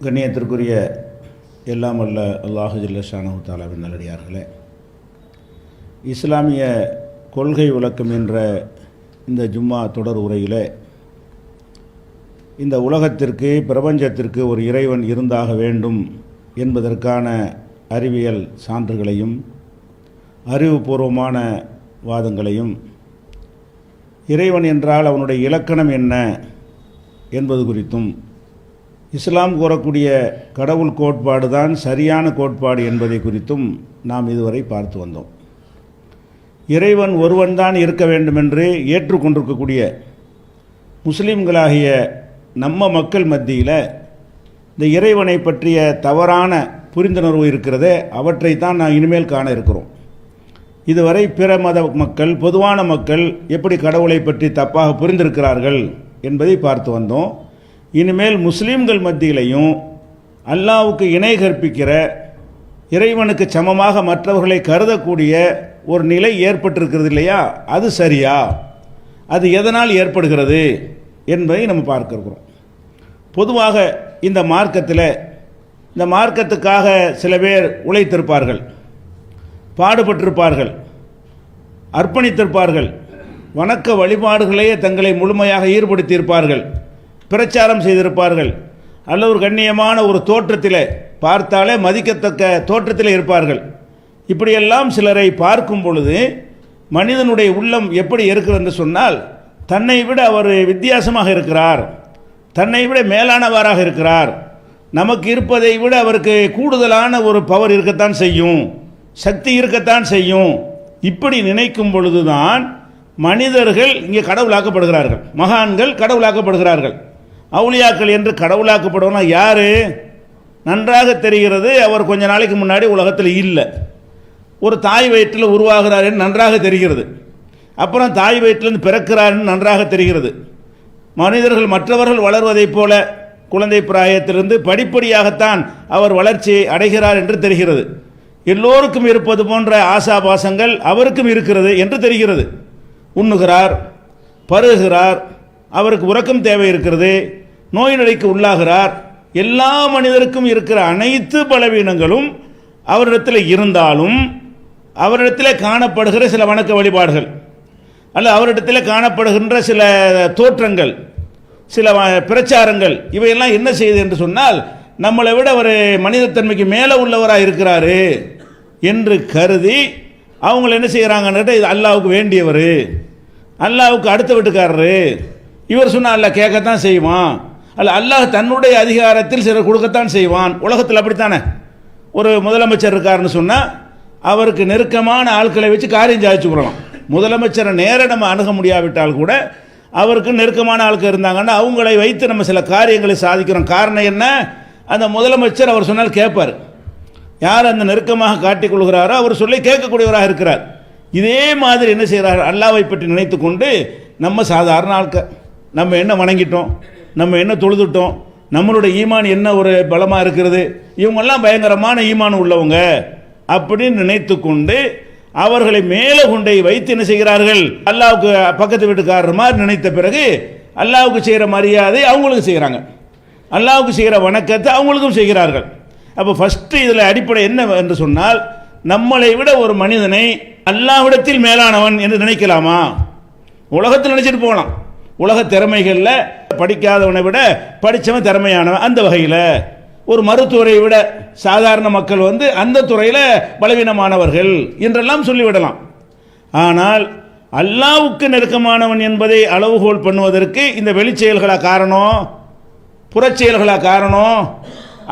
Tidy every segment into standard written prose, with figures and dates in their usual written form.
கண்ணியத்திற்குரிய எல்லாம் வல்ல அல்லாஹு ஜல்ல ஷானஹு தஆலாவின் நல்லடியார்களே, இஸ்லாமிய கொள்கை விளக்கம் என்ற இந்த ஜும்மா தொடர் உரையிலே இந்த உலகத்திற்கு பிரபஞ்சத்திற்கு ஒரு இறைவன் இருந்தாக வேண்டும் என்பதற்கான அறிவியல் சான்றுகளையும் அறிவுபூர்வமான வாதங்களையும், இறைவன் என்றால் அவனுடைய இலக்கணம் என்ன என்பது குறித்தும், இஸ்லாம் கூறக்கூடிய கடவுள் கோட்பாடு தான் சரியான கோட்பாடு என்பதை குறித்தும் நாம் இதுவரை பார்த்து வந்தோம். இறைவன் ஒருவன்தான் இருக்க வேண்டுமென்று ஏற்றுக்கொண்டிருக்கக்கூடிய முஸ்லீம்களாகிய நம்ம மக்கள் மத்தியில் இந்த இறைவனை பற்றிய தவறான புரிந்துணர்வு இருக்கிறதே, அவற்றை தான் நான் இனிமேல் காண இருக்கிறோம். இதுவரை பிற மத மக்கள், பொதுவான மக்கள் எப்படி கடவுளை பற்றி தப்பாக புரிந்திருக்கிறார்கள் என்பதை பார்த்து வந்தோம். இனிமேல் முஸ்லீம்கள் மத்தியிலையும் அல்லாஹ்வுக்கு இணை கற்பிக்கிற, இறைவனுக்கு சமமாக மற்றவர்களை கருதக்கூடிய ஒரு நிலை ஏற்பட்டிருக்கிறது இல்லையா, அது சரியா, அது எதனால் ஏற்படுகிறது என்பதை நம்ம பார்க்க இருக்கிறோம். பொதுவாக இந்த மார்க்கத்தில், இந்த மார்க்கத்துக்காக சில பேர் உழைத்திருப்பார்கள், பாடுபட்டிருப்பார்கள், அர்ப்பணித்திருப்பார்கள், வணக்க வழிபாடுகளையே தங்களை முழுமையாக ஈடுபடுத்தியிருப்பார்கள், பிரச்சாரம் செய்திருப்பார்கள், அல்ல ஒரு கண்ணியமான ஒரு தோற்றத்தில், பார்த்தாலே மதிக்கத்தக்க தோற்றத்தில் இருப்பார்கள். இப்படியெல்லாம் சிலரை பார்க்கும் பொழுது மனிதனுடைய உள்ளம் எப்படி இருக்கிறது என்று சொன்னால், தன்னை விட அவர் வித்தியாசமாக இருக்கிறார், தன்னை விட மேலானவராக இருக்கிறார், நமக்கு இருப்பதை விட அவருக்கு கூடுதலான ஒரு பவர் இருக்கத்தான் செய்யும், சக்தி இருக்கத்தான் செய்யும். இப்படி நினைக்கும் பொழுதுதான் மனிதர்கள் இங்கே கடவுளாக்கப்படுகிறார்கள், மகான்கள் கடவுளாக்கப்படுகிறார்கள். அவுலியாக்கள் என்று கடவுளாக்கப்படுவனா யார்? நன்றாக தெரிகிறது, அவர் கொஞ்ச நாளைக்கு முன்னாடி உலகத்தில் இல்லை, ஒரு தாய் வயிற்றில் உருவாகிறார் என்று நன்றாக தெரிகிறது, அப்புறம் தாய் வயிற்றிலிருந்து பிறக்கிறார் என்று நன்றாக தெரிகிறது. மனிதர்கள் மற்றவர்கள் வளர்வதைப் போல குழந்தை பிராயத்திலிருந்து படிப்படியாகத்தான் அவர் வளர்ச்சி அடைகிறார் என்று தெரிகிறது. எல்லோருக்கும் இருப்பது போன்ற ஆசாபாசங்கள் அவருக்கும் இருக்கிறது என்று தெரிகிறது. உண்ணுகிறார், பருகுகிறார், அவருக்கு உறக்கம் தேவை இருக்கிறது, நோய் நொடிக்கு உள்ளாகிறார். எல்லா மனிதருக்கும் இருக்கிற அனைத்து பலவீனங்களும் அவரிடத்தில் இருந்தாலும், அவரிடத்தில் காணப்படுகிற சில வணக்க வழிபாடுகள், அல்ல அவரிடத்தில் காணப்படுகின்ற சில தோற்றங்கள், சில பிரச்சாரங்கள், இவையெல்லாம் என்ன செய்யுது என்று சொன்னால், நம்மளை விட ஒரு மனிதத்தன்மைக்கு மேலே உள்ளவராக இருக்கிறாரு என்று கருதி அவங்கள என்ன செய்கிறாங்கன்னு, இது அல்லாஹ்வுக்கு வேண்டியவர், அல்லாஹ்வுக்கு அடுத்த வீட்டுக்காரரு, இவர் சொன்னால் அல்லாஹ் கேட்கத்தான் செய்வான், அல்ல அல்லாஹ் தன்னுடைய அதிகாரத்தில் சிலர் கொடுக்கத்தான் செய்வான். உலகத்தில் அப்படித்தானே, ஒரு முதலமைச்சர் இருக்காருன்னு சொன்னால் அவருக்கு நெருக்கமான ஆட்களை வச்சு காரியம் சாதிச்சு கொள்ளலாம். முதலமைச்சரை நேர நம்ம அணுக முடியாவிட்டால் கூட அவருக்கு நெருக்கமான ஆட்கள் இருந்தாங்கன்னா அவங்களை வைத்து நம்ம சில காரியங்களை சாதிக்கிறோம். காரணம் என்ன? அந்த முதலமைச்சர் அவர் சொன்னால் கேட்பார். யார் அந்த நெருக்கமாக காட்டிக்கொள்கிறாரோ அவர் சொல்லி கேட்கக்கூடியவராக இருக்கிறார். இதே மாதிரி என்ன செய்கிறார், அல்லாஹ்வை பற்றி நினைத்து கொண்டு நம்ம சாதாரண ஆட்கள், நம்ம என்ன வணங்கிட்டோம், நம்ம என்ன தொழுதுட்டோம், நம்மளுடைய ஈமான் என்ன ஒரு பலமாக இருக்கிறது, இவங்கெல்லாம் பயங்கரமான ஈமான் உள்ளவங்க அப்படின்னு நினைத்து கொண்டு அவர்களை மேலே கொண்டை வைத்து என்ன செய்கிறார்கள், அல்லாஹ்வுக்கு பக்கத்து வீட்டுக்காரர் மாதிரி நினைத்த பிறகு அல்லாஹ்வுக்கு செய்கிற மரியாதை அவங்களுக்கு செய்கிறாங்க, அல்லாஹ்வுக்கு செய்கிற வணக்கத்தை அவங்களுக்கும் செய்கிறார்கள். அப்போ ஃபஸ்ட்டு இதில் அடிப்படை என்ன என்று சொன்னால், நம்மளை விட ஒரு மனிதனை அல்லாஹ்விடத்தில் மேலானவன் என்று நினைக்கலாமா? உலகத்தில் நினைச்சிட்டு போகலாம். உலக திறமைகளில் படிக்காதவனை விட படித்தவன் திறமையானவன், அந்த வகையில் ஒரு மருத்துவரை விட சாதாரண மக்கள் அந்த துறையில் பலவீனமானவர்கள் என்றெல்லாம் சொல்லிவிடலாம். ஆனால் அல்லாஹ்வுக்கு நெருக்கமானவன் என்பதை அளவுகோல் பண்ணுவதற்கு இந்த வெளிச்செயல்களா காரணம், புறச்செயல்களா காரணம்?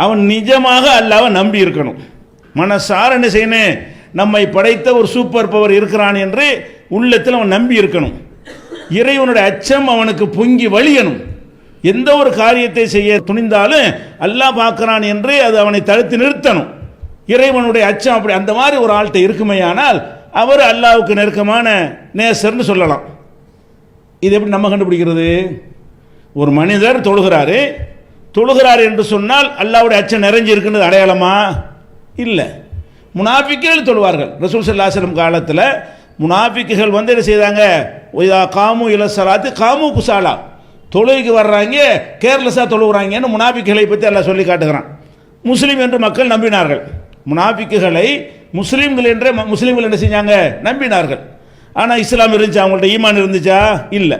அவன் நிஜமாக அல்லாஹ்வை நம்பி இருக்கணும். மனசார என்ன செய்யணும், நம்மை படைத்த ஒரு சூப்பர் பவர் இருக்கிறான் என்று உள்ளத்தில் அவன் நம்பி இருக்கணும். இறைவனுடைய அச்சம் அவனுக்கு பொங்கி வழியணும். எந்த ஒரு காரியத்தை செய்ய துணிந்தாலும் அல்லாஹ் பார்க்கிறான் என்று அது அவனை தடுத்து நிறுத்தணும். இறைவனுடைய அச்சம் அப்படி அந்த மாதிரி ஒரு ஆள்கிட்ட இருக்குமையானால் அவர் அல்லாஹ்வுக்கு நெருக்கமான நேசர்னு சொல்லலாம். இது எப்படி நம்ம கண்டுபிடிக்கிறது? ஒரு மனிதர் தொழுகிறார் என்று சொன்னால் அல்லாஹ்வுடைய அச்சம் நிறைஞ்சி இருக்குன்னு அடையாளமா? இல்லை. முனாஃபிக்குகள் தொழுவார்கள். ரசூல் ஸல்லல்லாஹு அலைஹி வஸல்லம் காலத்தில் முனாஃபிக்குகள் என்ன செய்தாங்க, காமு இல ஸலாத்து காமு குசாலா, தொழுகைக்கு வர்றாங்க கேர்லெஸ்ஸாக தொழுகிறாங்கன்னு முனாபிக்குகளை பற்றி எல்லாம் சொல்லி காட்டுகிறான். முஸ்லீம் என்று மக்கள் நம்பினார்கள். முனாபிக்குகளை முஸ்லீம்கள் என்ற முஸ்லீம்கள் என்ன செஞ்சாங்க? நம்பினார்கள். ஆனால் இஸ்லாம் இருந்துச்சா? அவங்கள்ட்ட ஈமான் இருந்துச்சா? இல்லை.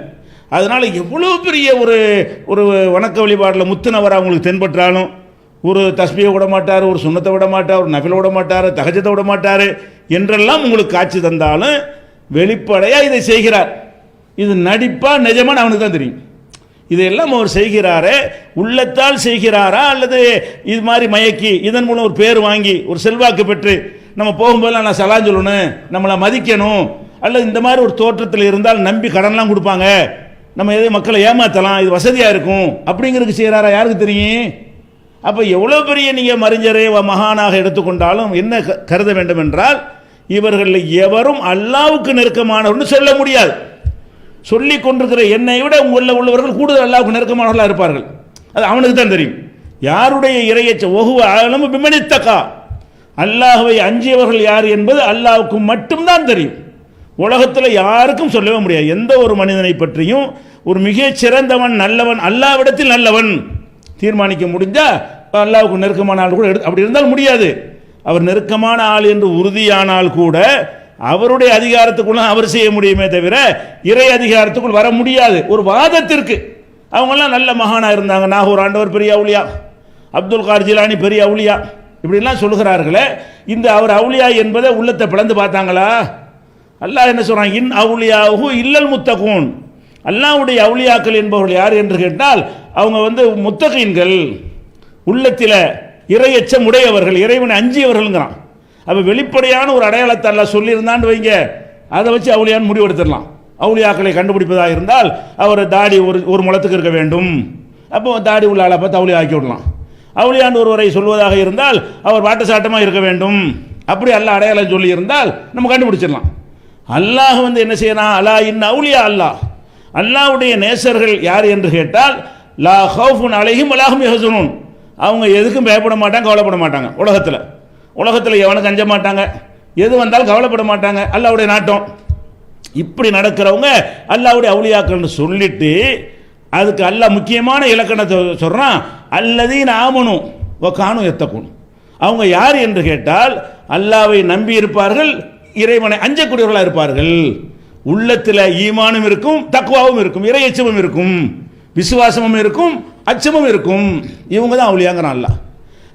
அதனால் எவ்வளோ பெரிய ஒரு வணக்க வழிபாடில் முத்துனவர் அவங்களுக்கு தென்பற்றாலும் ஒரு தஸ்பியை விட மாட்டார், ஒரு சுண்ணத்தை விட மாட்டார், ஒரு நஃபிலை விட மாட்டார், தஹஜத்தை விட மாட்டார் என்றெல்லாம் உங்களுக்கு காட்சி தந்தாலும் வெளிப்படையாக இதை செய்கிறார். இது நடிப்பா நிஜமான அவனுக்கு தான் தெரியும். இதையெல்லாம் அவர் செய்கிறாரே உள்ளத்தால் செய்கிறாரா அல்லது இது மாதிரி மயக்கி இதன் மூலம் ஒரு பேர் வாங்கி ஒரு செல்வாக்கு பெற்று நம்ம போகும்போதெல்லாம் நான் சலான் சொல்லணும், நம்மளை மதிக்கணும், அல்லது இந்த மாதிரி ஒரு தோற்றத்தில் இருந்தால் நம்பி கடன்லாம் கொடுப்பாங்க, நம்ம எதை மக்களை ஏமாற்றலாம், இது வசதியாக இருக்கும் அப்படிங்கிறதுக்கு செய்கிறாரா? யாருக்கு தெரியும்? அப்போ எவ்வளோ பெரிய நீங்கள் மறிஞரே மகானாக எடுத்துக்கொண்டாலும் என்ன கருத வேண்டும் என்றால் இவர்களில் எவரும் அல்லாவுக்கு நெருக்கமானவர்னு சொல்ல முடியாது. சொல்லி கொண்டிருக்கிற என்னை விட உங்களில் உள்ளவர்கள் கூடுதல் அல்லாவுக்கு நெருக்கமானவர்களாக இருப்பார்கள். அது அவனுக்கு தான் தெரியும். யாருடைய இறையச்ச ஒகுவ ஆழம் பிமனித்தக்கா, அல்லாஹுவை அஞ்சியவர்கள் யார் என்பது அல்லாவுக்கு மட்டும்தான் தெரியும். உலகத்தில் யாருக்கும் சொல்லவே முடியாது. எந்த ஒரு மனிதனை பற்றியும் ஒரு மிகச் சிறந்தவன் நல்லவன் அல்லாவிடத்தில் நல்லவன் தீர்மானிக்க முடிஞ்சா அல்லாவுக்கு நெருக்கமான ஆள் கூட அப்படி இருந்தால் முடியாது. அவர் நெருக்கமான ஆள் என்று உறுதியானால் கூட அவருடைய அதிகாரத்துக்குள்ள அவர் செய்ய முடியுமே தவிர இறை அதிகாரத்துக்குள் வர முடியாது. ஒரு வாதத்திற்கு அவங்கெல்லாம் நல்ல மகானா இருந்தாங்க. நாகூர் ஆண்டவர் பெரிய அவுலியா, அப்துல் கார் ஜிலானி பெரிய அவுலியா, இப்படிலாம் சொல்கிறார்களே, இந்த அவர் அவுலியா என்பதை உள்ளத்தை பிளந்து பார்த்தாங்களா? அல்லாஹ் என்ன சொல்றான்? இன் அவுலியாஹு இல்லல் முத்தகூன். அல்லாஹ்வுடைய அவுலியாக்கள் என்பவர்கள் யார் என்று கேட்டால் அவங்க முத்தகீன்கள், உள்ளத்தில் இறையச்சம் உடையவர்கள், இறைவனை அஞ்சியவர்கள்ங்கிறான். அப்போ வெளிப்படையான ஒரு அடையாளத்தை அல்லாஹ் சொல்லியிருந்தான்னு வைங்க, அதை வச்சு அவுலியான்னு முடிவெடுத்துடலாம். அவுலியாக்களை கண்டுபிடிப்பதாக இருந்தால் அவர் தாடி ஒரு முளத்துக்கு இருக்க வேண்டும், அப்போ தாடி உள்ள ஆளை பார்த்து அவுலியா ஆக்கி விடலாம். அவுலியான்னு ஒருவரை சொல்வதாக இருந்தால் அவர் வாட்ட சாட்டமாக இருக்க வேண்டும், அப்படி அல்லாஹ் அடையாளம் சொல்லி இருந்தால் நம்ம கண்டுபிடிச்சிடலாம். அல்லாஹ் என்ன செய்யறான்? அல்லா இன் அவுலியா அல்லாஹ், அல்லாஹ்வுடைய நேசர்கள் யார் என்று கேட்டால் லா ஹவுஃபுன் அலைஹிம் வலா ஹும் யஹ்சனூன். அவங்க எதுக்கும் பயப்பட மாட்டாங்க, கவலைப்பட மாட்டாங்க. உலகத்தில் எவனுக்கு அஞ்ச மாட்டாங்க, எது வந்தாலும் கவலைப்பட மாட்டாங்க. அல்லாஹ்வுடைய நாட்டம். இப்படி நடக்கிறவங்க அல்லாஹ்வுடைய அவுலியாக்கள்னு சொல்லிட்டு அதுக்கு அல்லாஹ் முக்கியமான இலக்கணத்தை சொல்றான். அல்லதீன ஆமனு வ கானு யத்தகூன். அவங்க யார் என்று கேட்டால் அல்லாஹ்வை நம்பி இருப்பார்கள், இறைவனை அஞ்சக்கூடியவர்களாக இருப்பார்கள். உள்ளத்தில் ஈமானும் இருக்கும், தக்வாவும் இருக்கும், இறை எச்சமும் இருக்கும், விசுவாசமும் இருக்கும், அச்சமும் இருக்கும். இவங்க தான் அவுலியாங்கிறான் அல்லாஹ்.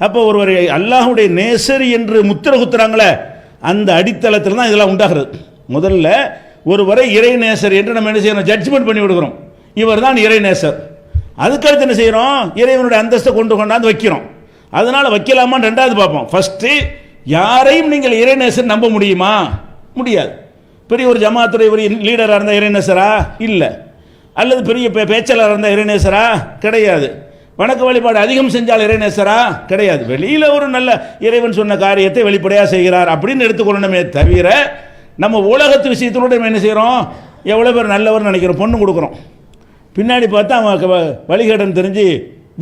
அப்போ ஒருவர் அல்லாஹ்வுடைய நேசர் என்று முத்திர குத்துறாங்களே, அந்த அடித்தளத்தில் தான் இதெல்லாம் உண்டாகிறது. முதல்ல ஒருவரை இறை நேசர் என்று நம்ம என்ன செய்யறோம்? ஜட்ஜ்மெண்ட் பண்ணி விடுகிறோம், இவர் தான் இறை நேசர். அதுக்கடுத்து என்ன செய்யறோம்? இறைவனுடைய அந்தஸ்தை கொண்டாந்து வைக்கிறோம். அதனால வைக்கலாமான்னு ரெண்டாவது பார்ப்போம். ஃபர்ஸ்ட், யாரையும் நீங்கள் இறைநேசர் நம்ப முடியுமா? முடியாது. பெரிய ஒரு ஜமாத்துடைய ஒரு லீடராக இருந்தால் இறைநேசரா? இல்லை. அல்லது பெரிய பேச்சாளராக இருந்தால் இறைநேசரா? கிடையாது. வணக்க வழிபாடு அதிகம் செஞ்சால் இறைநேசரா? கிடையாது. வெளியில் ஒரு நல்ல இறைவன் சொன்ன காரியத்தை வெளிப்படையாக செய்கிறார் அப்படின்னு எடுத்துக்கொள்ளணுமே தவிர நம்ம உலகத்து விஷயத்தோடு நம்ம என்ன செய்கிறோம்? எவ்வளோ பேர் நல்லவர்னு நினைக்கிறோம், பொண்ணு கொடுக்குறோம், பின்னாடி பார்த்தா அவன் வழிகேடன் தெரிஞ்சு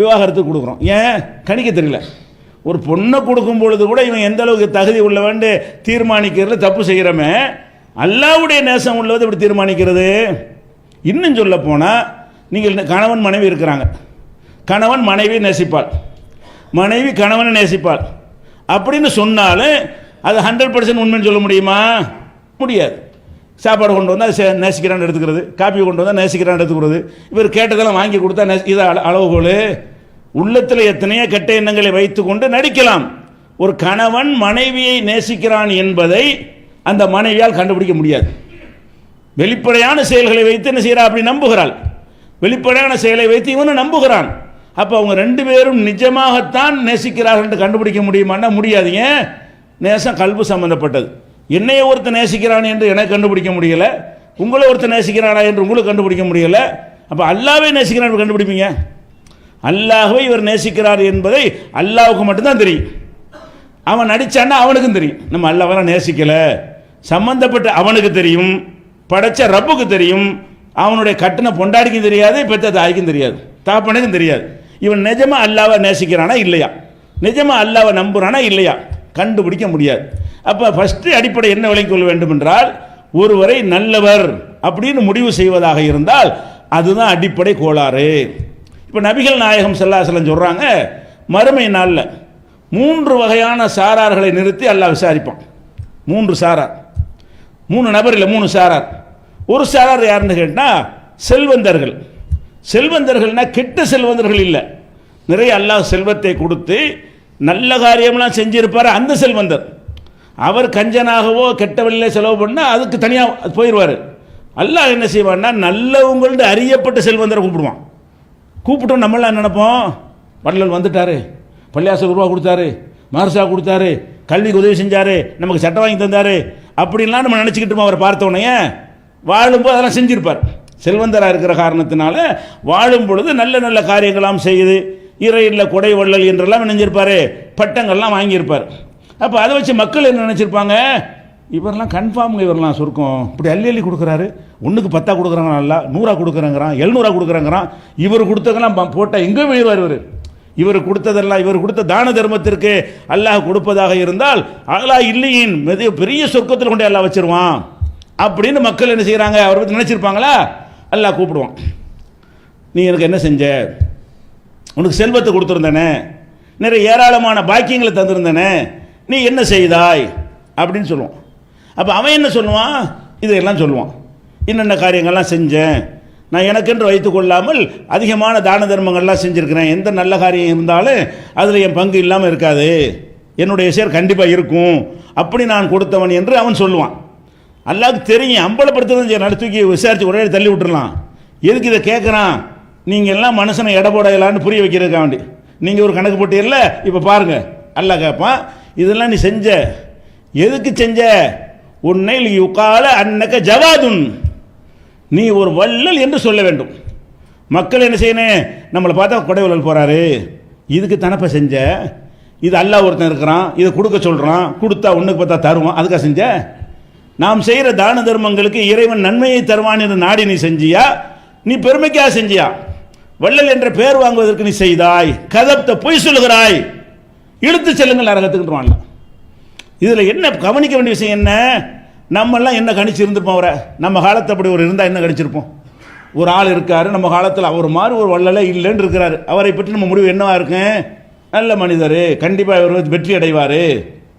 விவாகரத்துக்கு கொடுக்குறோம். ஏன்? கணிக்க தெரியல. ஒரு பொண்ணை கொடுக்கும் பொழுது கூட இவன் எந்த அளவுக்கு தகுதி உள்ளவன் தீர்மானிக்கிறது தப்பு செய்கிறமே, அல்லாஹ்வுடைய நேசம் உள்ளது இப்படி தீர்மானிக்கிறது. இன்னும் சொல்ல போனால் நீங்கள் கணவன் மனைவி இருக்கிறாங்க, கணவன் மனைவி நேசிப்பாள், மனைவி கணவனை நேசிப்பாள் அப்படின்னு சொன்னாலும் அது 100% உண்மைன்னு சொல்ல முடியுமா? முடியாது. சாப்பாடு கொண்டு வந்தால் நேசிக்கிறான்னு எடுத்துக்கிறது, காப்பி கொண்டு வந்தால் நேசிக்கிறான்னு எடுத்துக்கிறது, இவர் கேட்டதெல்லாம் வாங்கி கொடுத்தா இது அளவுகோல். உள்ளத்தில் எத்தனையோ கெட்ட எண்ணங்களை வைத்து கொண்டு நடிக்கலாம். ஒரு கணவன் மனைவியை நேசிக்கிறான் என்பதை அந்த மனைவியால் கண்டுபிடிக்க முடியாது. வெளிப்படையான செயல்களை வைத்து என்ன செய்கிறா? அப்படி நம்புகிறாள். வெளிப்படையான செயலை வைத்து இவனை நம்புகிறான். அப்போ அவங்க ரெண்டு பேரும் நிஜமாகத்தான் நேசிக்கிறார்கள் என்று கண்டுபிடிக்க முடியுமான்னா முடியாதுங்க. நேசம் கல்பு சம்பந்தப்பட்டது. என்னைய ஒருத்தர் நேசிக்கிறான் என்று எனக்கு கண்டுபிடிக்க முடியலை, உங்களை ஒருத்தர் நேசிக்கிறானா என்று உங்களுக்கு கண்டுபிடிக்க முடியலை. அப்போ அல்லாஹ்வை நேசிக்கிறான் கண்டுபிடிப்பீங்க? அல்லாஹ்வை இவர் நேசிக்கிறார் என்பதை அல்லாஹ்வுக்கு மட்டும்தான் தெரியும். அவன் நடிச்சான்னா அவனுக்கும் தெரியும். நம்ம அல்லாஹ்வெல்லாம் நேசிக்கலை, சம்பந்தப்பட்ட அவனுக்கு தெரியும், படைச்ச ரப்புக்கு தெரியும், அவனுடைய கட்டின பொண்டாடிக்கும் தெரியாது, பெற்ற தாய்க்கும் தெரியாது, தாப்பனுக்கும் தெரியாது. இவன் நிஜமா அல்லாஹ்வை நேசிக்கிறானா இல்லையா, நிஜமா அல்லாஹ்வை நம்புறானா இல்லையா, கண்டுபிடிக்க முடியாது. அப்போ ஃபஸ்ட்டு அடிப்படை என்ன விளங்கிக் கொள்ள வேண்டும் என்றால், ஒருவரை நல்லவர் அப்படின்னு முடிவு செய்வதாக இருந்தால் அதுதான் அடிப்படை கோளாறு. இப்போ நபிகள் நாயகம் ஸல்லல்லாஹு அலைஹி வஸல்லம் சொல்கிறாங்க, மறுமை நாளில் 3 வகையான சாரார்களை நிறுத்தி அல்லாஹ் விசாரிப்பான். 3 சாரார், 3 நபர் இல்லை, 3 சாரார். ஒரு சாரார் யாருன்னு கேட்டால் செல்வந்தர்கள். செல்வந்தர்கள்னா கெட்ட செல்வந்தர்கள் இல்லை, நிறைய அல்லாஹ் செல்வத்தை கொடுத்து நல்ல காரியம்லாம் செஞ்சிருப்பார் அந்த செல்வந்தர். அவர் கஞ்சனாகவோ கெட்ட வழியில் செலவு பண்ணால் அதுக்கு தனியாக போயிடுவார். அல்லாஹ் என்ன செய்வான்னா நல்லவங்கள்ட்ட அறியப்பட்ட செல்வந்தரை கூப்பிடுவான். கூப்பிட்டோம் நம்மளாம் நினைப்போம், வள்ளல் வந்துட்டார், பள்ளியாசல் ரூபா கொடுத்தாரு, மதரசா கொடுத்தாரு, கல்விக்கு உதவி செஞ்சார், நமக்கு சட்டம் வாங்கி தந்தார் அப்படின்லாம் நம்ம நினச்சிக்கிட்டோம். அவரை பார்த்தோன்னே வாழும்போது அதெல்லாம் செஞ்சுருப்பார். செல்வந்தராக இருக்கிற காரணத்தினால வாழும் பொழுது நல்ல நல்ல காரியங்களாம் செய்யுது, இறையில் கொடை வள்ளல் என்றெல்லாம் நினைஞ்சிருப்பார், பட்டங்கள்லாம் வாங்கியிருப்பார். அப்போ அதை வச்சு மக்கள் என்ன நினச்சிருப்பாங்க, இவரெல்லாம் கன்ஃபார்முங்க, இவரெல்லாம் சுருக்கம் இப்படி அள்ளி கொடுக்குறாரு, 1க்கு 10 கொடுக்குறாங்க, நல்லா 100 கொடுக்குறாங்கிறான், 700 கொடுக்குறாங்கிறான், இவர் கொடுத்ததெல்லாம் போட்டால் எங்கே போயிடுவார் இவர். இவர் கொடுத்ததெல்லாம், இவர் கொடுத்த தான தர்மத்திற்கு அல்லாஹ் கொடுப்பதாக இருந்தால் அல்லாஹ் இல்லையின் பெரிய சொர்க்கத்தில் கொண்டு அல்லாஹ் வச்சிருவான் அப்படின்னு மக்கள் என்ன செய்கிறாங்க, அவரை பற்றி நினச்சிருப்பாங்களா. அல்லாஹ் கூப்பிடுவான், நீ எனக்கு என்ன செஞ்ச, உனக்கு செல்வத்தை கொடுத்துருந்தேனே, நிறைய ஏராளமான பாக்கியங்களை தந்திருந்தேனே, நீ என்ன செய்தாய் அப்படின்னு சொல்லுவான். அப்போ அவன் என்ன சொல்லுவான், இதையெல்லாம் சொல்லுவான், என்னென்ன காரியங்கள்லாம் செஞ்சேன், நான் எனக்கென்று வைத்து கொள்ளாமல் அதிகமான தான தர்மங்கள்லாம் செஞ்சுருக்கிறேன், எந்த நல்ல காரியம் இருந்தாலும் அதில் என் பங்கு இல்லாமல் இருக்காது, என்னுடைய ஷேர் கண்டிப்பாக இருக்கும், அப்படி நான் கொடுத்தவன் என்று அவன் சொல்லுவான். அல்லாஹ்வுக்கு தெரியும், அம்பலப்படுத்துறது தூக்கி விசாரித்து உடனே தள்ளி விட்டுறலாம். எதுக்கு இதை கேட்குறான், நீங்கள் எல்லாம் மனுஷனை எடை போடலான்னு புரிய வைக்கிறதுக்காக வேண்டி நீங்கள் ஒரு கணக்கு போட்டு இல்லை. இப்போ பாருங்கள், அல்லாஹ் கேட்பான், இதெல்லாம் நீ செஞ்ச, எதுக்கு செஞ்ச, உன்னை யுகால அன்னக ஜவாதுன், நீ ஒரு வள்ளல் என்று சொல்ல வேண்டும். மக்கள் என்ன செய்யணும், நம்மளை பார்த்தா கொடை வள்ளல் போகிறாரு, இதுக்கு தனப்ப செஞ்ச, இது அல்லாஹ் ஒருத்தன் இருக்கிறான், இதை கொடுக்க சொல்கிறான், கொடுத்தா 1க்கு 10 தருவான், அதுக்காக செஞ்ச. நாம் செய்கிற தான தர்மங்களுக்கு இறைவன் நன்மையை தருவான் என்று நாடி நீ செஞ்சியா, நீ பெருமைக்காக செஞ்சியா, வள்ளல் என்ற பெயர் வாங்குவதற்கு நீ செய்தாய், கதப்த பொய் சொல்லுகிறாய், இழுத்து செல்லுங்கள் நரகத்துக்குன்றான்ல. இதில் என்ன கவனிக்க வேண்டிய விஷயம் என்ன, நம்மெல்லாம் என்ன கணிச்சு இருந்திருப்போம், அவரை நம்ம காலத்தை அப்படி ஒரு இருந்தால் என்ன கணிச்சிருப்போம். ஒரு ஆள் இருக்கார் நம்ம காலத்தில், அவர் மாதிரி ஒரு வள்ளலே இல்லைன்னு இருக்கிறாரு, அவரை பற்றி நம்ம முடிவு என்னவா இருக்கு, நல்ல மனிதர், கண்டிப்பாக இவர் வெற்றி அடைவார்,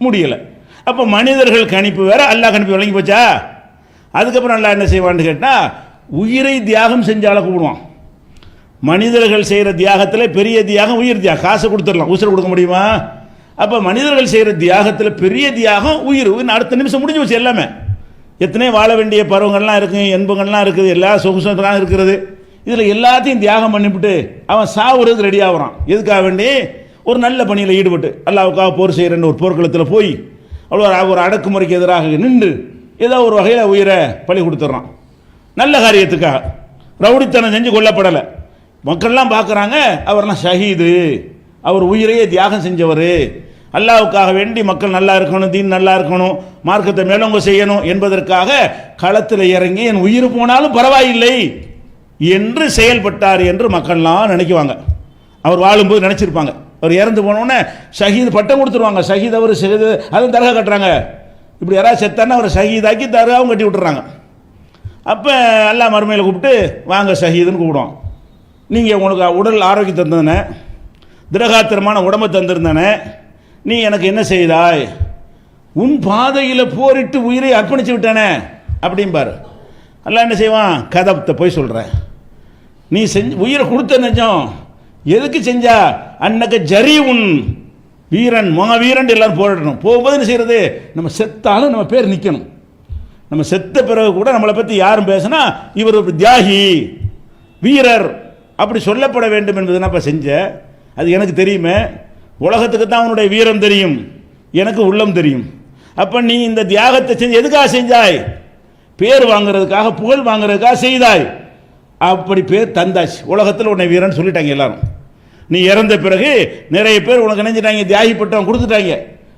முடியலை. அப்போ மனிதர்கள் கணிப்பு வேற, அல்லாஹ் கணிப்பு விளங்கி போச்சா. அதுக்கப்புறம் அல்லாஹ் என்ன செய்வான்னு கேட்டால், உயிரை தியாகம் செஞ்சால கூப்பிடுவான். மனிதர்கள் செய்கிற தியாகத்தில் பெரிய தியாகம் உயிர் தியாகம், காசை கொடுத்துடலாம், உசுரை கொடுக்க முடியுமா. அப்போ மனிதர்கள் செய்கிற தியாகத்தில் பெரிய தியாகம் உயிர், அடுத்த நிமிஷம் முடிஞ்சு வச்சு எல்லாமே. எத்தனையோ வாழ வேண்டிய பருவங்கள்லாம் இருக்குது, என்பங்கள்லாம் இருக்குது, எல்லா சொகுசலாம் இருக்கிறது, இதில் எல்லாத்தையும் தியாகம் பண்ணிவிட்டு அவன் சாவுறதுக்கு ரெடி ஆகிறான். எதுக்காக வேண்டி, ஒரு நல்ல பணியில் ஈடுபட்டு அல்லாஹ்வுக்காக போர் செய்கிறன்னு ஒரு போர்க்களத்தில் போய் அவ்வளோ ஒரு அடக்குமுறைக்கு எதிராக நின்று ஏதோ ஒரு வகையில் உயிரை பலி கொடுத்துட்றான் நல்ல காரியத்துக்காக. ரவுடித்தனம் செஞ்சு கொல்லப்படலை, மக்கள்லாம் பார்க்குறாங்க, அவர்லாம் ஷஹீது, அவர் உயிரையே தியாகம் செஞ்சவர், அல்லாஹ்வுக்காக வேண்டி மக்கள் நல்லா இருக்கணும், தீன் நல்லா இருக்கணும், மார்க்கத்தை மேலோங்க செய்யணும் என்பதற்காக களத்தில் இறங்கி என் உயிர் போனாலும் பரவாயில்லை என்று செயல்பட்டார் என்று மக்கள்லாம் நினைக்குவாங்க. அவர் வாழும்போது நினச்சிருப்பாங்க, அவர் இறந்து போனோடனே ஷஹீது பட்டம் கொடுத்துருவாங்க, ஷஹீத் அவர் ஷஹீது, அதுவும் தர்கா கட்டுறாங்க. இப்படி யாராவது செத்தானா அவர் ஷஹீதாக்கி தர்காவும் கட்டி விட்டுறாங்க. அப்போ அல்லாஹ் மறுமையில் கூப்பிட்டு வாங்க ஷஹீதுன்னு கூப்பிடுவோம். நீங்கள் உனக்கு உடல் ஆரோக்கியம் தந்தன, திரகாத்திரமான உடம்பை தந்திருந்தன, நீ எனக்கு என்ன செய்தாய், உன் பாதையில் போரிட்டு உயிரை அர்ப்பணித்து விட்டானே அப்படிம்பார். அல்லாஹ் என்ன செய்வான், கதப்த போய் சொல்கிறேன், நீ உயிரை கொடுத்த நிஜம், எதுக்கு செஞ்சா, அன்னக்க ஜரி உன் வீரன் மாவீரன் எல்லாரும் போராடணும். போகும்போது என்ன செய்யறது, நம்ம செத்தாலும் நம்ம பேர் நிற்கணும். நம்ம செத்த பிறகு கூட நம்மளை பற்றி யாரும் பேசினா இவர் ஒரு தியாகி வீரர் அப்படி சொல்லப்பட வேண்டும் என்பது நான் இப்போ செஞ்ச. அது எனக்கு தெரியுமே, உலகத்துக்கு தான் அவனுடைய வீரம் தெரியும், எனக்கு உள்ளம் தெரியும். அப்போ நீ இந்த தியாகத்தை செஞ்சு எதுக்காக செஞ்சாய், பேர் வாங்குறதுக்காக, புகழ் வாங்குறதுக்காக செய்தாய். அப்படி பேர் தந்தாச்சு, உலகத்தில் உன்னை வீரன் சொல்லிட்டாங்க எல்லாரும். நீ இறந்த பிறகு நிறைய பேர் உனக்கு நினைஞ்சிட்டாங்க, தியாகிப்பட்டவன் கொடுத்துட்டாங்க.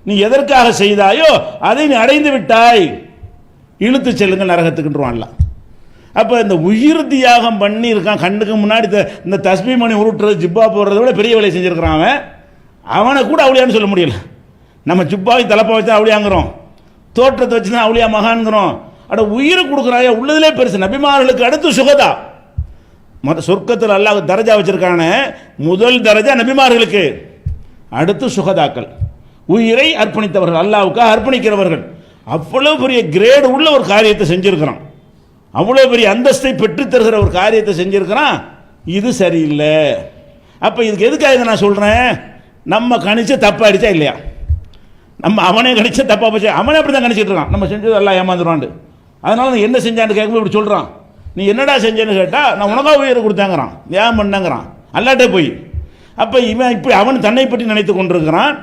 நீ எதற்காக செய்தாயோ அதை நீ அடைந்து விட்டாய், இழுத்து செல்லுங்கள் நரகத்துக்குன்றான்ல. அப்போ இந்த உயிர் தியாகம் பண்ணி இருக்கான், கண்ணுக்கு முன்னாடி இந்த தஸ்மி மணி உருட்டுறது, ஜிப்பா போடுறத விட பெரிய வேலையை செஞ்சுருக்கிறான். அவனை கூட அவளியான்னு சொல்ல முடியல. நம்ம ஜிப்பாவை தலைப்பா வச்சு அவளியாங்கிறோம், தோற்றத்தை வச்சு தான் அவளியா மகான்கிறோம். அட உயிரை கொடுக்குறாயா, உள்ளதிலே பெருசு. நபிமார்களுக்கு அடுத்து சுகதா, சொர்க்கத்தில் அல்லாஹ் தரஜா வச்சிருக்கான முதல் தரஜா நபிமார்களுக்கு, அடுத்து சுகதாக்கள், உயிரை அர்ப்பணித்தவர்கள், அல்லாஹ்வுக்காக அர்ப்பணிக்கிறவர்கள். அவ்வளோ பெரிய கிரேடு உள்ள ஒரு காரியத்தை செஞ்சிருக்கிறான், அவ்வளோ பெரிய அந்தஸ்தை பெற்று தருகிற ஒரு காரியத்தை செஞ்சிருக்கிறான். இது சரியில்லை. அப்போ இதுக்கு எதுக்காக இதை நான் சொல்கிறேன்? நம்ம கணிச்ச தப்பாயிடுச்சா இல்லையா? நம்ம அவனே கணிச்ச தப்பா போச்சு, அவனே அப்படி தான் கணிச்சிட்டு இருக்கான். நம்ம செஞ்சது எல்லாம் ஏமாந்துருவான்ட்டு. அதனால நீ என்ன செஞ்சான்னு கேட்கும்போது இப்படி சொல்கிறான். நீ என்னடா செஞ்சேன்னு கேட்டால் நான் உனக்காக உயிரை கொடுத்தாங்கிறான், ஏன் பண்ணங்கிறான், அல்லாட்டே போய். அப்போ இவன் இப்படி அவன் தன்னை பற்றி நினைத்து கொண்டிருக்கிறான்,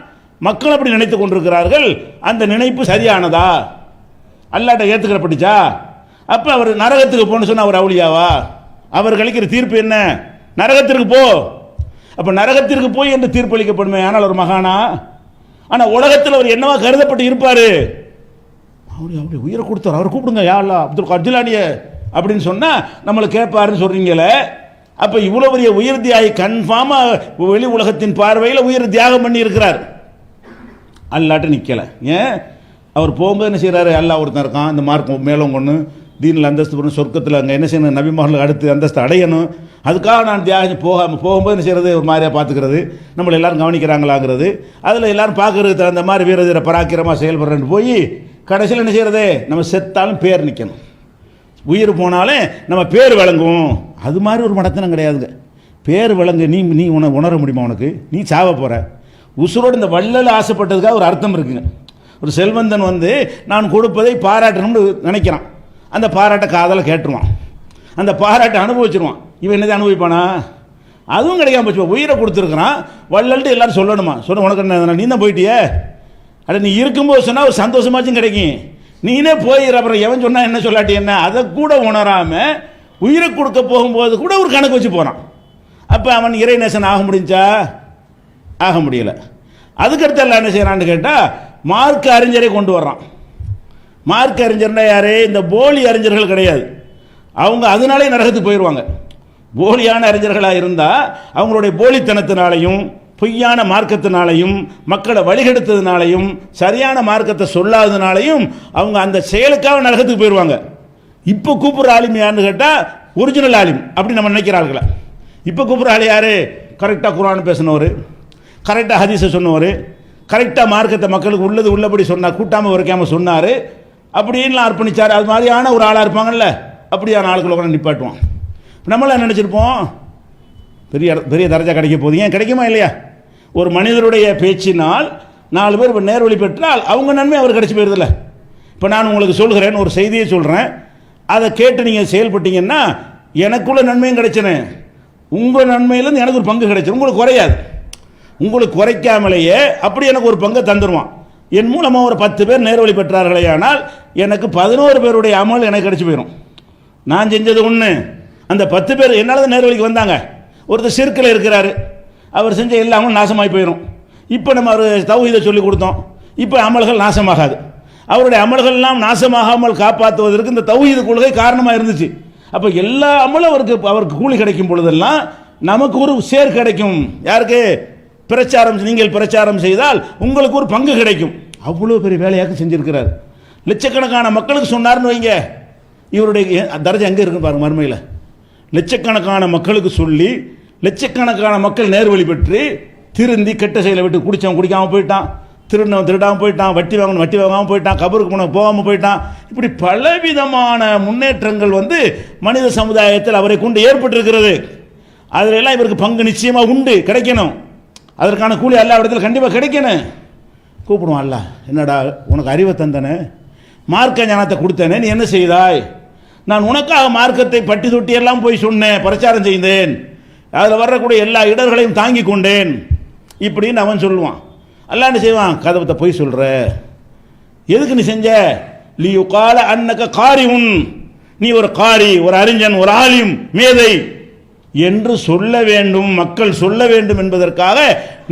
மக்கள் அப்படி நினைத்து கொண்டிருக்கிறார்கள். அந்த நினைப்பு சரியானதா? அல்லாட்ட ஏற்றுக்கிறப்பட்டுச்சா? அப்போ அவர் நரகத்துக்கு போன்னு சொன்னால் அவர் அவுளியாவா? அவர் கழிக்கிற தீர்ப்பு என்ன? நரகத்திற்கு போ. அப்போ நரகத்திற்கு போய் என்று தீர்ப்பு அளிக்கப்படுமே, ஆனால் ஒரு மகானா? ஆனால் உலகத்தில் அவர் என்னவா கருதப்பட்டு இருப்பார்? அப்படி உயிரை கொடுத்தார், அவர் கூப்பிடுங்க யா அல்லாஹ் அப்துல் கஜ்லானிய அப்படின்னு சொன்னால் நம்மளை கேட்பாருன்னு சொல்கிறீங்களே. அப்போ இவ்வளோ பெரிய உயிர் தியாகி கன்ஃபார்மாக வெளி உலகத்தின் பார்வையில் உயிர் தியாகம் பண்ணி இருக்கிறார், அல்லாட்ட நிற்கலை. ஏன்? அவர் போகும்போது என்ன செய்கிறாரு? அல்லாஹ் ஒருத்தன் இருக்கான், இந்த மார்க் மேலும் கொண்டு தீனில் அந்தஸ்து பண்ணணும், சொர்க்கத்தில் அங்கே என்ன செய்யணும், நபிமார்களுக்கு அடுத்து அந்தஸ்து அடையணும், அதுக்காக நான் தியாகம் போகும்போது என்ன செய்கிறது, ஒரு மாதிரியாக பார்த்துக்கிறது, நம்மளை எல்லோரும் கவனிக்கிறாங்களாங்கிறது, அதில் எல்லோரும் பார்க்குறதுக்கு தகுந்த மாதிரி வீரதீர பராக்கிரமாக செயல்படுறேன்னு போய் கடைசியில் என்ன செய்கிறது, நம்ம செத்தாலும் பேர் நிற்கணும், உயிர் போனாலே நம்ம பேர் விளங்கும். அது மாதிரி ஒரு மடத்தனம் கிடையாதுங்க. பேர் விளங்கு, நீ உணர முடியுமா? உனக்கு நீ சாவ போகிற. உசுரோடு இந்த வள்ளல் ஆசைப்பட்டதுக்காக ஒரு அர்த்தம் இருக்குங்க. ஒரு செல்வந்தன் வந்து நான் கொடுப்பதை பாராட்டணும்னு நினைக்கிறான், அந்த பாராட்டை காதலை கேட்டுருவான், அந்த பாராட்டை அனுபவிச்சிருவான். இவன் என்னதை அனுபவிப்பானா? அதுவும் கிடைக்காம போச்சு. உயிரை கொடுத்துருக்குறான், வள்ளல்ட்டு எல்லாரும் சொல்லணுமா? சொன்ன உனக்கு என்ன, நீ தான் போயிட்டியே. அட நீ இருக்கும்போது சொன்னால் ஒரு சந்தோஷமாச்சும் கிடைக்கும். நீனே போயிடுற, அப்புறம் எவன் சொன்னால் என்ன சொல்லாட்டி என்ன, அதை கூட உணராமல் உயிரை கொடுக்க போகும்போது கூட ஒரு கணக்கு வச்சு போகிறான். அப்போ அவன் இறைநேசன் ஆக முடிஞ்சா? ஆக முடியலை. அதுக்கடுத்து எல்லாம் என்ன செய்கிறான்னு கேட்டால் மார்க்க அறிஞரை கொண்டு வர்றான். மார்க்க அறிஞர்னா யார்? இந்த போலி அறிஞர்கள் கிடையாது. அவங்க அதனாலே நரகத்துக்கு போயிடுவாங்க. போலியான அறிஞர்களாக இருந்தால் அவங்களுடைய போலித்தனத்தினாலையும் பொய்யான மார்க்கத்தினாலையும் மக்களை வழிகெடுத்ததுனாலையும் சரியான மார்க்கத்தை சொல்லாததுனாலையும் அவங்க அந்த செயலுக்காக நரகத்துக்கு போயிடுவாங்க. இப்போ கூப்பிட்ற ஆலிம் யாருன்னு கேட்டால் ஒரிஜினல் ஆலிம் அப்படி நம்ம நினைக்கிறார்களா? இப்போ கூப்பிட்ற ஆள் யார்? கரெக்டாக குர்ஆன் பேசினவர், கரெக்டாக ஹதீஸை சொன்னவர், கரெக்டாக மார்க்கத்தை மக்களுக்கு உள்ளது உள்ளபடி சொன்னார், கூட்டாமல் உரைக்காமல் சொன்னார், அப்படின்லாம் அர்ப்பணித்தார். அது மாதிரியான ஒரு ஆளாக இருப்பாங்கல்ல, அப்படியான ஆளுக்களை கூட நிப்பாட்டுவான். நம்மளாம் நினச்சிருப்போம் பெரிய பெரிய தரஜா கிடைக்க போகுது. ஏன் கிடைக்குமா இல்லையா? ஒரு மனிதருடைய பேச்சினால் 4 பேர் இப்போ நேர்வழி பெற்றால் அவங்க நன்மை அவர் கிடைச்சி போயிருதில்ல. இப்போ நான் உங்களுக்கு சொல்கிறேன், ஒரு செய்தியை சொல்கிறேன், அதை கேட்டு நீங்கள் செயல்பட்டீங்கன்னா எனக்குள்ள நன்மையும் கிடைச்சினே, உங்கள் நன்மையிலேருந்து எனக்கு ஒரு பங்கு கிடைச்சிடும். உங்களுக்கு குறையாது. உங்களுக்கு குறைக்காமலேயே அப்படி எனக்கு ஒரு பங்கை தந்துடுவான். என் மூலமாக ஒரு 10 பேர் நேர்வழி பெற்றார்களே, ஆனால் எனக்கு 11 பேருடைய அமல் எனக்கு கிடைச்சி போயிடும். நான் செஞ்சது ஒன்று, அந்த 10 பேர் என்னால் தான் நேர்வழிக்கு வந்தாங்க. ஒருத்தர் சிற்கில் இருக்கிறாரு, அவர் செஞ்ச எல்லாமும் நாசமாகி போயிடும். இப்போ நம்ம அவர் தௌஹீதை சொல்லி கொடுத்தோம், இப்போ அமல்கள் நாசமாகாது. அவருடைய அமல்கள்லாம் நாசமாகாமல் காப்பாற்றுவதற்கு இந்த தௌஹீது கொள்கை காரணமாக இருந்துச்சு. அப்போ எல்லா அமலும் அவருக்கு கூலி கிடைக்கும் பொழுதெல்லாம் நமக்கு ஒரு சேர் கிடைக்கும். யாருக்கு? நீங்கள் பிரச்சாரம் செய்தால் உங்களுக்கு ஒரு பங்கு கிடைக்கும். அவ்வளோ பெரிய வேலையாக செஞ்சிருக்கிறார். லட்சக்கணக்கான மக்களுக்கு சொன்னார்னு வைங்க, இவருடைய தரஜா எங்கே இருக்குன்னு பாருங்க. மறுமையில் லட்சக்கணக்கான மக்களுக்கு சொல்லி லட்சக்கணக்கான மக்கள் நேர்வழி பெற்று திருந்தி கெட்ட செயலை விட்டு குடித்தவன் குடிக்காமல் போயிட்டான், திருடவன் திருடாமல் போயிட்டான், வட்டி வாங்காமல் போயிட்டான், கபருக்கு போகாமல் போயிட்டான். இப்படி பலவிதமான முன்னேற்றங்கள் மனித சமுதாயத்தில் அவரை கொண்டு ஏற்பட்டிருக்கிறது. அதிலெல்லாம் இவருக்கு பங்கு நிச்சயமாக உண்டு, கிடைக்கணும். அதற்கான கூலி எல்லா இடத்துல கண்டிப்பாக கிடைக்கணும். கூப்பிடுவான் அல்ல, என்னடா உனக்கு அறிவை தந்தனே, மார்க்க ஞானத்தை கொடுத்தனே, நீ என்ன செய்தாய்? நான் உனக்காக மார்க்கத்தை பட்டி தொட்டி எல்லாம் போய் சொன்னேன், பிரச்சாரம் செய்தேன், அதில் வரக்கூடிய எல்லா இடர்களையும் தாங்கி கொண்டேன் இப்படின்னு அவன் சொல்லுவான். அல்ல என்ன செய்வான்? கதவத்தை போய் சொல்கிற, எதுக்கு நீ செஞ்ச? லியுகால அன்னக காரிஉன், நீ ஒரு காரி, ஒரு அறிஞன், ஒரு ஆலிம், மேதை என்று சொல்ல வேண்டும், மக்கள் சொல்ல வேண்டும் என்பதற்காக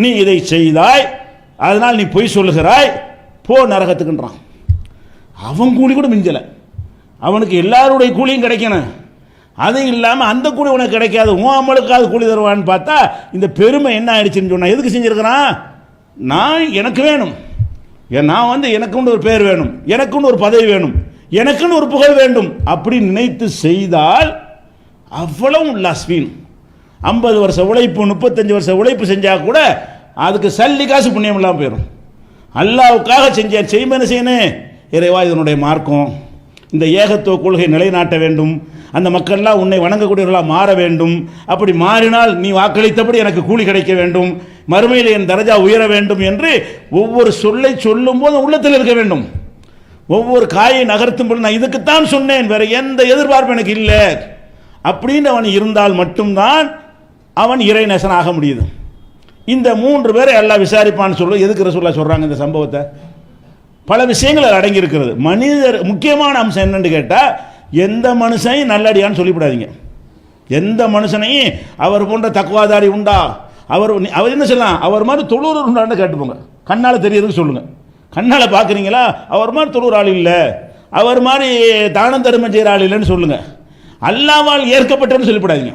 நீ இதை செய்தாய், அதனால் நீ பொய் சொல்லுகிறாய், போ நரகத்துக்குன்றான். அவன் கூலி கூட மிஞ்சலை, அவனுக்கு எல்லாருடைய கூலியும் கிடைக்கணும். அது இல்லாமல் அந்த கூலி உனக்கு கிடைக்காது, உன் அமலுக்காவது கூலி தருவான்னு பார்த்தா இந்த பெருமை என்ன ஆயிடுச்சுன்னு சொன்னால், எதுக்கு செஞ்சுருக்கிறான்? நான் எனக்கு வேணும், நான் எனக்குன்னு ஒரு பேர் வேணும், எனக்குன்னு ஒரு பதவி வேணும், எனக்குன்னு ஒரு புகழ் வேண்டும் அப்படி நினைத்து செய்தால் அவ்வளவு லாஸ்மீன். 50 வருஷ உழைப்பு 35 வருஷ உழைப்பு செஞ்சால் கூட அதுக்கு சல்லி காசு புண்ணியம் இல்லாமல் போயிடும். அல்லாவுக்காக செஞ்சேன், செய்ய செய்யணும். இறைவா இதனுடைய மார்க்கம், இந்த ஏகத்துவ கொள்கை நிலைநாட்ட வேண்டும், அந்த மக்கள்லாம் உன்னை வணங்கக்கூடியவர்களாக மாற வேண்டும், அப்படி மாறினால் நீ வாக்களித்தபடி எனக்கு கூலி கிடைக்க வேண்டும், மறுமையில் என் தரஜா உயர வேண்டும் என்று ஒவ்வொரு சொல்லை சொல்லும் போது உள்ளத்தில் இருக்க வேண்டும். ஒவ்வொரு காயை நகர்த்தும் போது நான் இதுக்குத்தான் சொன்னேன், வேற எந்த எதிர்பார்ப்பு எனக்கு இல்லை அப்படின்னு அவன் இருந்தால் மட்டும்தான் அவன் இறைநேசன் ஆக முடியுது. இந்த 3 பேரை எல்லாம் விசாரிப்பான்னு சொல்ல எதுக்கு ரசூலுல்லாஹ் சொல்றாங்க இந்த சம்பவத்தை? பல விஷயங்கள் அடங்கி இருக்கிறது. மனிதர் முக்கியமான அம்சம் என்னன்னு கேட்டால், எந்த மனுஷனையும் நல்லடியான்னு சொல்லிவிடாதீங்க. எந்த மனுஷனையும் அவர் போன்ற தக்குவாதாரி உண்டா, அவர் என்ன சொல்லலாம், அவர் மாதிரி தொழுறவர் உண்டான்னு கேட்டுப்போங்க. கண்ணால் தெரியறதுக்கு சொல்லுங்க. கண்ணால் பார்க்குறீங்களா, அவர் மாதிரி தொழுற ஆள் இல்லை, அவர் மாதிரி தானம் தருமம் செய்கிற ஆள் இல்லைன்னு சொல்லுங்க. அல்லாவால் ஏற்கப்பட்டன்னு சொல்லிவிடாதீங்க.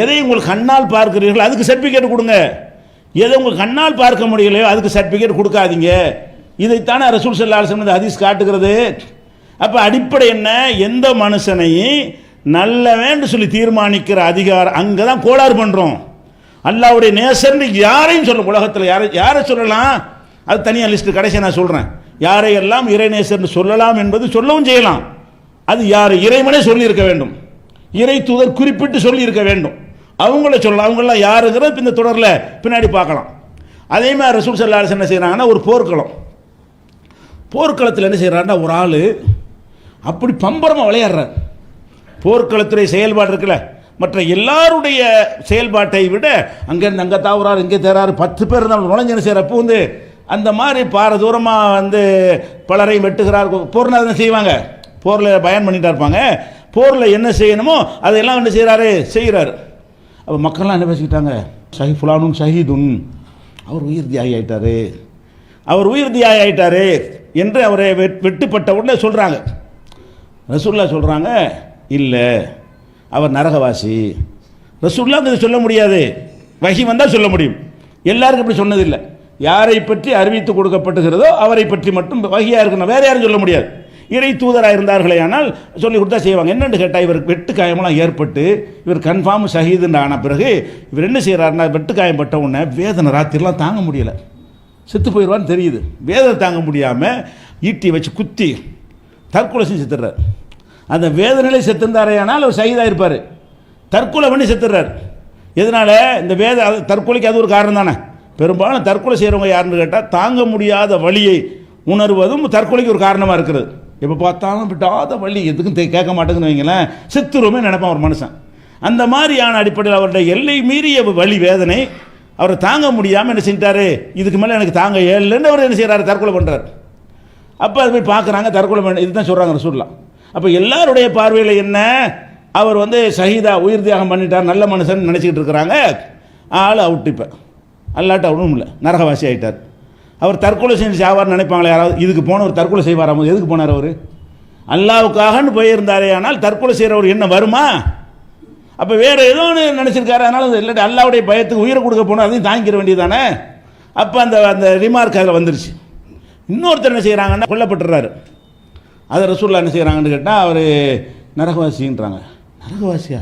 எதை உங்கள் கண்ணால் பார்க்கிறீர்களோ அதுக்கு சர்டிஃபிகேட் கொடுங்க. எதை உங்கள் கண்ணால் பார்க்க முடியலையோ அதுக்கு சர்டிஃபிகேட் கொடுக்காதீங்க. இதைத்தானே ரசூல் ஸல்லல்லாஹு அலைஹி வஸல்லம் ஹதீஸ் காட்டுகிறது. அப்போ அடிப்படை என்ன, எந்த மனுஷனையும் நல்லவேன்னு சொல்லி தீர்மானிக்கிற அதிகாரம் அங்கே தான் கோளாறு பண்ணுறோம். அல்லாஹ்வுடைய நேசர்னு யாரையும் சொல்ல, உலகத்தில் யாரை சொல்லலாம் அது தனியாக லிஸ்ட்டு கடைசியாக நான் சொல்கிறேன். யாரையெல்லாம் இறைநேசர்னு சொல்லலாம் என்பது சொல்லவும் செய்யலாம். அது யார் இறைவனே சொல்லியிருக்க வேண்டும், இறை தூதர் குறிப்பிட்டு சொல்லியிருக்க வேண்டும். அவங்கள சொல்லலாம். அவங்களாம் யாருங்கிறத இந்த தொடரில் பின்னாடி பார்க்கலாம். அதே மாதிரி ரசூல் ஸல்லல்லாஹு அலைஹி வஸல்லம் என்ன செய்கிறாங்கன்னா, ஒரு போர்க்களத்தில் என்ன செய்கிறாருன்னா, ஒரு ஆள் அப்படி பம்பரமாக விளையாடுறார். போர்க்களத்துடைய செயல்பாடு இருக்குல்ல, மற்ற எல்லாருடைய செயல்பாட்டை விட அங்கேருந்து அங்கே தாவுறாரு, இங்கே தேறாரு, 10 பேர் இருந்தாலும் நுழைஞ்சு என்ன செய்கிறார், அப்போ அந்த மாதிரி பார தூரமாக பலரையும் வெட்டுகிறார். போர்னா அதை செய்வாங்க, போரில் பயன் பண்ணிட்டு இருப்பாங்க. போரில் என்ன செய்யணுமோ அதையெல்லாம் என்ன செய்கிறாரு. அப்போ மக்கள்லாம் என்ன பேசிக்கிட்டாங்க, ஃபுலானும் ஷஹீதுன், அவர் உயிர் தியாகி ஆயிட்டாரு, அவர் உயிர் தியாகி ஆயிட்டாரு என்று அவரை வெட்டுப்பட்ட உடனே சொல்கிறாங்க. ரசூலுல்லாஹ் சொல்கிறாங்க, இல்லை அவர் நரகவாசி. ரசூலுல்லாஹ் இதை சொல்ல முடியாது, வஹி வந்தால் சொல்ல முடியும். எல்லாருக்கும் இப்படி சொன்னதில்லை. யாரை பற்றி அறிவித்து கொடுக்கப்படுகிறதோ அவரை பற்றி மட்டும் வஹியாக இருக்கணும், வேறு யாரும் சொல்ல முடியாது. இறை தூதராக இருந்தார்களே ஆனால் சொல்லி கொடுத்தா செய்வாங்க. என்னென்னு கேட்டால், இவருக்கு வெட்டு காயமெல்லாம் ஏற்பட்டு இவர் கன்ஃபார்ம் ஷஹீதுன்னு ஆன பிறகு இவர் என்ன செய்கிறாருன்னா, வெட்டு காயம் பட்ட உடனே வேதனை ராத்திரிலாம் தாங்க முடியலை, செத்து போயிடுவான்னு தெரியுது. வேதனை தாங்க முடியாமல் ஈட்டி வச்சு குத்தி தற்கொலை செஞ்சு செத்துடுறார். அந்த வேதனையிலே செத்துருந்தாரே ஆனால் அவர் ஷஹீதாக இருப்பார். தற்கொலை பண்ணி செத்துடுறார். எதனால்? இந்த தற்கொலைக்கு அது ஒரு காரணம் தானே. பெரும்பாலும் தற்கொலை செய்கிறவங்க யாருன்னு கேட்டால், தாங்க முடியாத வலியை உணர்வதும் தற்கொலைக்கு ஒரு காரணமாக இருக்கிறது. எப்போ பார்த்தாலும் விட்டாத வலி, எதுக்கும் கேட்க மாட்டேங்குன்னு வைங்களேன், செத்துருமே நினைப்பான் ஒரு மனுஷன். அந்த மாதிரியான அடிப்படையில் அவருடைய எல்லை மீறிய வலி வேதனை அவரை தாங்க முடியாமல் என்ன செஞ்சிட்டாரு, இதுக்கு மேலே எனக்கு தாங்க ஏழுன்னு அவர் என்ன செய்கிறாரு, தற்கொலை பண்ணுறாரு. அப்போ அது போய் பார்க்குறாங்க, தற்கொலை பண்ண இதுதான் சொல்கிறாங்க ரசூலுல்லாஹ். அப்போ எல்லாருடைய பார்வையில் என்ன, அவர் ஷஹீதா உயிர் தியாகம் பண்ணிட்டார், நல்ல மனுஷன் நினச்சிக்கிட்டு இருக்கிறாங்க. ஆள் அவுட்டு, இப்போ அல்லாட்ட அவனும் இல்லை, நரகவாசி ஆகிட்டார். அவர் தற்கொலை செஞ்சு சாவார்னு நினைப்பாங்களே யாராவது? இதுக்கு போனவர் தற்கொலை செய்வாராம். எதுக்கு போனார் அவர்? அல்லாவுக்காகன்னு போயிருந்தாரே. ஆனால் தற்கொலை செய்கிறவர் என்ன வருமா? அப்போ வேறு ஏதோ ஒன்று நினச்சிருக்காரு. அதனால் இல்லாட்டி அல்லாவுடைய பயத்துக்கு உயிரை கொடுக்க போனால் அதையும் தாங்கிக்கிற வேண்டியதானே. அப்போ அந்த ரிமார்க் அதில் வந்துருச்சு. இன்னொருத்தர் என்ன செய்கிறாங்கன்னா, கொல்லப்பட்டுறாரு. அதை ரசூலுல்லாஹ் என்ன செய்கிறாங்கன்னு கேட்டால், அவர் நரகவாசின்றாங்க. நரகவாசியா?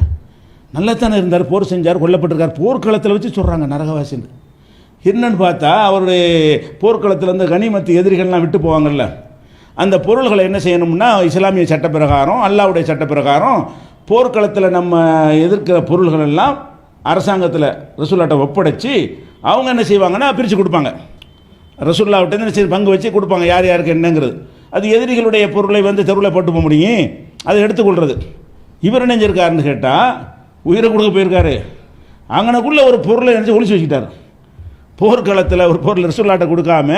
நல்லத்தானே இருந்தார், போர் செஞ்சார், கொல்லப்பட்டிருக்கார். போர்க்களத்தில் வச்சு சொல்கிறாங்க நரகவாசின்னு. என்னன்னு பார்த்தா, அவருடைய போர்க்களத்தில் கனிமத்து எதிரிகள்லாம் விட்டு போவாங்கள்ல, அந்த பொருள்களை என்ன செய்யணும்னா, இஸ்லாமிய சட்டப்பிரகாரம், அல்லாவுடைய சட்டப்பிரகாரம் போர்க்களத்தில் நம்ம எதிர்க்கிற பொருள்கள் எல்லாம் அரசாங்கத்தில் ரசூலுல்லாஹ்ட்ட ஒப்படைச்சி அவங்க என்ன செய்வாங்கன்னா பிரித்து கொடுப்பாங்க. ரசூலுல்லாஹ்ட்ட என்ன செய்ய பங்கு வச்சு கொடுப்பாங்க, யார் யாருக்கு என்னங்கிறது. அது எதிரிகளுடைய பொருளை தெருவில் போட்டு போக முடியும், அதை எடுத்துக்கொள்வது. இவர் என்ன செஞ்சிருக்காருன்னு கேட்டால், உயிரை கொடுக்க போயிருக்காரு, அங்கனக்குள்ளே ஒரு பொருளை நினச்சி ஒழிச்சு வச்சுக்கிட்டார். போர்க்களத்தில் ஒரு பொருள் ரசூலுல்லாஹ்ட்ட கொடுக்காம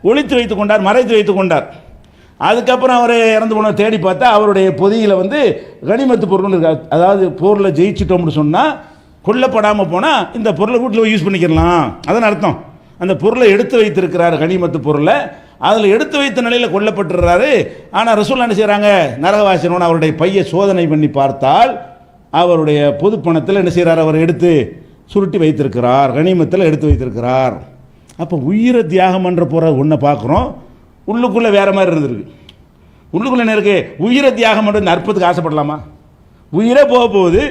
ஒழித்து வைத்து கொண்டார், மறைத்து வைத்து கொண்டார். அதுக்கப்புறம் அவர் இறந்து போன தேடி பார்த்தா அவருடைய பொதியில் கனிமத்து பொருள்னு இருக்காது. அதாவது போரில் ஜெயிச்சிட்டோம்னு சொன்னால், கொல்லப்படாமல் போனால் இந்த பொருளை வீட்டில் யூஸ் பண்ணிக்கலாம், அதன் அர்த்தம். அந்த பொருளை எடுத்து வைத்திருக்கிறார், கனிமத்து பொருளை அதில் எடுத்து வைத்த நிலையில் கொல்லப்பட்டுறாரு. ஆனால் ரசூலுல்லாஹ் என்ன செய்கிறாங்க, நரகவாசினோன்னு அவருடைய பையை சோதனை பண்ணி பார்த்தால் அவருடைய பொது பணத்தில் என்ன செய்கிறார், அவர் எடுத்து சுருட்டி வைத்திருக்கிறார், கனிமத்தில் எடுத்து வைத்திருக்கிறார். அப்போ உயிரை தியாகம் பண்ணுற போகிற ஒன்றை பார்க்குறோம், உள்ளுக்குள்ளே வேறு மாதிரி இருந்திருக்கு. உள்ளுக்குள்ளே என்ன இருக்குது, உயிரை தியாகம் பண்ணுறது அற்புதத்துக்கு ஆசைப்படலாமா? உயிரே போக போகுது,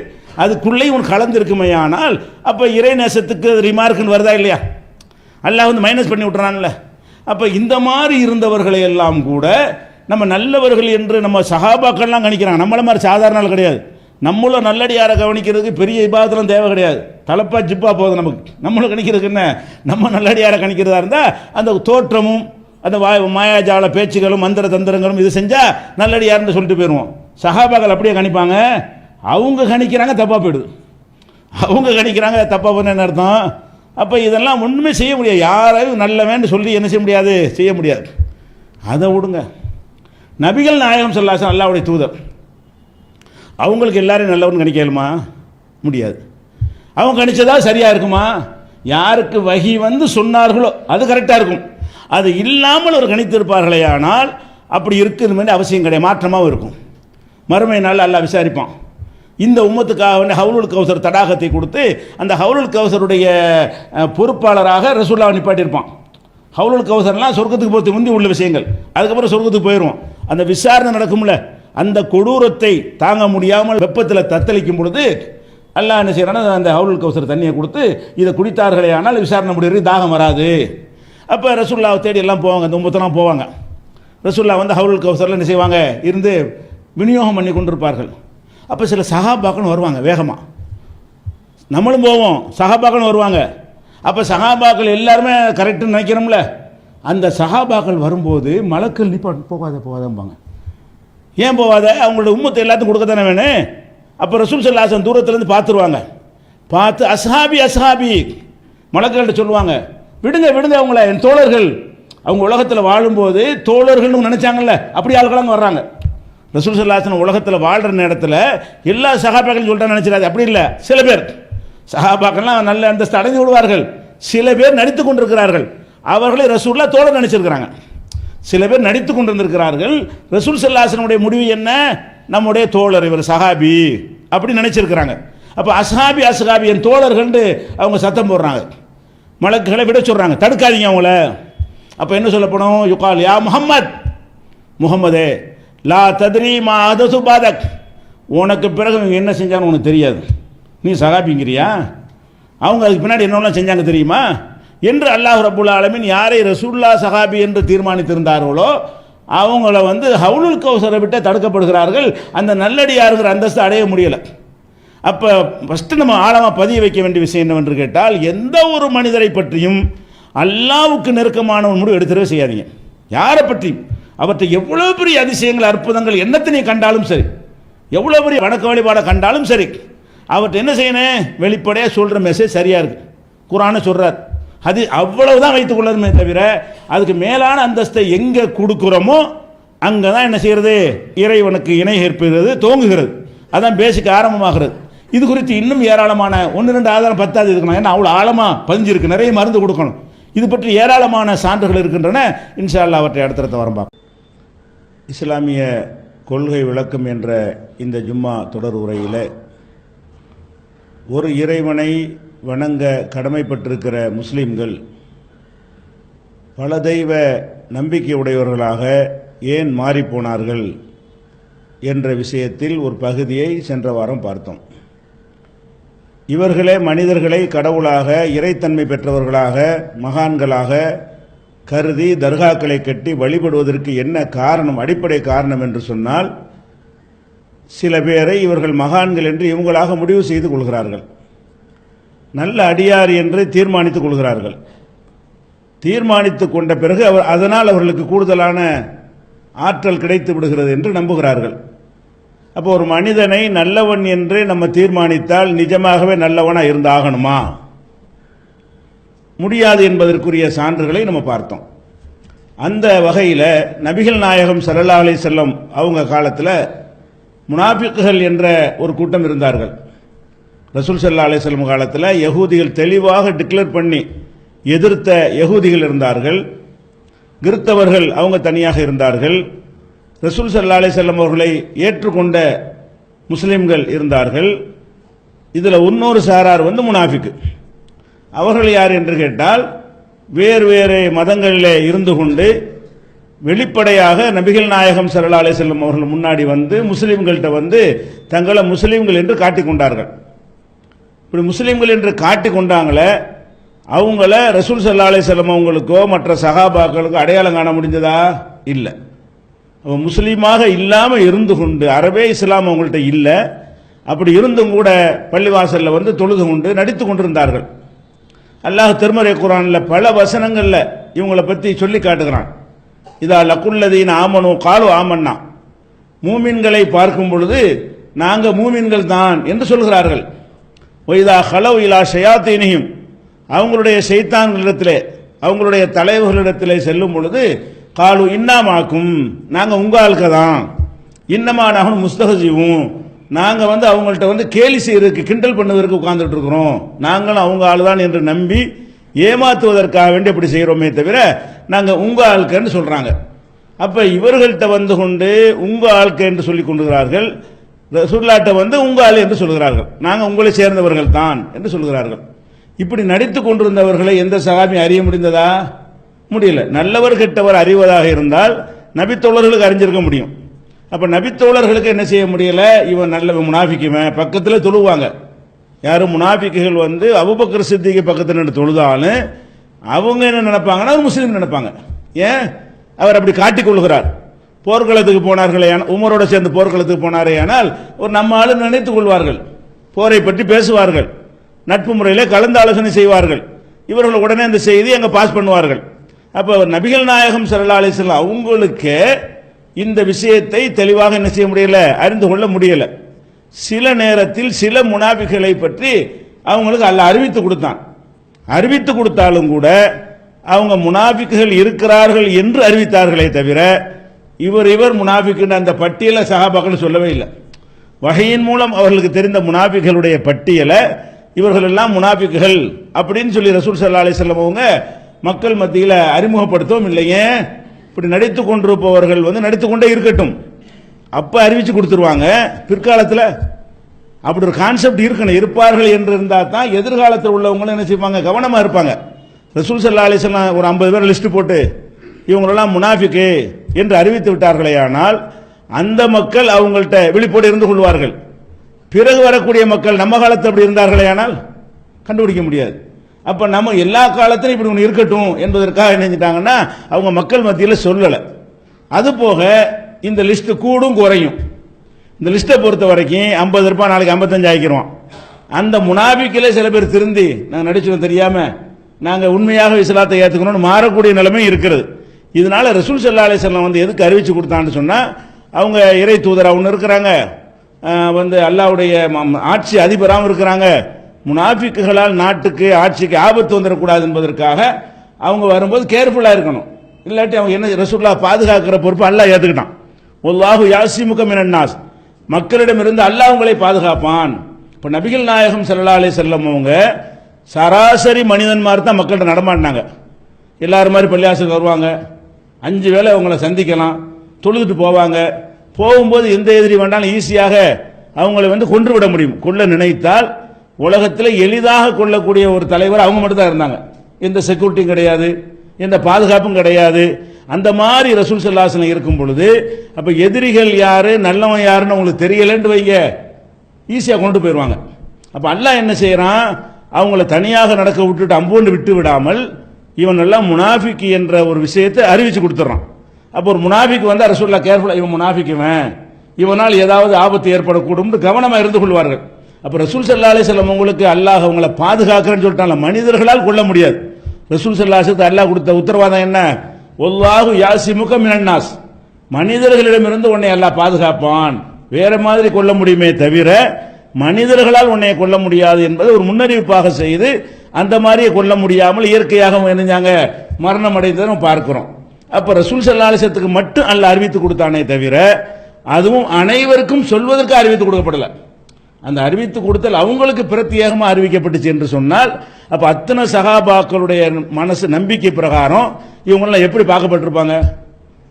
அதுக்குள்ளேயும் ஒன்று கலந்துருக்குமே. ஆனால் அப்போ இறை நேசத்துக்கு ரிமார்க்குன்னு வருதா இல்லையா? அல்லாஹ் வந்து மைனஸ் பண்ணி விட்டுறான்ல. அப்போ இந்த மாதிரி இருந்தவர்களை எல்லாம் கூட நம்ம நல்லவர்கள் என்று நம்ம சஹாபாக்கள்லாம் கணிக்கிறாங்க. நம்மள மாதிரி சாதாரண ஆள் கிடையாது. நம்மளும் நல்லடியாரை கவனிக்கிறதுக்கு பெரிய இபாதெல்லாம் தேவை கிடையாது. தலப்பா ஜிப்பா போதும் நமக்கு. நம்மளும் கணிக்கிறதுக்கு என்ன, நம்ம நல்லடியாரை கணிக்கிறதா இருந்தால் அந்த தோற்றமும் அந்த மாயாஜால பேச்சுகளும் மந்திர தந்திரங்களும் இது செஞ்சால் நல்லடியார்னு சொல்லிட்டு போயிடுவோம். சஹாபாக்கள் அப்படியே கணிப்பாங்க. அவங்க கணிக்கிறாங்க தப்பாக போயிடுது. அவங்க கணிக்கிறாங்க தப்பாக போன என்ன அர்த்தம்? அப்போ இதெல்லாம் ஒன்றுமே செய்ய முடியாது. யாராவது நல்லவன்னு சொல்லி என்ன செய்ய முடியாது, செய்ய முடியாது. அதை விடுங்க. நபிகள் நாயகம் ஸல்லல்லாஹு அலைஹி வஸல்லம் அல்லாஹ்வுடைய தூதர், அவங்களுக்கு எல்லாரும் நல்லவன்னு கணிக்கலுமா? முடியாது. அவங்க கணிச்சதா சரியாக இருக்குமா? யாருக்கு வஹி வந்து சொன்னார்களோ அது கரெக்டாக இருக்கும். அது இல்லாமல் ஒரு கணித்திருப்பார்களே ஆனால் அப்படி இருக்குன்னு அவசியம் கிடையாது, மாற்றமாகவும் இருக்கும். மறுமை நாள் அல்லாஹ் விசாரிப்பான். இந்த உம்மத்துக்காக வந்து ஹவுலுல் கௌசர் தடாகத்தை கொடுத்து அந்த ஹவுலுல் கௌசருடைய பொறுப்பாளராக ரசூலுல்லாஹ் நிப்பாட்டியிருப்பான். ஹவுலுல் கௌசர்லாம் சொர்க்கத்துக்கு போகிறது முந்தி உள்ள விஷயங்கள். அதுக்கப்புறம் சொர்க்கத்துக்கு போயிடுவோம். அந்த விசாரணை நடக்கும்ல, அந்த கொடூரத்தை தாங்க முடியாமல் வெப்பத்தில் தத்தளிக்கும் பொழுது அல்லாஹ் என்ன செய்யறான்னா அந்த ஹவுலுல் கௌசர் தண்ணியை கொடுத்து இதை குடித்தார்களே ஆனால் விசாரணை முடிவு தாகம் வராது. அப்போ ரசூலுல்லாஹ் தேடி எல்லாம் போவாங்க, அந்த உம்மத்தெல்லாம் போவாங்க. ரசூலுல்லாஹ் வந்து ஹவுலுல் கௌசரில் என்ன செய்வாங்க, இருந்து விநியோகம் பண்ணி கொண்டிருப்பார்கள். அப்போ சில சஹாபாக்கள் வருவாங்க வேகமாக, நம்மளும் போவோம், சஹாபாக்கள் வருவாங்க. அப்போ சஹாபாக்கள் எல்லாருமே கரெக்டுன்னு நினைக்கிறோம்ல, அந்த சஹாபாக்கள் வரும்போது மலக்கள் போகாதம்பாங்க. ஏன் போகாத? அவங்களோட உம்மத்தை எல்லாத்தையும் கொடுக்க தானே வேணும். அப்போ ரசூல் ஸல்லல்லாஹு அலைஹி வஸல்லம் தூரத்துலேருந்து பார்த்துருவாங்க. பார்த்து அஸ்ஹாபி அஸ்ஹாபி மலக்கள்கிட்ட சொல்லுவாங்க, விடுங்க விடுங்க அவங்கள, என் தோழர்கள். அவங்க உலகத்தில் வாழும்போது தோழர்கள்னு நினச்சாங்கல்ல, அப்படி ஆளுக்கெல்லாம் வர்றாங்க. ரசூல் ஸல்லல்லாஹு அலைஹி வஸல்லம் உலகத்தில் வாழ்கிற நேரத்தில் எல்லா சஹாபாக்களும் சொல்லிட்டா நினச்சிடாது, அப்படி இல்லை. சில பேர் சஹாபாக்கள்லாம் நல்ல அந்தஸ்து அடைந்து விடுவார்கள். சில பேர் நடித்து கொண்டிருக்கிறார்கள், அவர்களை ரசூலுல்லாஹ் தோழர் நினைச்சிருக்கிறாங்க. சில பேர் நடித்து கொண்டிருந்திருக்கிறார்கள். ரசூல் ஸல்லல்லாஹு அலைஹி வஸல்லம் முடிவு என்ன, நம்முடைய தோழர் இவர் சஹாபி அப்படி நினைச்சிருக்கிறாங்க. அப்போ அஸ்ஹாபி அஸ்ஹாபி என் தோழர்கள் அவங்க சத்தம் போடுறாங்க, மலக்குகளை விட சொல்கிறாங்க, தடுக்காதீங்க அவங்கள. அப்போ என்ன சொல்லப்படும், யுகால் யா முஹம்மத், முகம்மதே லா தத்ரி மா அதசு பாதக், உனக்கு பிறகு இவங்க என்ன செஞ்சான்னு உனக்கு தெரியாது, நீ சஹாபிங்கிறியா? அவங்க அதுக்கு பின்னாடி என்னெல்லாம் செஞ்சாங்க தெரியுமா என்று அல்லாஹ் ரப்புல் ஆலமீன் யாரை ரசூலுல்லாஹ் சஹாபி என்று தீர்மானித்திருந்தார்களோ அவங்கள வந்து ஹவுலுல் கௌசரை விட்டு தடுக்கப்படுகிறார்கள். அந்த நல்லடியாருங்கிற அந்தஸ்து அடைய முடியலை. அப்போ ஃபஸ்ட்டு நம்ம ஆழமாக பதிய வைக்க வேண்டிய விஷயம் என்னவென்று கேட்டால், எந்த ஒரு மனிதரை பற்றியும் அல்லாஹ்வுக்கு நெருக்கமான ஒரு முடிவு எடுத்துடவே செய்யாதீங்க. யாரை பற்றியும் அவற்றை எவ்வளோ பெரிய அதிசயங்கள் அற்புதங்கள் என்னத்தினை கண்டாலும் சரி, எவ்வளோ பெரிய வணக்க வழிபாடை கண்டாலும் சரி, அவற்றை என்ன செய்யணும், வெளிப்படையாக சொல்கிற மெசேஜ் சரியாக இருக்குது, குர்ஆனை சொல்கிறார், அது அவ்வளவுதான் வைத்துக் கொள்ளணுமே தவிர அதுக்கு மேலான அந்தஸ்தை எங்கே கொடுக்குறோமோ அங்கே தான் என்ன செய்கிறது, இறைவனுக்கு இணை ஏற்படுகிறது, தோங்குகிறது. அதான் பேசிக் ஆரம்பமாகிறது. இது குறித்து இன்னும் ஏராளமான 1-2 ஆதாரம் 10 இருக்கணும். ஏன்னா அவ்வளோ ஆழமாக பதிஞ்சிருக்கு, நிறைய மருந்து கொடுக்கணும். இது பற்றி ஏராளமான சான்றுகள் இருக்கின்றன. இன்ஷா அல்லாஹ் அவற்றை அடுத்தடுத்த வரம்பா. இஸ்லாமிய கொள்கை விளக்கம் என்ற இந்த ஜும்மா தொடர் உரையில் ஒரு இறைவனை வணங்க கடமைப்பட்டிருக்கிற முஸ்லீம்கள் பல தெய்வ நம்பிக்கை உடையவர்களாக ஏன் மாறிப்போனார்கள் என்ற விஷயத்தில் ஒரு பகுதியை சென்ற வாரம் பார்த்தோம். இவர்களே மனிதர்களை கடவுளாக இறைத்தன்மை பெற்றவர்களாக மகான்களாக கருதி தர்காக்களை கட்டி வழிபடுவதற்கு என்ன காரணம், அடிப்படை காரணம் என்று சொன்னால், சில பேரை இவர்கள் மகான்கள் என்று இவங்களாக முடிவு செய்து கொள்கிறார்கள், நல்ல அடியார் என்று தீர்மானித்துக் கொள்கிறார்கள். தீர்மானித்துக் கொண்ட பிறகு அதனால் அவர்களுக்கு கூடுதலான ஆற்றல் கிடைத்து விடுகிறது என்று நம்புகிறார்கள். அப்போ ஒரு மனிதனை நல்லவன் என்று நம்ம தீர்மானித்தால் நிஜமாகவே நல்லவனாக இருந்தாகணுமா? முடியாது என்பதற்குரிய சான்றுகளை நம்ம பார்த்தோம். அந்த வகையில் நபிகள் நாயகம் ஸல்லல்லாஹு அலைஹி வஸல்லம் அவங்க காலத்தில் முனாஃபிக்குகள் என்ற ஒரு கூட்டம் இருந்தார்கள். ரசூல் ஸல்லல்லாஹு அலைஹி வஸல்லம் காலத்தில் யகூதிகள் தெளிவாக டிக்ளேர் பண்ணி எதிர்த்த யகூதிகள் இருந்தார்கள். கிறிஸ்தவர்கள் அவங்க தனியாக இருந்தார்கள். ரசூல் ஸல்லல்லாஹு அலைஹி வஸல்லம் அவர்களை ஏற்றுக்கொண்ட முஸ்லிம்கள் இருந்தார்கள். இதில் இன்னொரு சாரார் வந்து முனாஃபிக்கு. அவர்கள் யார் என்று கேட்டால், வேறு வேறு மதங்களிலே இருந்து கொண்டு வெளிப்படையாக நபிகள் நாயகம் ஸல்லல்லாஹு அலைஹி வஸல்லம் அவர்கள் முன்னாடி வந்து முஸ்லிம்கள்கிட்ட வந்து தங்களை முஸ்லிம்கள் என்று காட்டிக்கொண்டார்கள். இப்படி முஸ்லீம்கள் என்று காட்டி கொண்டாங்களே, அவங்கள ரசூல் ஸல்லல்லாஹு அலைஹி வஸல்லம் அவங்களுக்கோ மற்ற சஹாபாக்களுக்கோ அடையாளம் காண முடிஞ்சதா? இல்லை. முஸ்லீமாக இல்லாமல் இருந்து கொண்டு, அரபே இஸ்லாம் அவங்கள்ட்ட இல்லை, அப்படி இருந்தும் கூட பள்ளிவாசலில் வந்து தொழுது கொண்டு நடித்து கொண்டிருந்தார்கள். அல்லாஹ் திருமறை குர்ஆனில் பல வசனங்களில் இவங்களை பற்றி சொல்லி காட்டுகிறான். இதா லக்குல்லதீன ஆமனு காலு ஆமன்னா, மூமின்களை பார்க்கும் பொழுது நாங்கள் மூமின்கள் தான் என்று சொல்கிறார்கள். ஒய்தா ஹலவ் இலா ஷயாத்தீனிஹிம், அவங்களுடைய ஷைத்தான்களிடத்திலே அவங்களுடைய தலைவர்களிடத்திலே செல்லும் பொழுது காலு இன்னாமாக்கும், நாங்கள் உங்கள் ஆளுக்க தான், இன்னமா நாங்கள் முஸ்தஹஜிவும், நாங்கள் வந்து அவங்கள்ட்ட வந்து கேலி செய்யறதுக்கு கிண்டல் பண்ணுவதற்கு உட்கார்ந்துட்டு இருக்கிறோம், நாங்களும் அவங்க ஆள் தான் என்று நம்பி ஏமாத்துவதற்காக வேண்டி அப்படி செய்கிறோமே தவிர நாங்கள் உங்கள் ஆளுக்கன்னு சொல்கிறாங்க. அப்போ இவர்கள்ட்ட வந்து கொண்டு உங்கள் ஆளுக்கு என்று சொல்லி கொண்டுகிறார்கள், ரசூலுல்லாஹ்ட்ட வந்து உங்கள் ஆள் என்று சொல்கிறார்கள், நாங்கள் உங்களை சேர்ந்தவர்கள் தான் என்று சொல்கிறார்கள். இப்படி நடித்து கொண்டிருந்தவர்களை எந்த சஹாபி அறிய முடிந்ததா? முடியல. நல்லவர் கெட்டவர் அறிவதாக இருந்தால் நபித்தோழர்களுக்கு அறிஞ்சிருக்க முடியும். அப்ப நபித்தோழர்களுக்கு என்ன செய்ய முடியல? இவன் நல்ல முனாஃபிக்குவன், பக்கத்தில் தொழுவாங்க. யாரும் முனாஃபிக்குகள் வந்து அபூபக்கர் சித்திக்கு பக்கத்தில் நின்று தொழுதாலும் அவங்க என்ன நினைப்பாங்கன்னா முஸ்லீம் நினைப்பாங்க. ஏன்? அவர் அப்படி காட்டிக் கொள்கிறார். போர்க்களத்துக்கு போனார்களே, உமரோட சேர்ந்து போர்க்களத்துக்கு போனாரே ஆனால் ஒரு நம்ம ஆளு நினைத்துக் கொள்வார்கள், போரை பற்றி பேசுவார்கள், நட்பு முறையில் கலந்து ஆலோசனை செய்வார்கள். இவர்கள் உடனே அந்த செய்தி அங்கே பாஸ் பண்ணுவார்கள். அப்போ நபிகள் நாயகம் ஸல்லல்லாஹு அலைஹி வஸல்லம் அவங்களுக்கு இந்த விஷயத்தை தெளிவாக என்ன செய்ய முடியல, அறிந்து கொள்ள முடியல. சில நேரத்தில் சில முனாஃபிக்குகளை பற்றி அவங்களுக்கு அல்லாஹ் அறிவித்து கொடுத்தான். அறிவித்து கொடுத்தாலும் கூட அவங்க முனாஃபிக்குகள் இருக்கிறார்கள் என்று அறிவித்தார்களே தவிர இவர் முனாஃபிக்குன்ற அந்த பட்டியலை சஹாபாக்கள் சொல்லவே இல்லை. வஹீயின் மூலம் அவர்களுக்கு தெரிந்த முனாஃபிக்குகளுடைய பட்டியலை இவர்கள் எல்லாம் முனாஃபிக்குகள் அப்படின்னு சொல்லி ரசூல் ஸல்லல்லாஹு அலைஹி வஸல்லம் அவங்க மக்கள் மத்தியில் அறிமுகப்படுத்தவும் இல்லையே. இப்படி நடித்து கொண்டிருப்பவர்கள் வந்து நடித்து கொண்டே இருக்கட்டும், அப்ப அறிவிச்சு கொடுத்துருவாங்க. பிற்காலத்தில் அப்படி ஒரு கான்செப்ட் இருக்கணும், இருப்பார்கள் என்று இருந்தால் தான் எதிர்காலத்தில் உள்ளவங்களும் என்ன செய்வாங்க, கவனமா இருப்பாங்க. ரசூல் ஸல்லல்லாஹு அலைஹி வஸல்லம் ஒரு 50 பேர் லிஸ்ட் போட்டு இவங்களெல்லாம் முனாஃபிக்கு என்று அறிவித்து விட்டார்களே, ஆனால் அந்த மக்கள் அவங்கள்ட்ட விழிப்போடு இருந்து கொள்வார்கள். பிறகு வரக்கூடிய மக்கள் நம்ம காலத்தில் அப்படி இருந்தார்களே ஆனால் கண்டுபிடிக்க முடியாது. அப்ப நம்ம எல்லா காலத்திலும் இப்படி ஒன்று இருக்கட்டும் என்பதற்காக நினைச்சிட்டாங்கன்னா அவங்க மக்கள் மத்தியில் சொல்லலை. அது போக இந்த லிஸ்ட் கூடும் குறையும். இந்த லிஸ்ட்டை பொறுத்த வரைக்கும் 50 இருப்பான், நாளைக்கு 55 ஆகிக்கிறோம். அந்த முனாஃபிக்கிலே சில பேர் திருந்தி நாங்கள் நடிச்சோம் தெரியாம நாங்கள் உண்மையாக இஸ்லாத்தை ஏற்றுக்கணும்னு மாறக்கூடிய நிலைமை இருக்கிறது. இதனால ரசூல் ஸல்லல்லாஹு அலைஹி வஸல்லம் வந்து எதுக்கு அறிவிச்சு கொடுத்தான்னு சொன்னா, அவங்க இறை தூதரா ஒன்று இருக்கிறாங்க, வந்து அல்லாஹ்வுடைய ஆட்சி அதிபராகவும் இருக்கிறாங்க. முனாஃபிக்குகளால் நாட்டுக்கு ஆட்சிக்கு ஆபத்து வந்துடக்கூடாது என்பதற்காக அவங்க வரும்போது கேர்ஃபுல்லா இருக்கணும். இல்லாட்டி அவங்க என்ன, ரசூலுல்லாஹ் பாதுகாக்கிற பொறுப்பு அல்லாஹ் ஏற்றுக்கிட்டான். வல்லாஹு யாஸிமுக மினன் நாஸ், மக்களிடமிருந்து அல்லாஹ் உங்களை பாதுகாப்பான். இப்போ நபிகள் நாயகம் ஸல்லல்லாஹு அலைஹி வஸல்லம் அவங்க சராசரி மனிதன்மார் தான் மக்கள்கிட்ட நடமாடினாங்க. எல்லாரும் மாதிரி பள்ளியாசலுக்கு வருவாங்க, 5 வேளை அவங்கள சந்திக்கலாம், தொழுதுட்டு போவாங்க. போகும்போது எந்த எதிரி வேண்டாலும் ஈஸியாக அவங்களை வந்து கொன்று விட முடியும். கொல்ல நினைத்தால் உலகத்தில் எளிதாக கொள்ளக்கூடிய ஒரு தலைவர் அவங்க மட்டும் தான் இருந்தாங்க. எந்த செக்யூரிட்டியும் கிடையாது, எந்த பாதுகாப்பும் கிடையாது. அந்த மாதிரி ரசூல் ஸல்லல்லாஹு அலைஹி வஸல்லம் இருக்கும் பொழுது அப்ப எதிரிகள் யாரு நல்லவன் யாருன்னு உங்களுக்கு தெரியலன்னு வைங்க, ஈஸியாக கொண்டு போயிடுவாங்க. அப்ப அல்லாஹ் என்ன செய்யறான், அவங்கள தனியாக நடக்க விட்டுட்டு அம்போண்டு விட்டு விடாமல் இவன் எல்லாம் முனாஃபிக் என்ற ஒரு விஷயத்தை அறிவிச்சு கொடுத்துறான். அப்போ ஒரு முனாஃபிக் வந்து ரசூலுல்லாஹ் கேர்ஃபுல்லா, இவன் முனாஃபிக்குவன், இவனால் ஏதாவது ஆபத்து ஏற்படக்கூடும் கவனமா இருந்து கொள்வார்கள். அப்ப ரசூல் ஸல்லல்லாஹு அலைஹி வஸல்லம் உங்களுக்கு அல்லாஹ் அவங்களை பாதுகாக்கிறேன்னு சொல்லிட்டாங்க. மனிதர்களால் கொள்ள முடியாது. ரசூல் ஸல்லல்லாஹு அலைஹி வஸல்லம் அல்லாஹ் கொடுத்த உத்தரவாதம் என்ன? வல்லாஹு யாஸிமுக மினன் நாஸ், மனிதர்களிடமிருந்து உன்னை அல்லாஹ் பாதுகாப்பான். வேற மாதிரி கொள்ள முடியுமே தவிர மனிதர்களால் உன்னை கொள்ள முடியாது என்பதை ஒரு முன்னறிவிப்பாக செய்து அந்த மாதிரியே கொள்ள முடியாமல் இயற்கையாக என்னஞ்சாங்க மரணம் அடைந்ததை நம்ம பார்க்கிறோம். அப்ப ரசூல் ஸல்லல்லாஹு அலைஹி வஸல்லத்துக்கு மட்டும் அல்லாஹ் அறிவித்து கொடுத்தானே தவிர அதுவும் அனைவருக்கும் சொல்வதற்கு அறிவித்து கொடுக்கப்படல. அந்த அறிவித்து கொடுத்தல் அவங்களுக்கு பிரத்யேகமாக அறிவிக்கப்பட்டுச்சு என்று சொன்னால் அப்ப அத்தனை சஹாபாக்களுடைய மனசு நம்பிக்கை பிரகாரம் இவங்கெல்லாம் எப்படி பார்க்கப்பட்டிருப்பாங்க?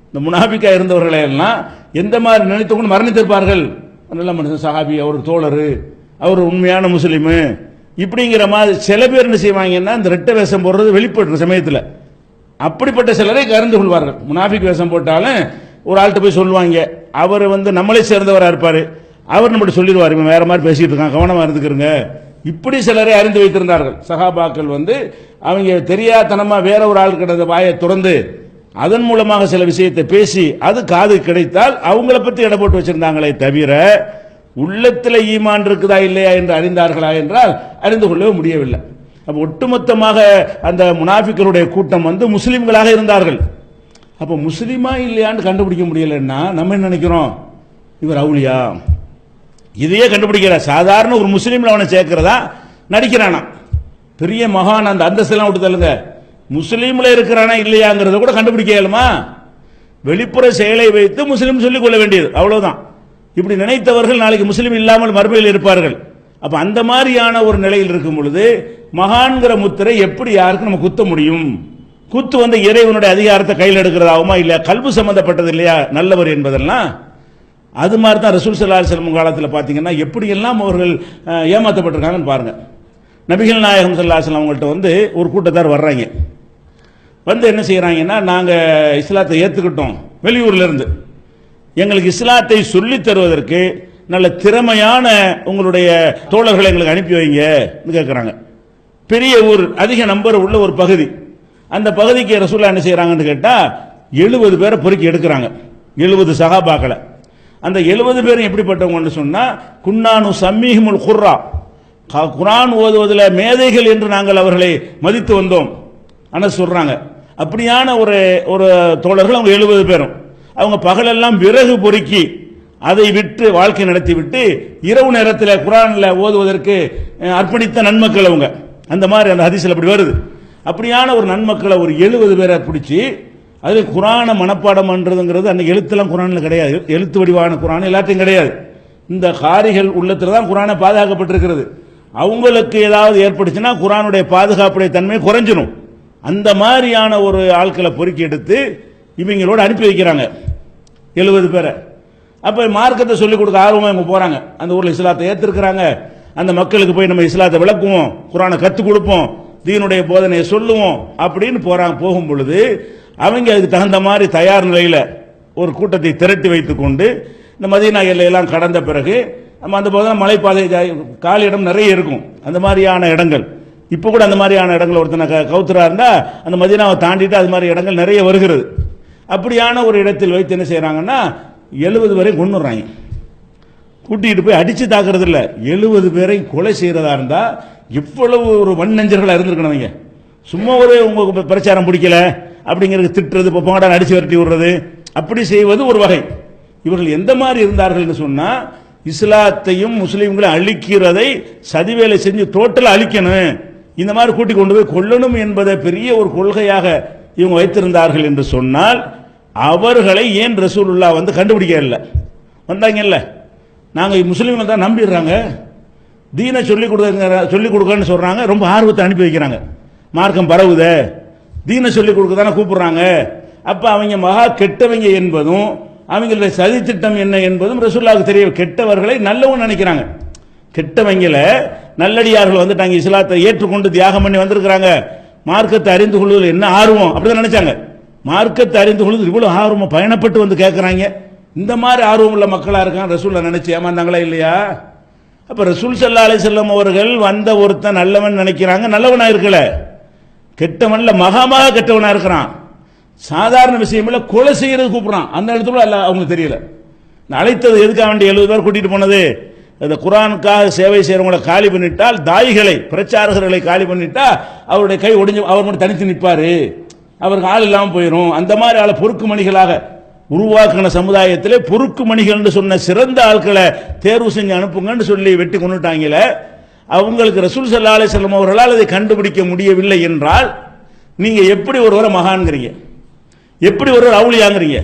இந்த முனாஃபிக்கா இருந்தவர்களை எல்லாம் எந்த மாதிரி நினைத்து கொண்டு மரணித்திருப்பார்கள்? நல்ல மனுஷன், சஹாபி, அவர் தோழர், அவர் உண்மையான முஸ்லீமு இப்படிங்கிற மாதிரி சில பேர் என்ன செய்வாங்கன்னா இந்த ரெட்டை வேஷம் போடுறது வெளிப்படுற சமயத்தில் அப்படிப்பட்ட சிலரை கறந்து கொள்வார்கள். முனாஃபிக் வேஷம் போட்டாலும் ஒரு ஆள்கிட்ட போய் சொல்லுவாங்க, அவர் வந்து நம்மளை சேர்ந்தவராக இருப்பார், அவர் நம்மகிட்ட சொல்லிடுவார், இவன் வேற மாதிரி பேசிட்டு இருக்கான், கவனமாக இருந்துக்கிறங்க, இப்படி சிலரை அறிந்து வைத்திருந்தார்கள். சஹாபாக்கள் அவங்க தெரியாதனமா வேற ஒரு ஆள் கிட்ட வாயை துறந்து அதன் மூலமாக சில விஷயத்தை பேசி அது காது கிடைத்தால் அவங்கள பத்தி எடை போட்டு வச்சிருந்தாங்களே தவிர உள்ளத்தில் ஈமான் இருக்குதா இல்லையா என்று அறிந்தார்களா என்றால் அறிந்து கொள்ளவே முடியவில்லை. அப்ப ஒட்டுமொத்தமாக அந்த முனாஃபிக்களுடைய கூட்டம் முஸ்லிம்களாக இருந்தார்கள். அப்ப முஸ்லிமா இல்லையான்னு கண்டுபிடிக்க முடியலன்னா நம்ம என்ன நினைக்கிறோம், இவர் அவுலியா, இதையே கண்டுபிடிக்கிற சாதாரண ஒரு முஸ்லீம்ல அவனை சேர்க்கிறதா நடிக்கிறானா, பெரிய மகான் அந்த அந்தஸ்தெல்லாம் விட்டு தள்ளுங்க, முஸ்லீம்ல இருக்கிறானா இல்லையாங்கிறத கூட கண்டுபிடிக்க இயலுமா? வெளிப்புற செயலை வைத்து முஸ்லீம் சொல்லிக் கொள்ள வேண்டியது அவ்வளவுதான். இப்படி நினைத்தவர்கள் நாளைக்கு முஸ்லீம் இல்லாமல் மறுமையில் இருப்பார்கள். அப்ப அந்த மாதிரியான ஒரு நிலையில் இருக்கும் பொழுது மகான்கிற முத்திரை எப்படி யாருக்கு நம்ம குத்த முடியும்? குத்து இறைவனுடைய அதிகாரத்தை கையில் எடுக்கிறதாகுமா இல்லையா? கல்பு சம்பந்தப்பட்டது இல்லையா நல்லவர் என்பதெல்லாம்? அது மாதிரி தான் ரசூல் ஸல்லல்லாஹு அலைஹி வஸல்லம் காலத்தில் பார்த்தீங்கன்னா எப்படியெல்லாம் அவர்கள் ஏமாற்றப்பட்டிருக்காங்கன்னு பாருங்க. நபிகள் நாயகம் ஸல்லல்லாஹு அலைஹி வஸல்லம் அவங்கள்ட்ட ஒரு கூட்டத்தார் வர்றாங்க. என்ன செய்யறாங்கன்னா, நாங்க இஸ்லாத்தை ஏத்துக்கிட்டோம், வெளியூர்ல இருந்து எங்களுக்கு இஸ்லாத்தை சொல்லி தருவதற்கு நல்ல திறமையான உங்களுடைய தோழர்களை எங்களுக்கு அனுப்பி வைங்க கேட்கிறாங்க. பெரிய ஊர், அதிக நம்பர் உள்ள ஒரு பகுதி. அந்த பகுதிக்கு ரசூலுல்லாஹ் என்ன செய்யறாங்கன்னு கேட்டா 70 பேரை பொறுக்கி எடுக்கிறாங்க, 70 சஹாபாக்களை. அந்த 70 பேரும் எப்படிப்பட்டவங்க சொன்னா குன்னானு சம்மீஹுல் குர்ரா, குர்ஆன் ஓதுவதில் மேதைகள் என்று நாங்கள் அவர்களை மதித்து வந்தோம் ஆனா சொல்றாங்க. அப்படியான ஒரு தோழர்கள் அவங்க 70 பேரும். அவங்க பகலெல்லாம் விறகு பொறுக்கி அதை விட்டு வாழ்க்கை நடத்தி விட்டு இரவு நேரத்தில் குர்ஆன்ல ஓதுவதற்கு அர்ப்பணித்த நன்மக்கள் அவங்க. அந்த மாதிரி அந்த ஹதீஸ்ல அப்படி வருது. அப்படியான ஒரு நன்மக்களை ஒரு 70 பேரை பிடிச்சி அது குர்ஆனை மனப்பாடம் பண்றதுங்கிறது அன்னைக்கு எழுத்துலாம் குர்ஆன்ல கிடையாது, எழுத்து வடிவான குர்ஆன் எல்லாத்தையும் கிடையாது. இந்த காரிகள் உள்ளத்துல தான் குர்ஆனை பாதுகாக்கப்பட்டிருக்கிறது. அவங்களுக்கு ஏதாவது ஏற்பட்டுச்சுன்னா குர்ஆனுடைய பாதுகாப்புடைய தன்மை குறைஞ்சிடும். அந்த மாதிரியான ஒரு ஆட்களை பொறுக்கி எடுத்து இவங்களோட அனுப்பி வைக்கிறாங்க 70 பேரை. அப்ப மார்க்கத்தை சொல்லிக் கொடுக்க ஆர்வமா இவங்க போறாங்க. அந்த ஊர்ல இஸ்லாத்தை ஏத்திருக்கிறாங்க. அந்த மக்களுக்கு போய் நம்ம இஸ்லாத்தை விளக்குவோம், குர்ஆனை கற்றுக் கொடுப்போம், தீனுடைய போதனையை சொல்லுவோம் அப்படின்னு போகும் பொழுது அவங்க அதுக்கு தகுந்த மாதிரி தயார் நிலையில ஒரு கூட்டத்தை திரட்டி வைத்துக் கொண்டு இந்த மதீனா எல்லையெல்லாம் கடந்த பிறகு நம்ம அந்த போதனை மலைப்பாதை காலி இடம் நிறைய இருக்கும். அந்த மாதிரியான இடங்கள் இப்போ கூட அந்த மாதிரியான இடங்கள் ஒருத்தனை கவுத்துரா இருந்தா அந்த மதீனாவை தாண்டிட்டு அது மாதிரி இடங்கள் நிறைய வருகிறது. அப்படியான ஒரு இடத்தில் வைத்து என்ன செய்யறாங்கன்னா 70 பேரை கொண்டுறாங்க. கூட்டிட்டு போய் அடிச்சு தாக்குறது இல்ல, 70 பேரை கொலை செய்யறதா இருந்தா இவ்வளவு ஒரு வன்னஞ்சர்களா இருந்திருக்கணும். சும்மா உங்க பிரச்சாரம் பிடிக்கல அப்படிங்கிறது திட்டுறது, பொப்பங்கடா அடிச்சு விரட்டி விடுறது, அப்படி செய்வது ஒரு வகை. இவர்கள் எந்த மாதிரி இருந்தார்கள் சொன்னா இஸ்லாத்தையும் முஸ்லீம்களை அழிக்கிறதை சதிவேலை செஞ்சு டோட்டலா அழிக்கணும், இந்த மாதிரி கூட்டி கொண்டு போய் கொல்லணும் என்பதை பெரிய ஒரு கொள்கையாக இவங்க வைத்திருந்தார்கள் என்று சொன்னால் அவர்களை ஏன் ரசூலுல்லாஹ் கண்டுபிடிக்க இல்லை? வந்தாங்கல்ல, நாங்க முஸ்லீம்கள் தான் நம்பிடுறாங்க, தீனை சொல்லிக் கொடுக்கன்னு சொல்றாங்க, ரொம்ப ஆர்வத்தை அனுப்பி வைக்கிறாங்க. மார்க்கம் பரவுத, தீனை சொல்லிக் கொடுக்க தானே கூப்பிடுறாங்க. அப்ப அவங்க மகா கெட்டவங்க என்பதும் அவங்களுடைய சதி திட்டம் என்ன என்பதும் ரசூலுல்லாஹ்வுக்கு தெரிய, கெட்டவர்களை நல்லவங்க நினைக்கிறாங்க. கெட்டவங்கள நல்லடியார்கள் வந்துட்டாங்க, இஸ்லாத்தை ஏற்றுக்கொண்டு தியாகம் பண்ணி வந்திருக்கிறாங்க, மார்க்கத்தை அறிந்து கொள்வதில் என்ன ஆர்வம் அப்படிதான் நினைச்சாங்க. மார்க்கத்தை அறிந்து கொள்வது இவ்வளவு ஆர்வம் பயணப்பட்டு கேட்கிறாங்க. இந்த மாதிரி ஆர்வம் உள்ள மக்களா இருக்காங்க. ரசூலுல்லாஹ் நினைச்சு ஏமாந்தாங்களா இல்லையா? அப்ப ரசூல் ஸல்லல்லாஹு அலைஹி வஸல்லம் அவர்கள் வந்த ஒருத்தன் நல்லவன் நினைக்கிறாங்க, நல்லவனா இருக்கல, கெட்டவன்ல மகாமாக கெட்டவனா இருக்கிறான். சாதாரண விஷயம் இல்ல, கொலை செய்யறது கூப்பிடுறான். அந்த இடத்துல அவங்களுக்கு தெரியல. அழைத்தது எதுக்காக வேண்டிய 70 பேர் கூட்டிட்டு போனது, இந்த குர்ஆனுக்காக சேவை செய்யறவங்களை காலி பண்ணிட்டால், தாயிகளை பிரச்சாரகர்களை காலி பண்ணிட்டா அவருடைய கை ஒடிஞ்சு அவர் மட்டும் தனித்து நிற்பாரு, அவருக்கு ஆள் இல்லாமல் போயிடும். அந்த மாதிரி ஆளை பொறுக்கு மணிகளாக உருவாக்கின சமுதாயத்திலே பொறுக்கு மணிகள் சொன்ன சிறந்த ஆட்களை தேர்வு செஞ்சு அனுப்புங்கன்னு சொல்லி வெட்டி கொண்டுட்டாங்களே. அவங்களுக்கு ரசூல் ஸல்லல்லாஹு அலைஹி வஸல்லம் அவர்களால் அதை கண்டுபிடிக்க முடியவில்லை என்றால் நீங்க எப்படி ஒருவரை மகான்கிறீங்க, எப்படி ஒருவர் அவுலியாங்கிறீங்க,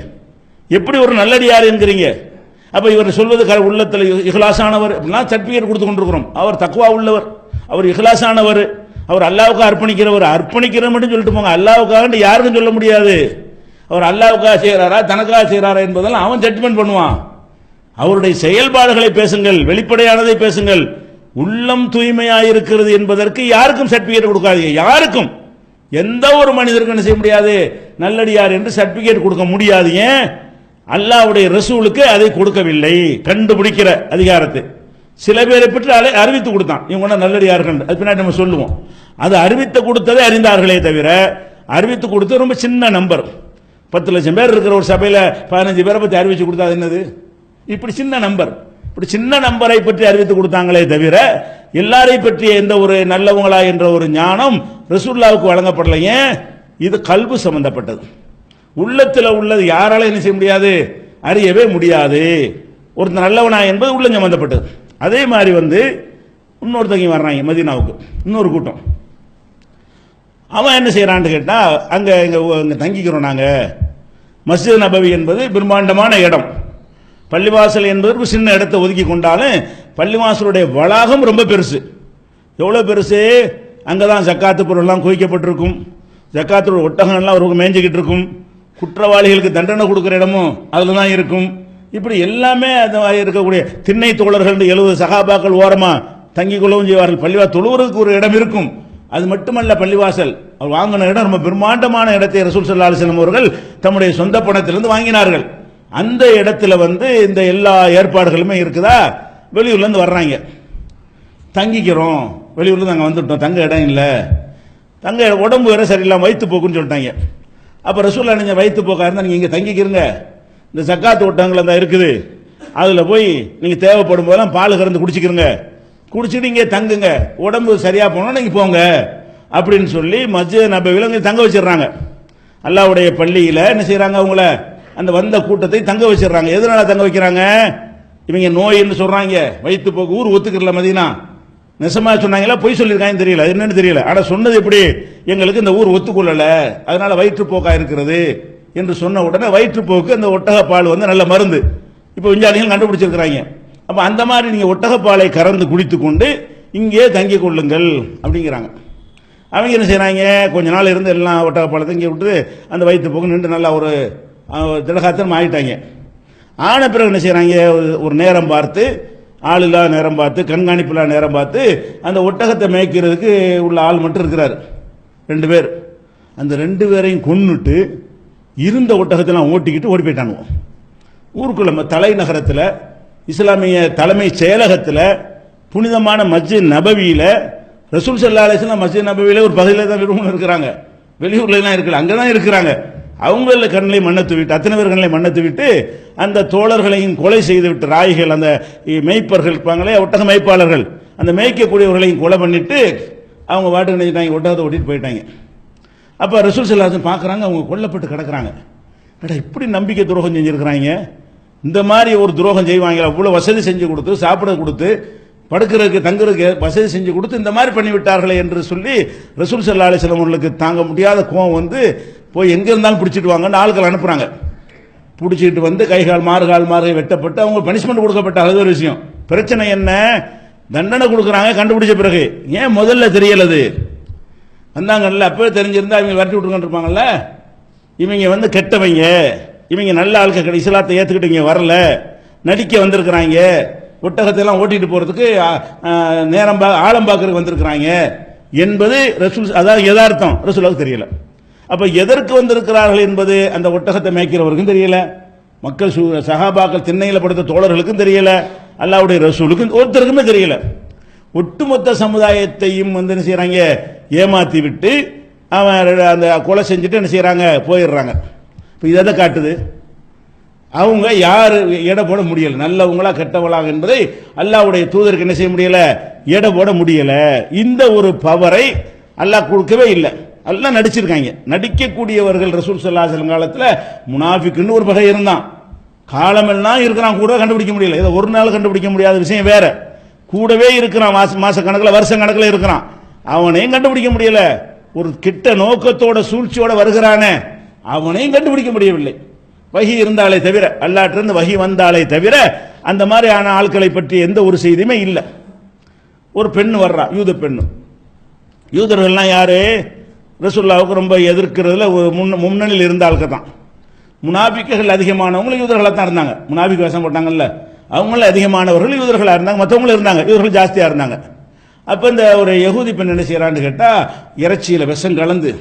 எப்படி ஒரு நல்லடியார் என்கிறீங்க? அப்ப இவர் சொல்வது உள்ளத்தில் இஹ்லாஸானவர் அப்படிலாம் சர்டிபிகேட் கொடுத்து கொண்டிருக்கிறோம். அவர் தக்வா உள்ளவர், அவர் இஹ்லாஸானவர், அவர் அல்லாஹ்வுக்காக அர்ப்பணிக்கிறவர். அர்ப்பணிக்கிற மட்டும் சொல்லிட்டு போங்க, அல்லாஹ்வுக்காக யாருக்கும் சொல்ல முடியாது. அவர் அல்லாஹ்வுக்காக செய்யறாரா தனக்காக செய்யறாரா என்பதெல்லாம் அவன் ஜட்ஜ்மெண்ட் பண்ணுவான். அவருடைய செயல்பாடுகளை பேசுங்கள், வெளிப்படையானதை பேசுங்கள். உள்ளம் தூய்மையாயிருக்கிறது என்பதற்கு யாருக்கும் சர்டிபிகேட் கொடுக்காதீங்க. யாருக்கும், எந்த ஒரு மனிதருக்கும் என்ன செய்ய முடியாது, நல்லடியார் என்று சர்டிபிகேட் கொடுக்க முடியாது. ஏன்? அல்லாஹ்வுடைய ரசூலுக்கு அதை கொடுக்கவில்லை, கண்டுபிடிக்கிற அதிகாரத்தை. சில பேரை பற்றி அறிவித்து கொடுத்தான், இவங்க நல்லடியார்கள், அது பின்னாடி நம்ம சொல்லுவோம். அது அறிவித்து கொடுத்ததை அறிந்தார்களே தவிர அறிவித்து கொடுத்தது ரொம்ப சின்ன நம்பர். 10 லட்சம் பேர் இருக்கிற ஒரு சபையில் 15 பேரை பற்றி அறிவித்து கொடுத்தா என்னது? இப்படி சின்ன நம்பர், இப்படி சின்ன நம்பரை பற்றி அறிவித்து கொடுத்தாங்களே தவிர எல்லாரை பற்றிய எந்த ஒரு நல்லவங்களா என்ற ஒரு ஞானம் ரசூலுல்லாஹ்வுக்கு வழங்கப்படலைங்க. இது கல்பு சம்பந்தப்பட்டது, உள்ளத்தில் உள்ளது யாரால என்ன செய்ய முடியாது, அறியவே முடியாது. ஒருத்தர் நல்லவனா என்பது உள்ள சம்பந்தப்பட்டது. அதே மாதிரி இன்னொருத்தங்க வர்றாங்க மதீனாவுக்கு, இன்னொரு கூட்டம். அவன் என்ன செய்யறான்னு கேட்டா, அங்க தங்கிக்கிறோம் நாங்க. மஸ்ஜித் நபவி என்பது பிரம்மாண்டமான இடம், பள்ளிவாசல் என்பதற்கு சின்ன இடத்தை ஒதுக்கி கொண்டாலும் பள்ளிவாசலுடைய வளாகம் ரொம்ப பெருசு. எவ்வளவு பெருசு? அங்கதான் ஜக்காத்து பொருள்லாம் குவிக்கப்பட்டிருக்கும், ஜக்காத்தோட ஒட்டகங்கள்லாம் ஒரு மேய்ஞ்சிக்கிட்டு இருக்கும், குற்றவாளிகளுக்கு தண்டனை கொடுக்குற இடமும் அதுல தான் இருக்கும். இப்படி எல்லாமே இருக்கக்கூடிய திண்ணை தோழர்கள் 70 சகாபாக்கள் ஓரமா தங்கிக் கொள்ளவும் செய்வார்கள். பள்ளிவாசல் தொழுவதற்கு ஒரு இடம் இருக்கும். அது மட்டுமல்ல, பள்ளிவாசல் அவர் வாங்கின இடம் ரொம்ப பிரம்மாண்டமான இடத்தை ரசூல் ஸல்லல்லாஹு அலைஹி வஸல்லம் அவர்கள் தம்முடைய சொந்த பணத்திலிருந்து வாங்கினார்கள். அந்த இடத்துல இந்த எல்லா ஏற்பாடுகளுமே இருக்குதா. வெளியூர்ல இருந்து வர்றாங்க, தங்கிக்கிறோம், வெளியூர்ல நாங்கள் வந்துட்டோம், தங்க இடம் இல்லை, தங்க உடம்பு வேற சரியில்லாம வயிற்று போக்குன்னு சொல்லிட்டாங்க. அப்ப ரசூலுல்லாஹ் நீங்க வயிற்று போக்கா இருந்தா நீங்க இங்க தங்கிக்கிறங்க, இந்த ஜக்காத் ஒட்டகங்கள் தான் இருக்குது, அதுல போய் நீங்க தேவைப்படும் போதெல்லாம் பால் கறந்து குடிச்சுக்கிறங்க, குடிச்சிட்டு இங்கே தங்குங்க, உடம்பு சரியா போனா நீங்க போங்க அப்படின்னு சொல்லி மஸ்ஜித் நபவியில தங்க வச்சிடறாங்க. அல்லாஹ்வுடைய பள்ளியில என்ன செய்யறாங்க, அவங்கள அந்த வந்த கூட்டத்தை தங்க வச்சிடறாங்க. எதனால தங்க வைக்கிறாங்க? இவங்க நோய்னு சொல்றாங்க, வயிற்று போக்கு, ஊர் ஒத்துக்கல மதீனா, நெசமா சொன்னாங்களா பொய் சொல்லியிருக்காங்க தெரியல, என்னன்னு தெரியல. ஆனா சொன்னது எப்படி, எங்களுக்கு இந்த ஊர் ஒத்துக்கொள்ளல, அதனால வயிற்றுப்போக்கா இருக்கிறது என்று சொன்ன உடனே வயிற்றுப்போக்கு அந்த ஒட்டகப்பால் நல்ல மருந்து இப்ப விஞ்ஞானிகள் கண்டுபிடிச்சிருக்கிறாங்க. அப்ப அந்த மாதிரி நீங்க ஒட்டகப்பாலை கறந்து குடித்து கொண்டு இங்கே தங்கிக் கொள்ளுங்கள் அப்படிங்கிறாங்க. அவங்க என்ன செய்யறாங்க, கொஞ்ச நாள் இருந்து எல்லாம் ஒட்டகப்பாலை தங்கி விட்டு அந்த வயிற்றுப்போக்கு நின்று நல்லா ஒரு திடகாத்திரம் ஆயிட்டாங்க. ஆன பிறகு என்ன செய்யறாங்க, ஒரு நேரம் பார்த்து, ஆளில்லா நேரம் பார்த்து, கண்காணிப்பில்லா நேரம் பார்த்து அந்த ஒட்டகத்தை மேய்க்கிறதுக்கு உள்ள ஆள் மட்டும் இருக்கிறார், 2 பேர். அந்த 2 பேரையும் கொன்னுட்டு இருந்த ஒட்டகத்தெல்லாம் ஓட்டிக்கிட்டு ஓடி போயிட்டாங்க. ஊருக்குள்ள தலைநகரத்தில், இஸ்லாமிய தலைமை செயலகத்தில், புனிதமான மஸ்ஜித் நபவியில, ரசூல் ஸல்லல்லாஹு அலைஹி வஸல்லம் மஸ்ஜித் நபவியில ஒரு பகுதியில் தான் விரும்பும் இருக்கிறாங்க, வெளியூர்ல எல்லாம் இருக்கல, அங்கதான் இருக்கிறாங்க. அவங்கள கண்ணிலை மண்ணத்து விட்டு, அத்தனை பேர் கண்ணிலை மண்ணத்து விட்டு அந்த தோழர்களையும் கொலை செய்து விட்டு, ராய்கள் அந்த மேய்ப்பர்கள் இருப்பாங்களே, ஒட்டக மேய்ப்பாளர்கள், அந்த மேய்க்கக்கூடியவர்களையும் கொலை பண்ணிட்டு அவங்க வாட்டுக்கு நினைச்சிட்டாங்க, ஒட்டகத்தை ஓட்டிட்டு போயிட்டாங்க. அப்ப ரசூல் ஸல்லல்லாஹு அலைஹி வஸல்லம் பார்க்கறாங்க, அவங்க கொல்லப்பட்டு கிடக்குறாங்க. இப்படி நம்பிக்கை துரோகம் செஞ்சிருக்கிறாங்க, இந்த மாதிரி ஒரு துரோகம் செய்வாங்களா, அவ்வளவு வசதி செஞ்சு கொடுத்து, சாப்பிட கொடுத்து, படுக்கிறதுக்கு தங்குறதுக்கு வசதி செஞ்சு கொடுத்து இந்த மாதிரி பண்ணிவிட்டார்களே என்று சொல்லி ரசூல் ஸல்லல்லாஹு அலைஹி வஸல்லம் அவர்களுக்கு தாங்க முடியாத கோபம் போய் எங்க இருந்தாலும் பிடிச்சிட்டு வாங்கன்னு ஆட்கள் அனுப்புறாங்க. பிடிச்சிட்டு கைகால் மாறுகை வெட்டப்பட்டு அவங்க பனிஷ்மெண்ட் கொடுக்கப்பட்ட அது ஒரு விஷயம். பிரச்சனை என்ன, தண்டனை கொடுக்குறாங்க கண்டுபிடிச்ச பிறகு, ஏன் முதல்ல தெரியலது? வந்தாங்கல்ல, அப்பவே தெரிஞ்சிருந்தா இவங்க விரட்டி விட்டுருக்கான்னு இருப்பாங்கல்ல. இவங்க கெட்டவங்க, இவங்க நல்ல ஆட்கள், இஸ்லாத்தை ஏத்துக்கிட்டு இங்க வரல, நடிக்க வந்திருக்கிறாங்க, ஒட்டகத்தை எல்லாம் ஓட்டிட்டு போறதுக்கு நேரம் ஆழம் பார்க்கறதுக்கு வந்திருக்கிறாங்க என்பது ரசூல், அதாவது யதார்த்தம் ரசூலுக்கு தெரியல. அப்ப எதற்கு வந்திருக்கிறார்கள் என்பது அந்த ஒட்டகத்தை மேய்க்கிறவருக்கும் தெரியல, மக்கள் சஹாபாக்கள் திண்ணையில படுத்த தோழர்களுக்கும் தெரியல, அல்லாஹ்வுடைய ரசூலுக்கும் ஒருத்தருக்குமே தெரியல. ஒட்டுமொத்த சமுதாயத்தையும் என்ன செய்யறாங்க, ஏமாத்தி விட்டு அவன் அந்த கொலை செஞ்சுட்டு என்ன செய்யறாங்க, போயிடுறாங்க. இப்ப இதை காட்டுது, அவங்க யாரு எடை போட முடியல, நல்லவங்களா கெட்டவளாக என்பதை அல்லாஹ்வுடைய தூதருக்கு என்ன செய்ய முடியல, எடை போட முடியல. இந்த ஒரு பவரை அல்லாஹ் கொடுக்கவே இல்லை. எல்லாம் நடிச்சிருக்காங்க. நடிக்கக்கூடியவர்கள் ரசூல் ஸல்லல்லாஹு அலைஹி வஸல்லம் காலத்துல முனாஃபிக்னு ஒரு பகை இருந்தான், காலமெல்லாம் இருக்கிறான், கூட கண்டுபிடிக்க முடியல. இதை ஒரு நாள் கண்டுபிடிக்க முடியாத விஷயம் வேற, கூடவே இருக்கிறான், மாச கணக்கில் வருஷ கணக்கில் இருக்கிறான், அவனையும் கண்டுபிடிக்க முடியல. ஒரு கிட்ட நோக்கத்தோட சூழ்ச்சியோட வருகிறானே, அவனையும் கண்டுபிடிக்க முடியவில்லை. வஹி இருந்தாலே தவிர, அல்லாஹ்விலிருந்து வஹி வந்தாலே தவிர அந்த மாதிரி ஆன ஆட்களை பற்றி எந்த ஒரு செய்தியுமே இல்லை. ஒரு பெண் வர்றா, யூத பெண்ணு. யூதர்கள்லாம் யாரு, ரசூலுல்லாஹ்வுக்கு ரொம்ப எதிர்க்கிறதுல முன்னணியில் இருந்த ஆட்கள் தான். முனாபிக்குகள் அதிகமானவங்க யூதர்களாக தான் இருந்தாங்க. முனாபிக் வேஷம் போட்டாங்கல்ல, அவங்கள அதிகமானவர்கள் யூதர்களாக இருந்தாங்க, மற்றவங்களும் இருந்தாங்க, யூதர்கள் ஜாஸ்தியா இருந்தாங்க. அப்ப இந்த ஒரு யகூதி பெண் என்ன செய்யறான்னு கேட்டா, இறைச்சியில விஷம் கலந்து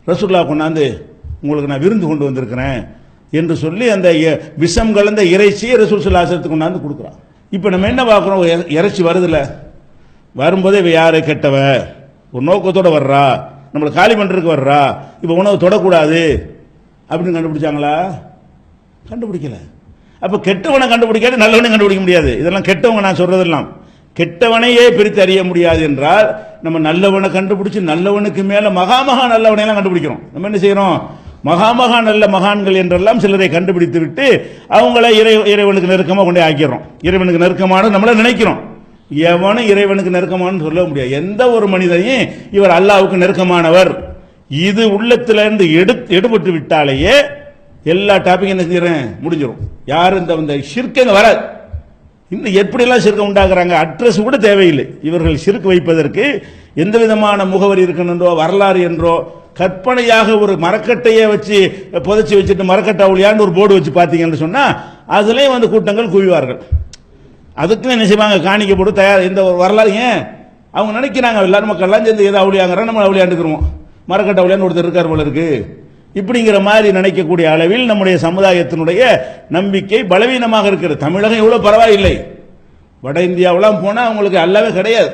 ரசூலுல்லாஹ் கொண்டாந்து உங்களுக்கு நான் விருந்து கொண்டு வந்திருக்கிறேன் என்று சொல்லி அந்த விஷம் கலந்த இறைச்சியை ரசூல் ஸல்லல்லாஹு அலைஹி வஸல்லம் கொண்டாந்து கொடுக்குறான். இப்போ நம்ம என்ன பார்க்குறோம், இறைச்சி வருதுல்ல, வரும்போதே இவ யாரு கெட்டவ, ஒரு நோக்கத்தோடு வர்றா, நம்மளை காலி பண்ணுறதுக்கு வர்றா, இப்போ உணவு தொடக்கூடாது அப்படின்னு கண்டுபிடிச்சாங்களா? கண்டுபிடிக்கல. அப்போ கெட்டவனை கண்டுபிடிக்காது, நல்லவனை கண்டுபிடிக்க முடியாது. இதெல்லாம் கெட்டவங்க நான் சொல்றதெல்லாம். கெட்டவனையே பிரித்து அறிய முடியாது என்றால் நம்ம நல்லவனை கண்டுபிடிச்சு நல்லவனுக்கு மேல மகாமகா நல்லவனையெல்லாம் கண்டுபிடிக்கிறோம். நம்ம என்ன செய்யறோம், மகாமகா நல்ல மகான்கள் என்றெல்லாம் சிலரை கண்டுபிடித்து விட்டு அவங்கள இறைவனுக்கு நெருக்கமாக கொண்டே ஆக்கிறோம். இறைவனுக்கு நெருக்கமான நம்மள நினைக்கிறோம். எவனும் இறைவனுக்கு நெருக்கமானு சொல்ல முடியாது. எந்த ஒரு மனிதனையும் இவர் அல்லாஹ்வுக்கு நெருக்கமானவர் இது உள்ளத்திலிருந்து எடுபட்டு விட்டாலேயே எல்லா டாபிக் என்ன செய்யறேன் முடிஞ்சிடும். யாரும் இந்த ஷிர்க் வராது. இன்னும் எப்படியெல்லாம் சிறுக்க உண்டாக்குறாங்க, அட்ரஸ் கூட தேவையில்லை. இவர்கள் சிறுக்கு வைப்பதற்கு எந்த விதமான முகவரி இருக்கணுன்றோ வரலாறு என்றோ கற்பனையாக ஒரு மரக்கட்டையை வச்சு புதைச்சி வச்சுட்டு மரக்கட்டை ஒளியான்னு ஒரு போர்டு வச்சு பார்த்தீங்கன்னு சொன்னா அதுலேயும் வந்து கூட்டங்கள் குவிவார்கள். அதுக்கு என்ன செய்வாங்க, காணிக்க போட்டு தயார். இந்த ஒரு வரலாறு ஏன் அவங்க நினைக்கிறாங்க, எல்லாரும் மக்கள்லாம் சேர்ந்து எதை அவளியாங்கிறோம், நம்ம அவளியாண்டுக்கிறோம், மரக்கட்டை அவளியான்னு ஒருத்தர் இருக்கார் போல இருக்கு, இப்படிங்கிற மாதிரி நினைக்கக்கூடிய அளவில் நம்முடைய சமுதாயத்தினுடைய நம்பிக்கை பலவீனமாக இருக்கிறது. தமிழகம் எவ்வளவு பரவாயில்லை, வட இந்தியாவெல்லாம் போனால் அவங்களுக்கு அல்லாவே கிடையாது.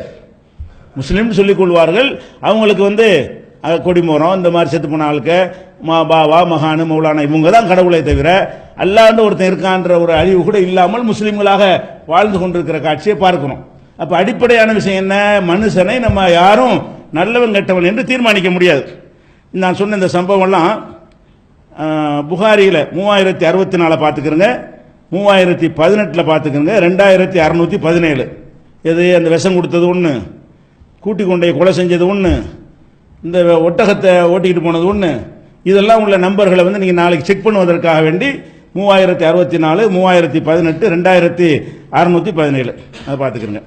முஸ்லீம் சொல்லிக் கொள்வார்கள். அவங்களுக்கு வந்து கொடிமரம் இந்த மாதிரி செத்து போன ஆளுக்கு பாவா மகானு மௌலானா இவங்க தான் கடவுளை தவிர அல்லாண்டு ஒருத்தன் இருக்கான்ற ஒரு அழிவு கூட இல்லாமல் முஸ்லீம்களாக வாழ்ந்து கொண்டிருக்கிற காட்சியை பார்க்கிறோம். அப்போ அடிப்படையான விஷயம் என்ன, மனுஷனை நம்ம யாரும் நல்லவன் கெட்டவன் என்று தீர்மானிக்க முடியாது. நான் சொன்ன இந்த சம்பவம்லாம் புகாரியில் 3064 பார்த்துக்கிறங்க, 3018 பார்த்துக்கிறங்க, 2617 எது அந்த விஷம் கொடுத்தது ஒன்று, கூட்டி கொண்டே கொலை செஞ்சது ஒன்று, இந்த ஒட்டகத்தை ஓட்டிக்கிட்டு போனது ஒன்று, இதெல்லாம் உள்ள நம்பர்களை வந்து நீங்கள் நாளைக்கு செக் பண்ணுவதற்காக வேண்டி 3064, 3018, 2617 அதை பார்த்துக்கிறங்க.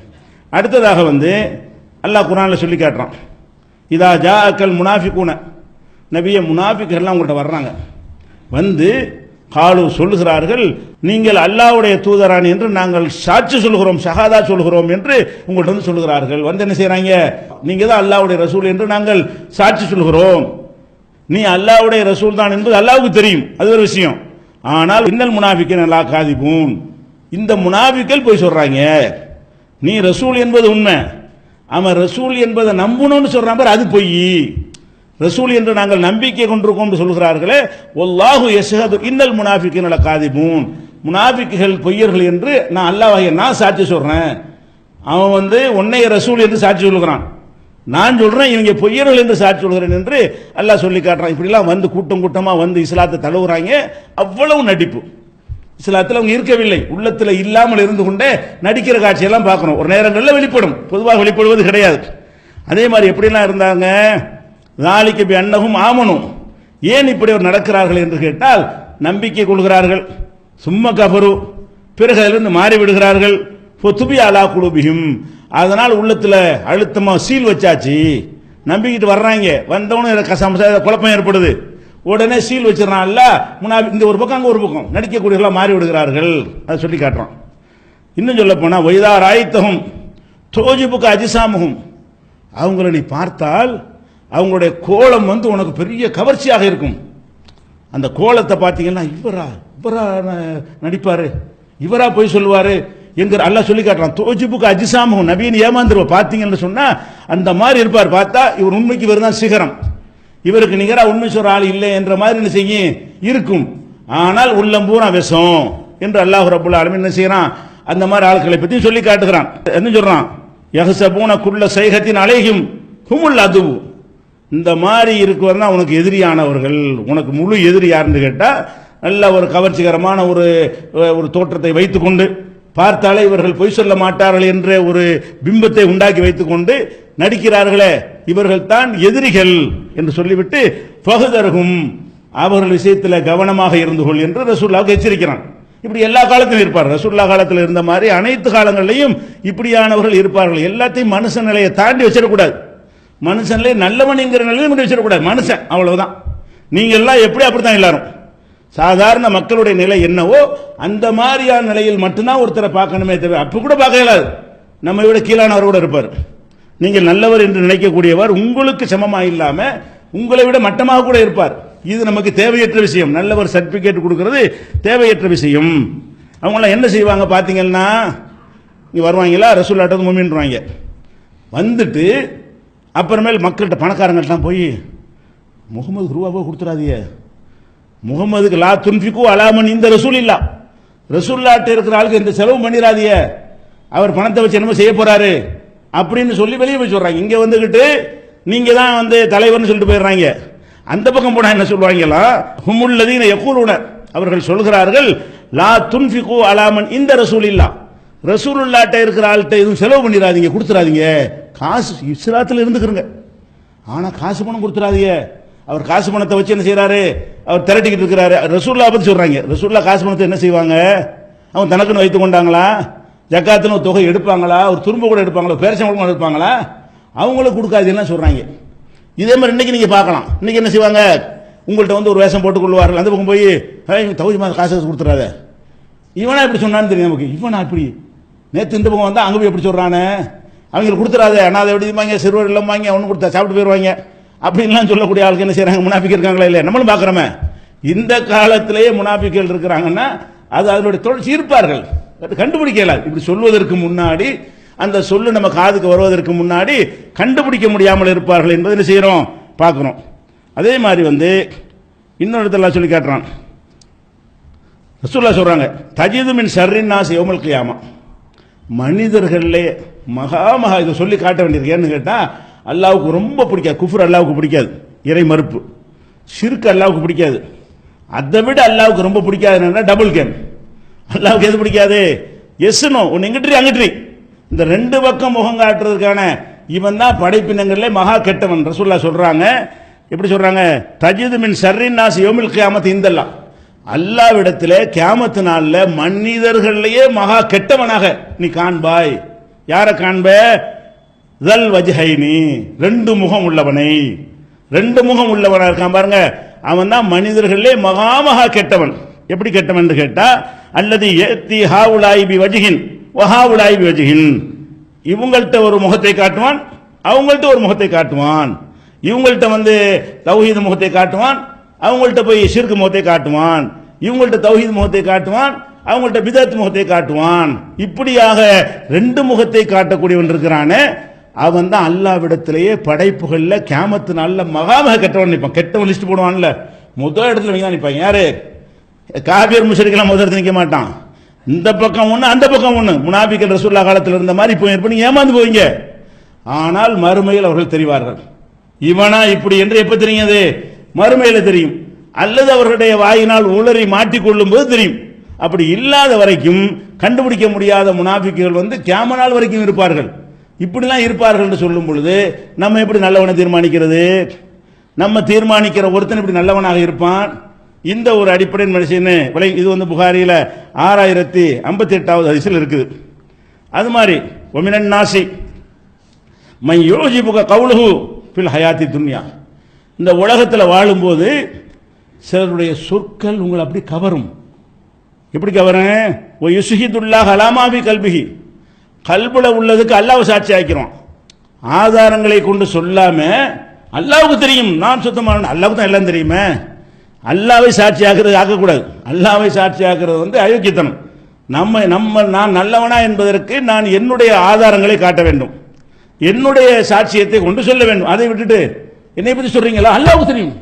அடுத்ததாக வந்து அல்லாஹ் குர்ஆனில் சொல்லி காட்டுறான், இதா ஜாஅக்கல் முனாஃபிகூன, நபிய முனாஃபிக்குகள்லாம் உங்கள்கிட்ட வர்றாங்க, வந்து காலு சொல்லுகிறார்கள், நீங்கள் அல்லாஹ்வுடைய தூதரான் என்று நாங்கள் சாட்சி சொல்கிறோம், ஷஹாதா சொல்கிறோம் என்று உங்கள்கிட்ட வந்து சொல்லுகிறார்கள். வந்து என்ன செய்யறாங்க, நீங்க தான் அல்லாஹ்வுடைய ரசூல் என்று நாங்கள் சாட்சி சொல்கிறோம். நீ அல்லாஹ்வுடைய ரசூல் தான் என்பது அல்லாஹ்வுக்கு தெரியும், அது ஒரு விஷயம். ஆனால் இன்னல் முனாஃபிகீன லா காதிபூன், இந்த முனாஃபிக்கள் போய் சொல்றாங்க, நீ ரசூல் என்பது உண்மை, அவன் ரசூல் என்பதை நம்பணும்னு சொல்றான் பாரு, அது பொய். ரசூல் என்று நாங்கள் நம்பிக்கை கொண்டிருக்கோம் என்று சொல்கிறார்களே, வல்லாஹு யஷ்ஹது இன்னல் முனாஃபிகீன லகாதிபூன், முனாஃபிக்குகள் பொய்யர்கள் என்று நான் அல்லாஹ்வை நான் சாட்சி சொல்றேன். அவன் வந்து உன்னைய ரசூல் என்று சாட்சி சொல்கிறான், நான் சொல்றேன் இவங்க பொய்யர்கள் என்று சாட்சி சொல்கிறேன் என்று அல்லாஹ் சொல்லி காட்டுறான். இப்படிலாம் வந்து கூட்டம் கூட்டமாக வந்து இஸ்லாத்தை தழுவுறாங்க. அவ்வளவு நடிப்பு இஸ்லாத்தில் அவங்க இருக்கவில்லை, உள்ளத்தில் இல்லாமல் இருந்து கொண்டே நடிக்கிற காட்சியெல்லாம் பார்க்கணும். ஒரு நேரங்களில் வெளிப்படும், பொதுவாக வெளிப்படுவது கிடையாது. அதே மாதிரி எப்படிலாம் இருந்தாங்க, நாளைக்கு பி அன்னகும் ஆமனும், ஏன் இப்படி ஒரு நடக்கிறார்கள் என்று கேட்டால் நம்பிக்கை கொள்கிறார்கள், சும்மா கபரு, பிறகு அதிலிருந்து மாறி விடுகிறார்கள், பொத்துபி அலா குலுபிஹிம், அதனால் உள்ளத்தில் அழுத்தமாக சீல் வச்சாச்சு, நம்பிக்கிட்டு வர்றாங்க, வந்தவனும் குழப்பம் ஏற்படுது, உடனே சீல் வச்சிடறான். அல்ல இந்த ஒரு பக்கம் அங்கே ஒரு பக்கம் நடிக்கக்கூடியவர்களாக மாறி விடுகிறார்கள். அதை சொல்லி காட்டுறான். இன்னும் சொல்ல போனால் ஒய்தார் ஆயத்தகும் தோஜிபுக்கு அஜிசாமுகும், அவங்கள நீ பார்த்தால் அவங்களுடைய கோலம் வந்து உனக்கு பெரிய கவர்ச்சியாக இருக்கும். அந்த கோலத்தை பார்த்தீங்கன்னா இவரா நடிப்பாரு, இவரா போய் சொல்லுவாரு என்கிற அல்லாஹ் சொல்லி காட்டுறான். தோஜிபுக்கு அஜிசாமுகும், நபியின் ஏமாந்துருவ பார்த்தீங்கன்னு சொன்னா அந்த மாதிரி இருப்பார். பார்த்தா இவர் உண்மைக்கு இவர் தான் சிகரம், இவருக்கு நிகராக உண்மை சொல்ற ஆள் இல்லை என்ற மாதிரி என்ன செய்யும் இருக்கும். ஆனால் உள்ளம் பூரா விஷம் என்று அல்லாஹ் ரப்புல் ஆலமீன் என்ன செய்யறான், அந்த மாதிரி ஆட்களை பற்றி சொல்லி காட்டுகிறான். என்ன சொல்றான், யஹ்சபூன குல்ல சைஹத்தின் அலைஹிம் ஹுமுல் அதுவு, இந்த மாதிரி இருக்குவர் தான் உனக்கு எதிரியானவர்கள். உனக்கு முழு எதிரி யாருன்னு கேட்டா நல்ல ஒரு கவர்ச்சிகரமான ஒரு தோற்றத்தை வைத்துக்கொண்டு பார்த்தாலே இவர்கள் பொய் சொல்ல மாட்டார்கள் என்ற ஒரு பிம்பத்தை உண்டாக்கி வைத்துக்கொண்டு நடிக்கிறார்களே, இவர்கள் தான் எதிரிகள் என்று சொல்லிவிட்டு ஃபஹ்தர்ஹும், அவர்கள் விஷயத்தில் கவனமாக இருந்து கொள் என்று ரசூலுல்லாஹ் எச்சரிக்கிறான். இப்படி எல்லா காலத்திலும் இருப்பார். ரசூலுல்லாஹ் காலத்தில் இருந்த மாதிரி அனைத்து காலங்களிலும் இப்படியானவர்கள் இருப்பார்கள். எல்லாத்தையும் மனுஷ நிலையை தாண்டி வச்சிடக்கூடாது, மனுஷன்ல நல்லவன் என்கிற நிலையில் வச்சிடக்கூடாது. மனுஷன் அவ்வளவுதான். நீங்க எல்லாம் எப்படி அப்படித்தான் எல்லாரும் சாதாரண மக்களுடைய நிலை என்னவோ அந்த மாதிரியான நிலையில் மட்டும்தான் ஒருத்தரை பார்க்கணுமே தவிர அப்ப கூட பார்க்க இயலாது. நம்ம விட கீழானவர் கூட இருப்பார். நீங்கள் நல்லவர் என்று நினைக்கக்கூடியவர் உங்களுக்கு சமமா இல்லாம உங்களை விட மட்டமாக கூட இருப்பார். இது நமக்கு தேவையற்ற விஷயம். நல்லவர் சர்டிபிகேட் கொடுக்கிறது தேவையற்ற விஷயம். அவங்க என்ன செய்வாங்க பாத்தீங்கன்னா, இங்கே வருவாங்களா, ரசூல்லாட்ட வந்து மூமின்றாங்க. வந்துட்டு அப்புறமேல் மக்கள்கிட்ட பணக்காரங்கள்ட்டாம் போய் முகமதுக்கு ரூபா போய் கொடுத்துடாதீங்க, முகமதுக்கு லா துன்ஃபிகு அலாமன் இந்த ரசூல் இல்லா, ரசூல்லாட்ட இருக்கிற ஆளுக்கு எந்த செலவும் பண்ணிடாதீங்க, அவர் பணத்தை வச்சு என்னமோ செய்ய போறாரு அப்படின்னு சொல்லி வெளியே போய் சொல்றாங்க. இங்க வந்துகிட்டு நீங்க தான் வந்து தலைவர்னு சொல்லிட்டு போயிடுறாங்க. அந்த பக்கம் போனா என்ன சொல்லுவாங்களா, ஹுமுல்லதீன யகூலுன, அவர்கள் சொல்கிறார்கள் லா துன்ஃபிகு அலாமன் இந்த ரசூல் இல்லா, ரசூலுல்லாட்ட இருக்கிற ஆள்கிட்ட எதுவும் செலவு பண்ணிடாதீங்க, கொடுத்துடாதீங்க, காசு இஸ்லாத்தில் இருந்துக்கிறங்க, ஆனா காசு பணம் கொடுத்துடாதீங்க. அவர் காசு பணத்தை வச்சு என்ன செய்யறாரு, அவர் திரட்டிக்கிட்டு இருக்கிறாரு. ரசூல்லா பத்தி சொல்றாங்க, ரசூல்லா காசு பணத்தை என்ன செய்வாங்க, அவங்க தனக்குன்னு வைத்துக் கொண்டாங்களா, ஜக்காத்துன்னு ஒரு தொகை எடுப்பாங்களா, ஒரு துரும்ப கூட எடுப்பாங்களா, பேரச்சம்பளம் எடுப்பாங்களா, அவங்களுக்கு கொடுக்காதுன்னு சொல்றாங்க. இதே மாதிரி இன்னைக்கு நீங்க பார்க்கலாம். இன்னைக்கு என்ன செய்வாங்க, உங்கள்கிட்ட வந்து ஒரு வேஷம் போட்டுக் கொள்வார்கள், அந்த பக்கம் போய் தகுதி மாதிரி காசு கொடுத்துறாத, இவனா இப்படி சொன்னான்னு தெரியும் நமக்கு, இவனா இப்படி நேற்று இந்த பக்கம் வந்தா அங்க போய் எப்படி சொல்றானே, அவங்களுக்கு கொடுத்துறாத, அனாதை எப்படி சிறுவர் இல்லமாங்க, அவனு கொடுத்தா சாப்பிட்டு போயிடுவாங்க அப்படின்லாம் சொல்லக்கூடிய ஆளுக்கு என்ன செய்யறாங்க, முனாஃபிக் இருக்காங்களா இல்லையா, நம்மளும் பார்க்குறோமே. இந்த காலத்திலேயே முனாஃபிக்கள் இருக்கிறாங்கன்னா அது அதனுடைய தொடர்ச்சி இருப்பார்கள், கண்டுபிடிக்கல. இப்படி சொல்வதற்கு முன்னாடி, அந்த சொல்லு நம்ம காதுக்கு வருவதற்கு முன்னாடி கண்டுபிடிக்க முடியாமல் இருப்பார்கள் என்பதை என்ன செய்யறோம், பார்க்கிறோம். அதே மாதிரி வந்து இன்னொரு இடத்துல சொல்லி காட்டுறான், ரசூலுல்லாஹ் சொல்றாங்க தஜிது மின் ஷர்ரின் நாஸ் யௌமல் கியாமா, மனிதர்களே மகா இதை சொல்லி காட்ட வேண்டியிருக்கு. ஏன்னு கேட்டா அல்லாவுக்கு ரொம்ப பிடிக்காது குஃப்ர், அல்லாவுக்கு பிடிக்காது இறை மறுப்பு, ஷிர்க் அல்லாவுக்கு பிடிக்காது. அதை விட அல்லாவுக்கு ரொம்ப பிடிக்காது என்னன்னா டபுள் கேம். அல்லாவுக்கு எது பிடிக்காது, எஸ்னோ ஒன்னு எங்கிட்டு அங்கிட்டு, இந்த ரெண்டு பக்கம் முகம் காட்டுறதுக்கான இவன் தான் படைப்பினங்களே மகா கெட்டவன். ரசூலுல்லாஹ் சொல்றாங்க, எப்படி சொல்றாங்க, தஜிது மின் ஷர்ரின் நாஸ் யௌமில் கியாமத் இந்தல்லா, அல்லாஹ்விடத்திலே கியாமத் நாள்ல மனிதர்களையே மகா கெட்டவனாக நீ காண்பாய். யாரை காண்ப, தல் வஜ்ஹைனி, ரெண்டு முகம் உள்ளவனை, ரெண்டு முகம் உள்ளவனா இருக்கான் பாருங்க, அவன் தான் மனிதர்களே மகா கெட்டவன். எப்படி கெட்டவன் கேட்டா, அல்லது ஏத்தி ஹாவுலாய் பி வஜ்ஹின் வஹாவுலாய் பி வஜ்ஹின், இவங்கள்ட்ட ஒரு முகத்தை காட்டுவான், அவங்கள்ட்ட ஒரு முகத்தை காட்டுவான், இவங்கள்ட்ட வந்து தௌஹீத் முகத்தை காட்டுவான், அவங்கள்ட்ட போய் ஷிர்க் முகத்தை காட்டுவான், இவங்கள்ட்ட தௌஹீத் முகத்தை காட்டுவான், அவங்கள்ட்ட பிதத் முகத்தை காட்டுவான். இப்படியாக ரெண்டு முகத்தை காட்டக்கூடியவன் இருக்கிறானே, அவன் தான் அல்லாஹ்விடத்திலேயே படைப்புகள்ல கியாமத்து நாள்ல மகாமக கெட்டவன் நிற்பான். கெட்டவன் லிஸ்ட் போடுவான்ல, முதல் இடத்துல தான் நிற்பாங்க. யாரு, காபிர் முஷ்ரிக்லாம் முதல் இடத்துல நிற்க மாட்டான். இந்த பக்கம் ஒண்ணு அந்த பக்கம் ஒண்ணு, முனாஃபிக்கள் ரசூலுல்லாஹ் காலத்தில் இருந்த மாதிரி போய் இருப்பீங்க, ஏமாந்து போவீங்க. ஆனால் மறுமையில் அவர்கள் தெரிவார்கள், இவனா இப்படி என்று எப்ப தெரியாது, மறுமையில தெரியும், அல்லது அவர்களுடைய வாயினால் உளறி மாட்டிக்கொள்ளும் போது தெரியும். அப்படி இல்லாத வரைக்கும் கண்டுபிடிக்க முடியாத முனாஃபிக்குகள் வந்து கியாம நாள் வரைக்கும் இருப்பார்கள். இப்படிலாம் இருப்பார்கள் என்று சொல்லும் பொழுது நம்ம எப்படி நல்லவனை தீர்மானிக்கிறது, நம்ம தீர்மானிக்கிற ஒருத்தன் இப்படி நல்லவனாக இருப்பான். இந்த ஒரு அடிப்படை மனுஷன் இது வந்து புகாரியில 6058வது ஹதீஸில் இருக்குது. அது மாதிரி ஒமினன் நாசி மை யோஜிபுக கவுலுஹு ஃபில் ஹயாத்தி துன்யா, இந்த உலகத்தில் வாழும்போது சிலருடைய சொற்கள் உங்களை அப்படி கவரும். எப்படி கவரும், ஓ யுஸ்ஹிதுல்லாஹ் அலாமாபி கல்பிஹி, கல்புல உள்ளதுக்கு அல்லாஹ் சாட்சி ஆக்கிறோம். ஆதாரங்களை கொண்டு சொல்லாம அல்லாஹ்வுக்கு தெரியும் நான் சுத்தமான, அல்லாஹ்வுக்கு தான் எல்லாம் தெரியுமே, அல்லாஹ்வை சாட்சி ஆக்குறது ஆக்கக்கூடாது. அல்லாஹ்வை சாட்சி ஆக்குறது வந்து அயோக்கியத்தனம். நான் நல்லவனா என்பதற்கு நான் என்னுடைய ஆதாரங்களை காட்ட வேண்டும், என்னுடைய சாட்சியத்தை கொண்டு சொல்ல வேண்டும். அதை விட்டுட்டு என்னை பத்தி சொல்றீங்களா, அல்லாஹ்வுக்கு தெரியும்,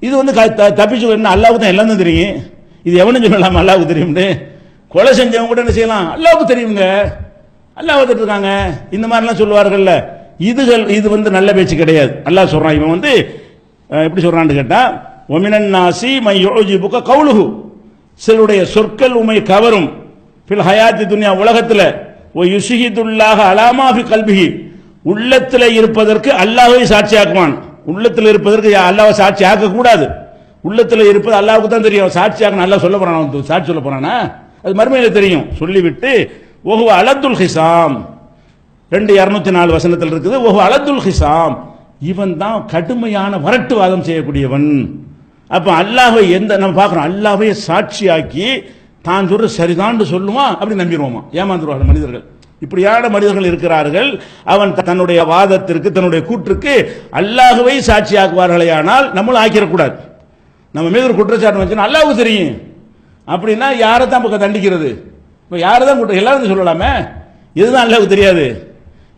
இது வந்து தப்பிச்சு என்ன, அல்லாஹ்வுக்கு தான் எல்லாம் தெரியும், இது எவனும் சொல்லலாம் அல்லாஹ்வுக்கு தெரியும்னு. கொலை செஞ்சவங்க கூட என்ன செய்யலாம், அல்லாஹ்வுக்கு தெரியுங்க, அல்லாஹ் வந்துட்டு இருக்காங்க, இந்த மாதிரிலாம் சொல்லுவார்கள்ல. இது வந்து நல்ல பேச்சு கிடையாது. அல்லாஹ் சொல்றான், இவன் வந்து எப்படி சொல்றான்னு கேட்டா, ஒமினன் நாசி மை யுஜிபுக கவுலுஹு, சிலருடைய சொற்கள் உமை கவரும், ஃபில் ஹயாத்தி துன்யா உலகத்துல, ஓ யுஸ்ஹிதுல்லாஹ அலாமா ஃபி கல்பிஹி, உள்ளத்துல இருப்பதற்கு அல்லாஹ்வை சாட்சியாக்குவான். உள்ளத்துல இருப்பதற்கு அல்லாஹ்வை சாட்சி ஆக்க கூடாது. உள்ளத்துல இருப்பது அல்லாஹ்வுக்கு தான் தெரியும், சாட்சியாக அல்லாஹ் சொல்ல போறான், சாட்சி சொல்ல போறானா அது மறுமையில தெரியும். சொல்லிவிட்டு ஓஹு அலத்துல் ஹிசாம் 2204 வசனத்தில் இருக்குது, ஓஹு அலத்துல் ஹிசாம், இவன் தான் கடுமையான வரட்டுவாதம் செய்யக்கூடியவன். அப்ப அல்லாஹ்வை நம்ம பார்க்கிறோம், அல்லாஹ்வை சாட்சியாக்கி தான் சொல்ற சரிதான் சொல்லுவான், அப்படி நம்பிடுவோமா, ஏமாந்துருவார்கள் மனிதர்கள். இப்படியான மனிதர்கள் இருக்கிறார்கள். அவன் தன்னுடைய வாதத்திற்கு தன்னுடைய கூற்றுக்கு அல்லாஹ்வை சாட்சியாக்குவார்களே, ஆனால் நம்மளும் ஆக்கிடக்கூடாது. நம்ம மீது ஒரு குற்றச்சாட்டு வச்சுன்னா அல்லாஹ்வுக்கு தெரியும் அப்படின்னா யாரை தான் பக்கம் தண்டிக்கிறது, இப்போ யாரை தான் குற்றம் எல்லாரும் சொல்லலாமே. இதுதான் அல்லாஹ்வுக்கு தெரியாது,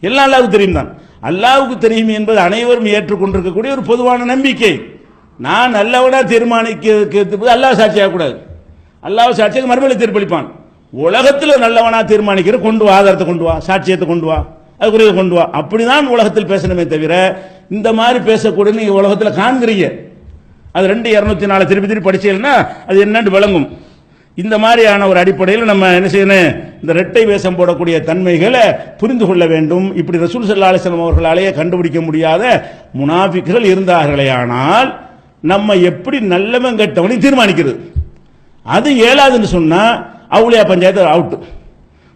எல்லாம் அல்லாஹ்வுக்கு தெரியும் தான். அல்லாஹ்வுக்கு தெரியும் என்பது அனைவரும் ஏற்றுக்கொண்டிருக்கக்கூடிய ஒரு பொதுவான நம்பிக்கை. நான் நல்லவனா தீர்மானிக்க அல்லாஹ் சாட்சியாக கூடாது. அல்லாஹ் சாட்சியாக மறுமையில் தீர்ப்பளிப்பான். உலகத்தில் நல்லவனா தீர்மானிக்கிற கொண்டு வா, ஆதாரத்தை கொண்டு வா, சாட்சியத்தை கொண்டு வா, அதுக்குரிய கொண்டு வா, அப்படிதான் உலகத்தில் பேசணுமே தவிர இந்த மாதிரி பேசக்கூடிய நீங்க உலகத்தில் காண்கிறீங்க. அது 2:204 திருப்பி திருப்பி படிச்சீங்கன்னா அது என்னன்னு விளங்கும். இந்த மாதிரியான ஒரு அடிப்படையில் நம்ம என்ன செய்யணும், இந்த இரட்டை வேஷம் போடக்கூடிய தன்மைகளை புரிந்து கொள்ள வேண்டும். இப்படி ரசூல் ஸல்லல்லாஹு அலைஹி வஸல்லம் அவர்களாலேயே கண்டுபிடிக்க முடியாத முனாஃபிக்குகள் இருந்தார்களேயானால் நம்ம எப்படி நல்லவன் கெட்டவனை தீர்மானிக்கிறது? அது ஏழாதுன்னு சொன்னா அவுலியா பஞ்சாயத்து அவுட்.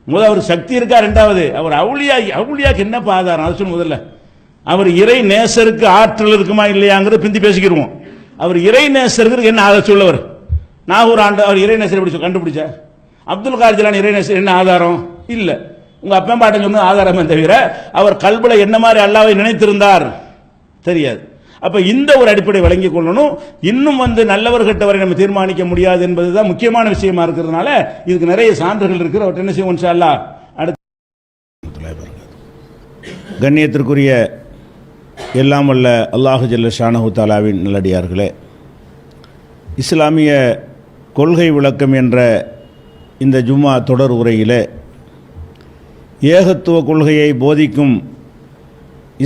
முதல் அவர் சக்தி இருக்கா, ரெண்டாவது அவர் அவுலியாக்கு என்ன ஆதாரம் அது சொல்லு. முதல்ல அவர் இறை நேசருக்கு ஆற்றல் இருக்குமா இல்லையாங்கிறத பிந்தி பேசிக்கிடுவோம். அவர் இறை நேசருக்கு என்ன ஆதாரம் சொல்லவர்? நாகூர் ஆண்டு அவர் இறை நேசர் எப்படி கண்டுபிடிச்ச? அப்துல் காதர் ஜிலானி இறை நேசர் என்ன ஆதாரம்? இல்ல. உங்க அப்பா பாட்டன் சொன்ன ஆதாரமே தவிர அவர் கல்புல என்ன மாதிரி அல்லாஹ்வை நினைத்திருந்தார் தெரியாது. அப்ப இந்த ஒரு அடிப்படை வழங்கிக் கொள்ளணும். இன்னும் நல்லவர் கெட்டவரை நம்ம தீர்மானிக்க முடியாது என்பதுதான் முக்கியமான விஷயமா இருக்கிறதுனால இதுக்கு நிறைய சான்றுகள் இருக்கு. அவர் என்ன செய்வோம் இன்ஷா அல்லாஹ். அடுத்து கண்ணியத்திற்குரிய எல்லாம் வல்ல அல்லாஹு ஜல்ல ஷானஹு தஆலாவின் நல்லடியார்களே, இஸ்லாமிய கொள்கை விளக்கம் என்ற இந்த ஜும்மா தொடர் உரையிலே ஏகத்துவ கொள்கையை போதிக்கும்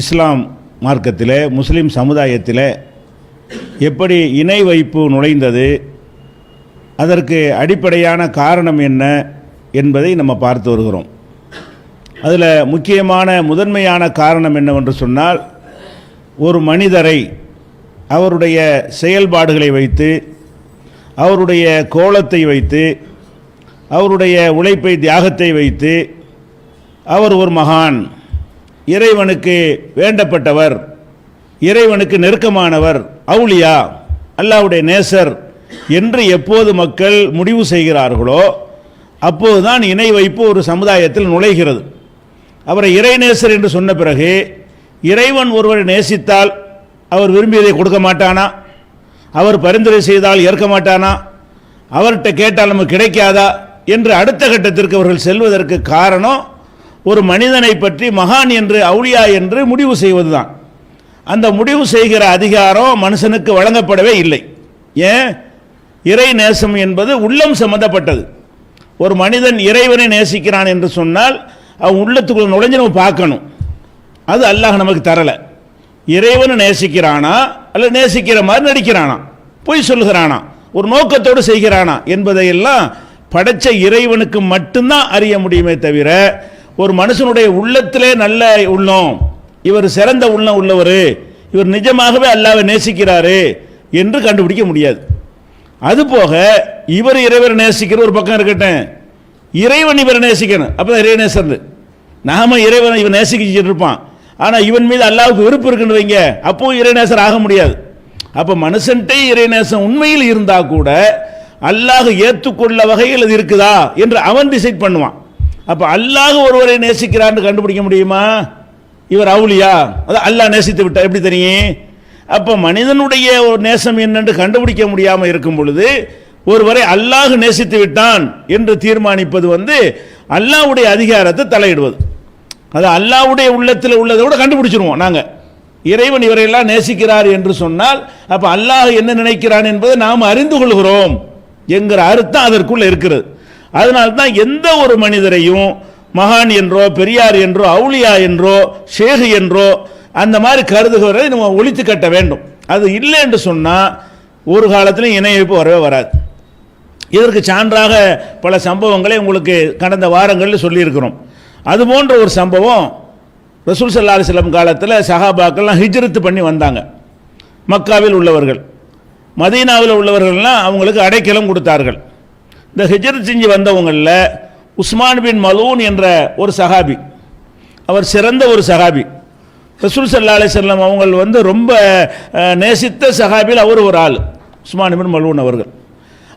இஸ்லாம் மார்க்கத்திலே முஸ்லிம் சமுதாயத்திலே எப்படி இணை வைப்பு நுழைந்தது, அதற்கு அடிப்படையான காரணம் என்ன என்பதை நம்ம பார்த்து வருகிறோம். அதில் முக்கியமான முதன்மையான காரணம் என்னவென்று சொன்னால், ஒரு மனிதரை அவருடைய செயல்பாடுகளை வைத்து, அவருடைய கோலத்தை வைத்து, அவருடைய உழைப்பை தியாகத்தை வைத்து அவர் ஒரு மகான், இறைவனுக்கு வேண்டப்பட்டவர், இறைவனுக்கு நெருக்கமானவர், அவுலியா, அல்லாஹ்வுடைய நேசர் என்று எப்போது மக்கள் முடிவு செய்கிறார்களோ அப்போதுதான் இணை வைப்பு ஒரு சமுதாயத்தில் நுழைகிறது. அவரை இறைநேசர் என்று சொன்ன பிறகு இறைவன் ஒருவரை நேசித்தால் அவர் விரும்பியதை கொடுக்க மாட்டானா? அவர் பரிந்துரை செய்தால் ஏற்க மாட்டானா? அவர்கிட்ட கேட்டால் நமக்கு கிடைக்காதா என்று அடுத்த கட்டத்திற்கு அவர்கள் செல்வதற்கு காரணம் ஒரு மனிதனை பற்றி மகான் என்று அவுலியா என்று முடிவு செய்வதுதான். அந்த முடிவு செய்கிற அதிகாரம் மனுஷனுக்கு வழங்கப்படவே இல்லை. ஏன்? இறை நேசம் என்பது உள்ளம் சம்பந்தப்பட்டது. ஒரு மனிதன் இறைவனை நேசிக்கிறான் என்று சொன்னால் அவன் உள்ளத்துக்குள்ள நுழைஞ்சு நம்ம பார்க்கணும். அது அல்லாஹ் நமக்கு தரல. இறைவனை நேசிக்கிறானா அல்ல நேசிக்கிற மாதிரி நடிக்கிறானா, பொய் சொல்லுகிறானா, ஒரு நோக்கத்தோடு செய்கிறானா என்பதையெல்லாம் படைச்ச இறைவனுக்கு மட்டும்தான் அறிய முடியுமே தவிர ஒரு மனுஷனுடைய உள்ளத்திலே நல்ல உள்ளம், இவர் சிறந்த உள்ளம் உள்ளவர், இவர் நிஜமாகவே அல்லாஹ்வை நேசிக்கிறாரு என்று கண்டுபிடிக்க முடியாது. அதுபோக இவர் இறைவரை நேசிக்கிற ஒரு பக்கம் இருக்கட்டும், இறைவன் இவரை நேசிக்கணும், அப்பதான் இறைநேசர். நாம இறைவனை இவன் நேசிக்கிட்டு இருப்பான், ஆனா இவன் மீது அல்லாஹ்வுக்கு விருப்பம் இருக்குன்னு வைங்க, அப்போ இறைநேசர் ஆக முடியாது. அப்ப மனுஷன்ட்டே இறைநேசம் உண்மையில் இருந்தா கூட அல்லாஹ் ஏற்றுக்கொள்ள வகையில் அது இருக்குதா என்று அவன் டிசைட் பண்ணுவான். அப்ப அல்லாஹ் ஒருவரை நேசிக்கிறான்னு கண்டுபிடிக்க முடியுமா? இவர் அவுலியா, அது அல்லாஹ் நேசித்து விட்டா எப்படி தெரியும்? அப்ப மனிதனுடைய ஒரு நேசம் என்னென்று கண்டுபிடிக்க முடியாம இருக்கும் பொழுது ஒருவரை அல்லாஹ் நேசித்து விட்டான் என்று தீர்மானிப்பது அல்லாஹ்வுடைய அதிகாரத்தை தலையிடுவது. அது அல்லாஹ்வுடைய உள்ளத்தில் உள்ளதை கூட கண்டுபிடிச்சிருவோம் நாங்க. இறைவன் இவரையெல்லாம் நேசிக்கிறார் என்று சொன்னால் அப்ப அல்லாஹ் என்ன நினைக்கிறான் என்பதை நாம் அறிந்து கொள்கிறோம் என்கிற அர்த்தம் அதற்குள்ள இருக்கிறது. அதனால்தான் எந்த ஒரு மனிதரையும் மகான் என்றோ பெரியார் என்றோ அவுலியா என்றோ ஷேக் என்றோ அந்த மாதிரி கருதுகிறதை நம்ம ஒழித்து கட்ட வேண்டும். அது இல்லை என்று சொன்னால் ஒரு காலத்திலும் இணை வைப்பு வரவே வராது. இதற்கு சான்றாக பல சம்பவங்களை உங்களுக்கு கடந்த வாரங்களில் சொல்லியிருக்கிறோம். அதுபோன்ற ஒரு சம்பவம் ரசூல் ஸல்லல்லாஹு அலைஹி வஸல்லம் காலத்தில் சஹாபாக்கள்லாம் ஹிஜ்ரத் பண்ணி வந்தாங்க. மக்காவில் உள்ளவர்கள் மதீனாவில் உள்ளவர்கள்லாம் அவங்களுக்கு அடைக்கலம் கொடுத்தார்கள். இந்த ஹிஜ்ரத் செஞ்சு வந்தவங்களில் உஸ்மான் பின் மலூன் என்ற ஒரு சஹாபி, அவர் சிறந்த ஒரு சஹாபி. ரசூல் ஸல்லல்லாஹு அலைஹி வஸல்லம் அவங்க ரொம்ப நேசித்த சஹாபியில் அவர் ஒரு ஆள், உஸ்மான் பின் மலூன் அவர்கள்.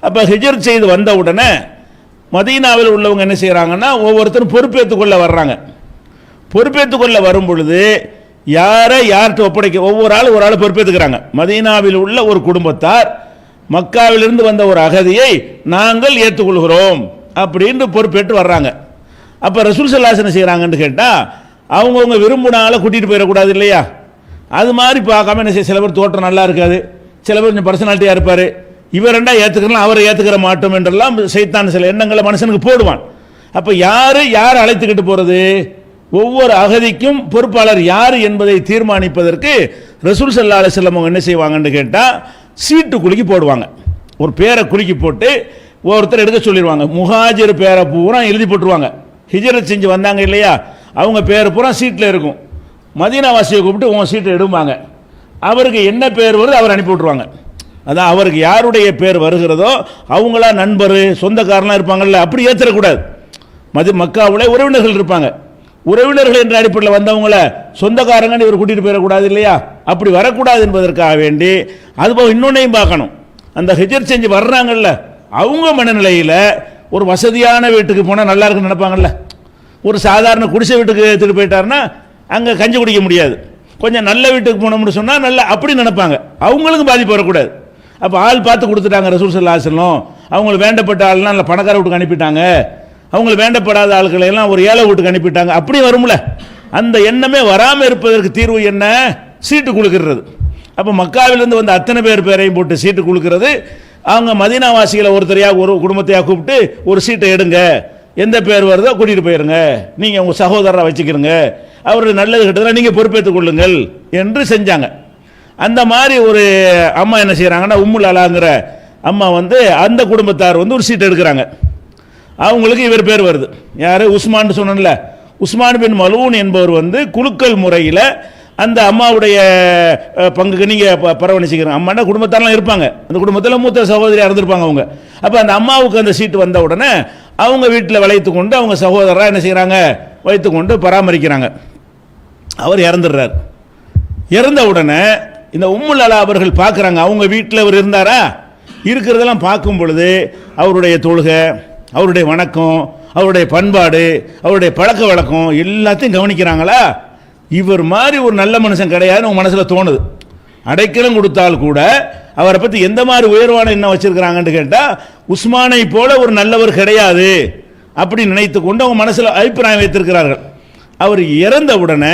அப்போ ஹிஜ்ரத் செய்து வந்த உடனே மதீனாவில் உள்ளவங்க என்ன செய்கிறாங்கன்னா ஒவ்வொருத்தரும் பொறுப்பேற்றுக்கொள்ள வர்றாங்க. பொறுப்பேற்றுக்கொள்ள வரும் பொழுது யார்கிட்ட ஒப்படைக்க ஒவ்வொரு ஆள் ஒரு ஆள் பொறுப்பேற்றுக்கிறாங்க. மதீனாவில் உள்ள ஒரு குடும்பத்தார் மக்காவிலிருந்து வந்த ஒரு அகதியை நாங்கள் ஏற்றுக்கொள்கிறோம் அப்படின்னு பொறுப்பேற்று வர்றாங்க. அப்போ ரசூல் ஸல்லல்லாஹு அலைஹி வஸல்லம் செய்கிறாங்கன்னு கேட்டால் அவங்கவுங்க விரும்பினால கூட்டிகிட்டு போயிடக்கூடாது இல்லையா? அது மாதிரி பார்க்காம என்ன செய்ய, சில பேர் தோற்றம் நல்லா இருக்காது, சில பேர் கொஞ்சம் பர்சனாலிட்டியாக இருப்பார், இவர் ரெண்டா ஏற்றுக்கலாம் அவரை ஏற்றுக்கிற மாட்டோம் என்றெல்லாம் சைத்தான் சில எண்ணங்களை மனுஷனுக்கு போடுவான். அப்போ யார் அழைத்துக்கிட்டு போகிறது, ஒவ்வொரு அகதிக்கும் பொறுப்பாளர் யார் என்பதை தீர்மானிப்பதற்கு ரசூல் ஸல்லல்லாஹு அலைஹி வஸல்லம் என்ன செய்வாங்கன்னு கேட்டால் சீட்டு குலுக்கி போடுவாங்க. ஒரு பேரை குலுக்கி போட்டு ஒருத்தர் எடுக்க சொல்லிடுவாங்க. முஹாஜிர் பேரை பூரா எழுதி போட்டுருவாங்க. ஹிஜ்ரத் செஞ்சு வந்தாங்க இல்லையா, அவங்க பேர் பூரா சீட்டில் இருக்கும். மதீனா வாசியை கூப்பிட்டு உன் சீட்டை எடுப்பாங்க. அவருக்கு என்ன பேர் வருது அவர் அனுப்பி விட்ருவாங்க. அதான் அவருக்கு யாருடைய பேர் வருகிறதோ அவங்களா நண்பர் சொந்தக்காரலாம் இருப்பாங்கல்ல, அப்படி ஏற்றுறக்கூடாது. மக்காவில் உறவினர்கள் இருப்பாங்க, உறவினர்கள் என்ற அடிப்படையில் வந்தவங்கள சொந்தக்காரங்கன்னு இவர் கூட்டிகிட்டு போயிடக்கூடாது இல்லையா? அப்படி வரக்கூடாது என்பதற்காக வேண்டி அதுபோக இன்னொன்னையும் பார்க்கணும். அந்த ஹிஜ்ரத் செஞ்சு வர்றாங்கல்ல, அவங்க மனநிலையில் ஒரு வசதியான வீட்டுக்கு போனால் நல்லா இருக்குன்னு நினைப்பாங்கல்ல. ஒரு சாதாரண குடிசை வீட்டுக்கு எடுத்துகிட்டு போயிட்டாருன்னா அங்கே கஞ்சி குடிக்க முடியாது. கொஞ்சம் நல்ல வீட்டுக்கு போனோம்னு சொன்னால் நல்ல அப்படி நினைப்பாங்க. அவங்களுக்கும் பாதிப்பு வரக்கூடாது. அப்போ ஆள் பார்த்து கொடுத்துட்டாங்க ரசூல் ஸல்லல்லாஹு அலைஹி வஸல்லம். அவங்களுக்கு வேண்டப்பட்ட ஆள்லாம் நல்ல பணக்கார வீட்டுக்கு அனுப்பிட்டாங்க, அவங்களுக்கு வேண்டப்படாத ஆட்களை எல்லாம் ஒரு ஏழை வீட்டுக்கு அனுப்பிட்டாங்க, அப்படி வரும்ல. அந்த எண்ணமே வராமல் இருப்பதற்கு தீர்வு என்ன? சீட்டு குலுக்கிறது. அப்போ மக்காவிலிருந்து வந்த அத்தனை பேரையும் போட்டு சீட்டு குலுக்கிறது. அவங்க மதீனாவாசிகளை ஒருத்தரையாக ஒரு குடும்பத்தையாக கூப்பிட்டு ஒரு சீட்டை எடுங்க, எந்த பேர் வருதோ கூட்டிகிட்டு போயிருங்க, நீங்கள் உங்கள் சகோதரரை வச்சுக்கிறங்க, அவருடைய நல்லது கிட்டதில் நீங்கள் பொறுப்பேற்றுக் கொள்ளுங்கள் என்று செஞ்சாங்க. அந்த மாதிரி ஒரு அம்மா என்ன செய்கிறாங்கன்னா உம்முல் அலாங்கிற அம்மா அந்த குடும்பத்தார் ஒரு சீட் எடுக்கிறாங்க. அவங்களுக்கு இவர் பேர் வருது. யார்? உஸ்மான் சொன்னல, உஸ்மான் பின் மலூன் என்பவர் குலுக்கல் முறையில் அந்த அம்மாவுடைய பங்குக்கு நீங்கள் பரவணிச்சிக்கிறோம். அம்மானா குடும்பத்தாரெலாம் இருப்பாங்க, அந்த குடும்பத்தில் மூத்த சகோதரியாக இருந்திருப்பாங்க அவங்க. அப்போ அந்த அம்மாவுக்கு அந்த சீட்டு வந்த உடனே அவங்க வீட்டில் வளைத்து கொண்டு அவங்க சகோதரராக என்ன செய்கிறாங்க, வைத்து கொண்டு பராமரிக்கிறாங்க. அவர் இறந்துடுறார். இறந்த உடனே இந்த உம்முல் அலா அவர்கள் பார்க்குறாங்க, அவங்க வீட்டில் அவர் இருந்தாரா, இருக்கிறதெல்லாம் பார்க்கும் பொழுது அவருடைய தொழுகை, அவருடைய வணக்கம், அவருடைய பண்பாடு, அவருடைய பழக்க வழக்கம் எல்லாத்தையும் கவனிக்கிறாங்களா. இவர் மாதிரி ஒரு நல்ல மனுஷன் கிடையாதுன்னு உங்க மனசில் தோணுது. அடைக்கலம் கொடுத்தால் கூட அவரை பற்றி எந்த மாதிரி உயர்வான என்ன வச்சிருக்கிறாங்கன்னு கேட்டால் உஸ்மானை போல ஒரு நல்லவர் கிடையாது அப்படி நினைத்து கொண்டு அவங்க மனசில் அபிப்பிராயம் வைத்திருக்கிறார்கள். அவர் இறந்த உடனே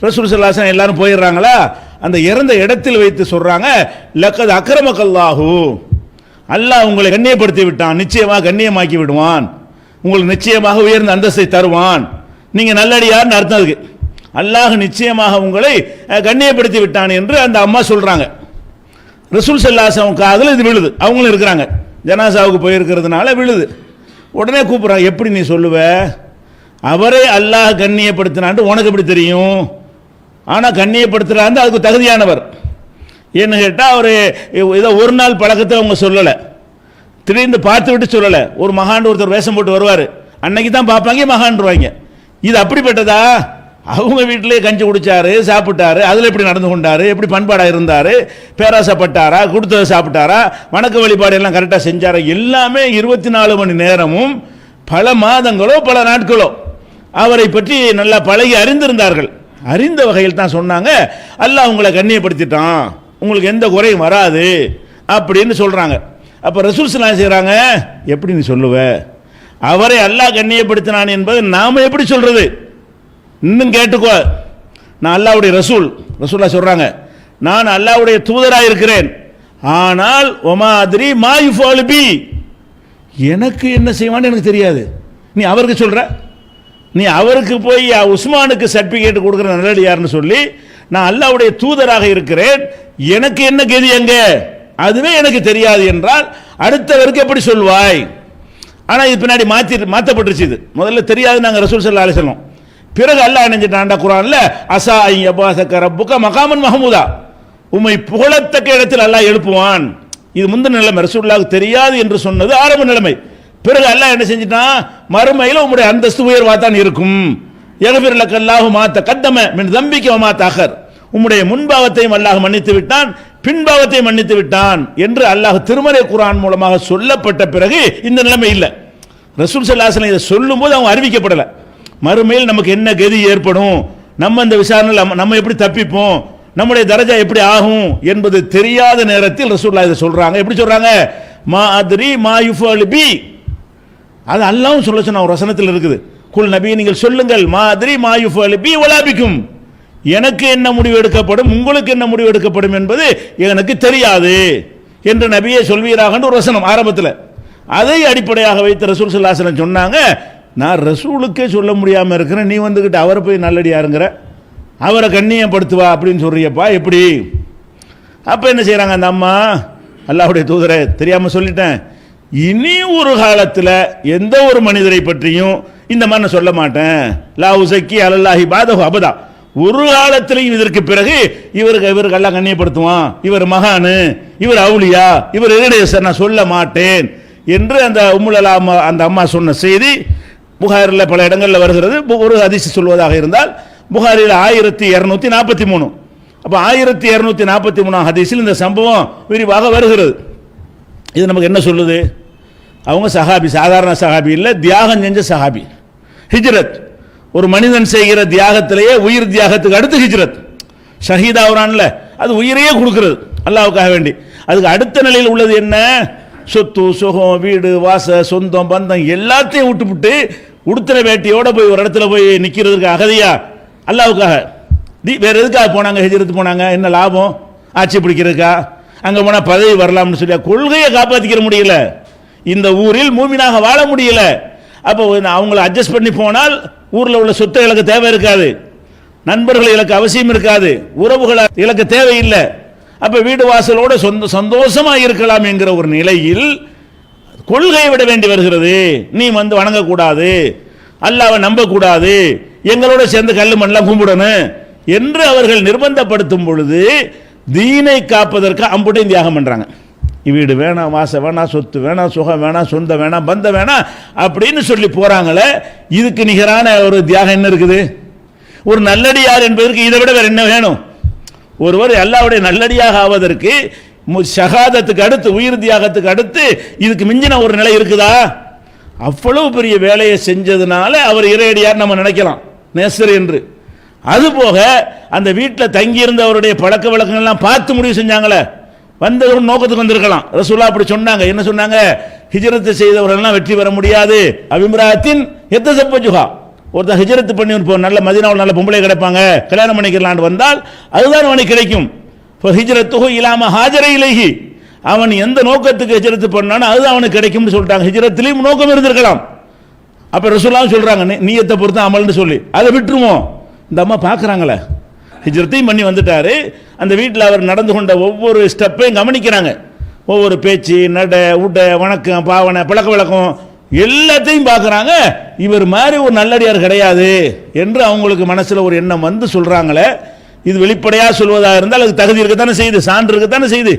ரசூல் ஸல்லல்லாஹு அலைஹி வஸல்லம் எல்லாரும் போயிடுறாங்களா, அந்த இறந்த இடத்தில் வைத்து சொல்கிறாங்க, லக்கத் அக்ரமக்கல்லாஹு, அல்லாஹ் உங்களை கண்ணியப்படுத்தி விட்டான், நிச்சயமாக கண்ணியமாக்கி விடுவான், உங்களுக்கு நிச்சயமாக உயர்ந்த அந்தஸ்தை தருவான், நீங்கள் நல்லடியார்னு அர்த்தம். அதுக்கு அல்லாஹ் நிச்சயமாக உங்களை கண்ணியப்படுத்தி விட்டான் என்று அந்த அம்மா சொல்கிறாங்க. ரசூல் ஸல்லல்லாஹு அலைஹி வஸல்லம் காதில் இது விழுது. அவங்களும் இருக்கிறாங்க, ஜனாசாவுக்கு போயிருக்கிறதுனால விழுது. உடனே கூப்பிட்றாங்க, எப்படி நீ சொல்லுவ, அவரே அல்லாஹ் கண்ணியப்படுத்தினான்னு உனக்கு எப்படி தெரியும்? ஆனால் கண்ணியப்படுத்துகிறான்னு அதுக்கு தகுதியானவர். ஏன்னு கேட்டால் அவர் ஏதோ ஒரு நாள் பழக்கத்தை அவங்க சொல்லலை, திடீர்னு பார்த்து விட்டு சொல்லலை. ஒரு மகான் ஒருத்தர் வேஷம் போட்டு வருவார், அன்னைக்கு தான் பார்ப்பாங்க மகான்ருவாங்க. இது அப்படிப்பட்டதா? அவங்க வீட்டிலே கஞ்சி குடிச்சாரு, சாப்பிட்டாரு, அதில் எப்படி நடந்து கொண்டாரு, எப்படி பண்பாடாக இருந்தார், பேராசப்பட்டாரா, கொடுத்ததை சாப்பிட்டாரா, வணக்க வழிபாடு எல்லாம் கரெக்டாக செஞ்சாரா, எல்லாமே 24 மணி நேரமும் பல மாதங்களோ பல நாட்களோ அவரை பற்றி நல்லா பழகி அறிந்திருந்தார்கள். அறிந்த வகையில் தான் சொன்னாங்க, அல்லாஹ் உங்களை கண்ணியப்படுத்திட்டான், உங்களுக்கு எந்த குறையும் வராது அப்படின்னு சொல்கிறாங்க. அப்போ ரசூல் ஸல்லல்லாஹு அலைஹி செய்கிறாங்க, எப்படி நீ சொல்லுவ, அவரை அல்லாஹ் கண்ணியப்படுத்தினான் என்பது நாம் எப்படி சொல்கிறது? இன்னும் கேட்டுக்கோ, நான் அல்லாஹ்வுடைய ரசூலா சொல்கிறாங்க, நான் அல்லாஹ்வுடைய தூதராக இருக்கிறேன், ஆனால் ஒமா அத்ரி மா யுஃபாலு பி, எனக்கு என்ன செய்வான்னு எனக்கு தெரியாது. நீ அவருக்கு சொல்கிற, நீ அவருக்கு போய் உஸ்மானுக்கு சர்டிஃபிகேட் கொடுக்குற நல்லடியார்னு சொல்லி நான் அல்லாஹ்வுடைய தூதராக இருக்கிறேன், எனக்கு என்ன கதி எங்க, அதுவே எனக்கு தெரியாது என்றால் அடுத்தவருக்கு எப்படி சொல்வாய்? ஆனால் இது பின்னாடி மாற்றப்பட்டுருச்சு. இது முதல்ல தெரியாது நாங்கள் ரசூல் ஸல்லல்லாஹு அலைஹி வஸல்லம். பிறகு அல்லாஹ் நினைஞ்சிட்டான்டா குர்ஆன்ல, அஸா ஐயபாசக ரப்புக மகாமன் மஹமூதா, உம்மை புகழத்தக்க இடத்தில் அல்லாஹ் எழுப்புவான். இது முந்தின நிலைமை, ரசூலுல்லாஹ்வுக்கு தெரியாது என்று சொன்னது ஆரம்ப நிலைமை. பிறகு அல்லாஹ் என்ன செஞ்சிட்டான், மறுமையில் உம்முடைய அந்தஸ்து உயர்வாத்தான் இருக்கும். யக்ஃபிர் லக்கல்லாஹு மா தகத்தம மின் தம்பிக வ மா தஅக்கர், உம்முடைய முன்பாவத்தையும் அல்லாஹ் மன்னித்து விட்டான், பின்பாவத்தையும் மன்னித்து விட்டான் என்று அல்லாஹ் திருமறை குர்ஆன் மூலமாக சொல்லப்பட்ட பிறகு இந்த நிலைமை இல்லை. ரசூல் ஸல்லல்லாஹு அலைஹி வஸல்லம் இதை சொல்லும்போது அவங்க அறிவிக்கப்படலை. மறுமையில் நமக்கு என்ன கதி ஏற்படும், நம்ம இந்த விசாரணையில் நம்ம எப்படி தப்பிப்போம், நம்முடைய தரஜா எப்படி ஆகும் என்பது தெரியாத நேரத்தில் ரசூலுல்லாஹ் இதை சொல்றாங்க. எப்படி சொல்றாங்க, மா அத்ரி மா யுஃபாலு பி, அது அல்லாஹ்வும் சொல்ல சொன்ன ஒரு வசனத்தில் இருக்குது. குல் நபி நீங்கள் சொல்லுங்கள், மாதிரி மாயுஃபல் பி வலாபிக்கும், எனக்கு என்ன முடிவு எடுக்கப்படும் உங்களுக்கு என்ன முடிவு எடுக்கப்படும் என்பது எனக்கு தெரியாது என்று நபியே சொல்வீராக ஒரு வசனம் ஆரம்பத்தில். அதை அடிப்படையாக வைத்து ரசூல் ஸல்லல்லாஹு அலைஹி வஸல்லம் சொன்னாங்க, நான் ரசூலுக்கே சொல்ல முடியாமல் இருக்கிறேன், நீ வந்துக்கிட்டு அவரை போய் நல்லடியாருங்கிற, அவரை கண்ணியப்படுத்துவா அப்படின்னு சொல்றியப்பா எப்படி? அப்போ என்ன செய்கிறாங்க அந்த அம்மா, அல்லாஹ்வுடைய தூதரை தெரியாமல் சொல்லிட்டேன், இனி ஒரு காலத்தில் எந்த ஒரு மனிதரை பற்றியும் இந்த மாதிரி நான் சொல்ல மாட்டேன், லா உஸக்கி அலல்லாஹி பாதஹு அபதா, ஒரு காலத்திலையும் இதற்கு பிறகு இவருக்கு எல்லாம் கண்ணியப்படுத்துவான், இவர் மகானு, இவர் அவுலியா, இவர் இறைநேசர், நான் சொல்ல மாட்டேன் என்று அந்த உம்முல் அந்த அம்மா சொன்ன செய்தி புகாரில் பல இடங்களில் வருகிறது. ஒரு ஹதீஸ் சொல்வதாக இருந்தால் புகாரில் 1243. அப்போ 1243 ஹதீஸில் இந்த சம்பவம் விரிவாக வருகிறது. இது நமக்கு என்ன சொல்லுது? அவங்க சஹாபி, சாதாரண சஹாபி இல்லை, தியாகம் செஞ்ச சஹாபி. ஹிஜ்ரத், ஒரு மனிதன் செய்கிற தியாகத்திலேயே உயிர் தியாகத்துக்கு அடுத்து ஹிஜ்ரத், ஷஹீதாவுரான்ல அது உயிரையே கொடுக்கிறது அல்லாஹ்வுக்காக வேண்டி. அதுக்கு அடுத்த நிலையில் உள்ளது என்ன? சொத்து சுகம் வீடு வாச சொந்தம் பந்தம் எல்லாத்தையும் விட்டுவிட்டு உடுத்தின வேட்டியோட போய் ஒரு இடத்துல போய் நிற்கிறதுக்கு அகதியா அல்லாஹ்வுக்காக. வேற எதுக்காக போனாங்க? ஹிஜ்ரத் போனாங்க, என்ன லாபம்? ஆட்சி பிடிக்கிறதுக்கா? அங்கே போனால் பதவி வரலாம்னு சொல்லி கொள்கையை காப்பாற்றிக்கிற முடியல, இந்த ஊரில் மூமினாக வாழ முடியல. அப்போ அவங்கள அட்ஜஸ்ட் பண்ணி போனால் ஊரில் உள்ள சொத்தை இழக்க தேவை இருக்காது, நண்பர்களை இழக்க அவசியம் இருக்காது, உறவுகளை இழக்க தேவையில்லை. அப்போ வீடு வாசலோட சந்தோஷமாக இருக்கலாம் என்கிற ஒரு நிலையில் கொள்கையை விட வேண்டி வருகிறது. நீ வந்து வணங்கக்கூடாது, அல்லாஹ்வை நம்பக்கூடாது, எங்களோட சேர்ந்து கல்லு மண்ணெல்லாம் கும்பிடணும் என்று அவர்கள் நிர்பந்தப்படுத்தும் பொழுது தீனை காப்பதற்கு அம்புட்டையும் தியாகம் பண்ணுறாங்க. வீடு வேணாம், வாசம் வேணாம், சொத்து வேணாம், சுகம் வேணாம், சொந்தம் வேணாம், பந்தம் வேணாம் அப்படின்னு சொல்லி போகிறாங்களே, இதுக்கு நிகரான ஒரு தியாகம் என்ன இருக்குது? ஒரு நல்லடியார் என்பதற்கு இதை விட வேற என்ன வேணும்? ஒருவர் அல்லாஹ்வுடைய நல்லடியாக ஆவதற்கு ஷஹாதத்துக்கு அடுத்து, உயிர் தியாகத்துக்கு அடுத்து இதுக்கு மிஞ்சின ஒரு நிலை இருக்குதா? அவ்வளவு பெரிய வேலையை செஞ்சதுனால அவர் இறையடியார் நம்ம நினைக்கலாம், நேசர் என்று. அதுபோக அந்த வீட்டில் தங்கியிருந்தவருடைய பழக்க வழக்கங்கள்லாம் பார்த்து முடிவு செஞ்சாங்களே, வந்த ஒரு நோக்கத்துக்கு வந்திருக்கலாம். ரசூலுல்லாஹ் அப்படி சொன்னாங்க. என்ன சொன்னாங்க? ஹிஜ்ரத் செய்தவர்கள்லாம் வெற்றி பெற முடியாது. அபிம்ராத்தின் எத்தசப்பஜுஹா, ஒருத்தர் ஹிஜ்ரத் பண்ணி நல்ல மதீனாவில் நல்ல பொம்பளை கிடைப்பாங்க, கல்யாணம் பண்ணிக்கலான்னு வந்தால் அதுதான் அவனுக்கு கிடைக்கும். இப்போ ஹிஜ்ரத்துஹு இலாம ஹாஜர இலைஹி, அவன் எந்த நோக்கத்துக்கு ஹிஜ்ரத் பண்ணானோ அதுதான் அவனுக்கு கிடைக்கும்னு சொல்லிட்டாங்க. ஹிஜ்ரத்திலையும் நோக்கம் இருந்திருக்கலாம். அப்போ ரசூலுல்லாஹ் சொல்றாங்க, நீயத்தை பொறுத்த அமல்னு சொல்லி அதை விட்டுருவோம். இந்த அம்மா பார்க்குறாங்களே, ஹிஜ்ரத்தையும் பண்ணி வந்துட்டாரு, அந்த வீட்டில் அவர் நடந்து கொண்ட ஒவ்வொரு ஸ்டெப்பையும் கவனிக்கிறாங்க, ஒவ்வொரு பேச்சு நட உட வணக்கம் பாவனை பழக்க வழக்கம் எல்லாத்தையும் பார்க்குறாங்க. இவர் மாதிரி ஒரு நல்லடியார் கிடையாது என்று அவங்களுக்கு மனசில் ஒரு எண்ணம் வந்து சொல்கிறாங்களே, இது வெளிப்படையாக சொல்வதாக இருந்தால் அதுக்கு தகுதி இருக்கத்தானே செய்யுது, சான்று இருக்கத்தானே செய்யுது.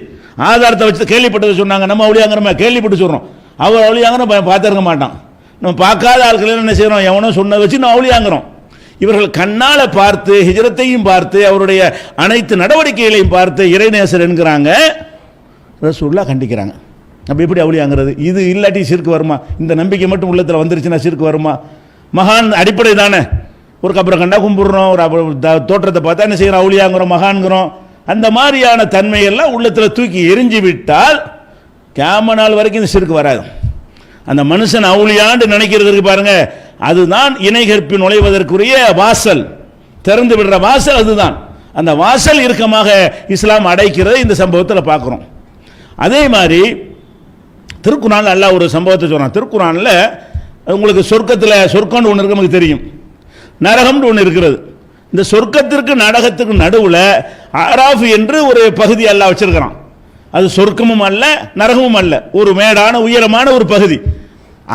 ஆதாரத்தை வச்சு கேள்விப்பட்டதை சொன்னாங்க, நம்ம அவளியாங்கிறோம், கேள்விப்பட்டு சொல்கிறோம், அவர் அவளியாங்கிற பார்த்துருக்க மாட்டான். நம்ம பார்க்காத ஆட்கள் என்ன செய்கிறோம், எவனோ சொன்னதை வச்சு நம்ம அவளியாங்கிறோம். இவர்கள் கண்ணால் பார்த்து ஹிஜ்ரத்தையும் பார்த்து அவருடைய அனைத்து நடவடிக்கைகளையும் பார்த்து இறைநேசர் என்கிறாங்க. ரசூலுல்லாஹ் கண்டிக்கிறாங்க. அப்போ எப்படி அவுலியாங்கிறது? இது இல்லாட்டி சிறுக்கு வருமா? இந்த நம்பிக்கை மட்டும் உள்ளத்தில் வந்துருச்சுன்னா சிறுக்கு வருமா? மகான் அடிப்படை தானே. ஒரு கபரை கண்டா கும்பிடுறோம், ஒரு தோற்றத்தை பார்த்தா என்ன செய்கிறோம், அவுலியாங்கிறோம், மகான்கிறோம். அந்த மாதிரியான தன்மையெல்லாம் உள்ளத்தில் தூக்கி எரிஞ்சு விட்டால் கியாமத் நாள் வரைக்கும் இந்த சிறுக்கு வராது. அந்த மனுஷன் அவுலியாண்டு நினைக்கிறதுக்கு பாருங்க, அதுதான் இணை கற்பி நுழைவதற்குரிய வாசல், திறந்து விடுற வாசல் அதுதான். அந்த வாசல் இறுக்கமாக இஸ்லாம் அடைக்கிறது இந்த சம்பவத்தில் பார்க்குறோம். அதே மாதிரி திருக்குறானில் அல்லாஹ் ஒரு சம்பவத்தை சொல்கிறான். திருக்குறானில் உங்களுக்கு சொர்க்கம்னு ஒன்று இருக்கு, நமக்கு தெரியும், நரகம்னு ஒன்று இருக்கிறது. இந்த சொர்க்கத்திற்கு நரகத்துக்கு நடுவில் ஆராஃப் என்று ஒரு பகுதி அல்லாஹ் வச்சிருக்கிறான். அது சொர்க்கமும் அல்ல நரகமும் அல்ல, ஒரு மேடான உயரமான ஒரு பகுதி.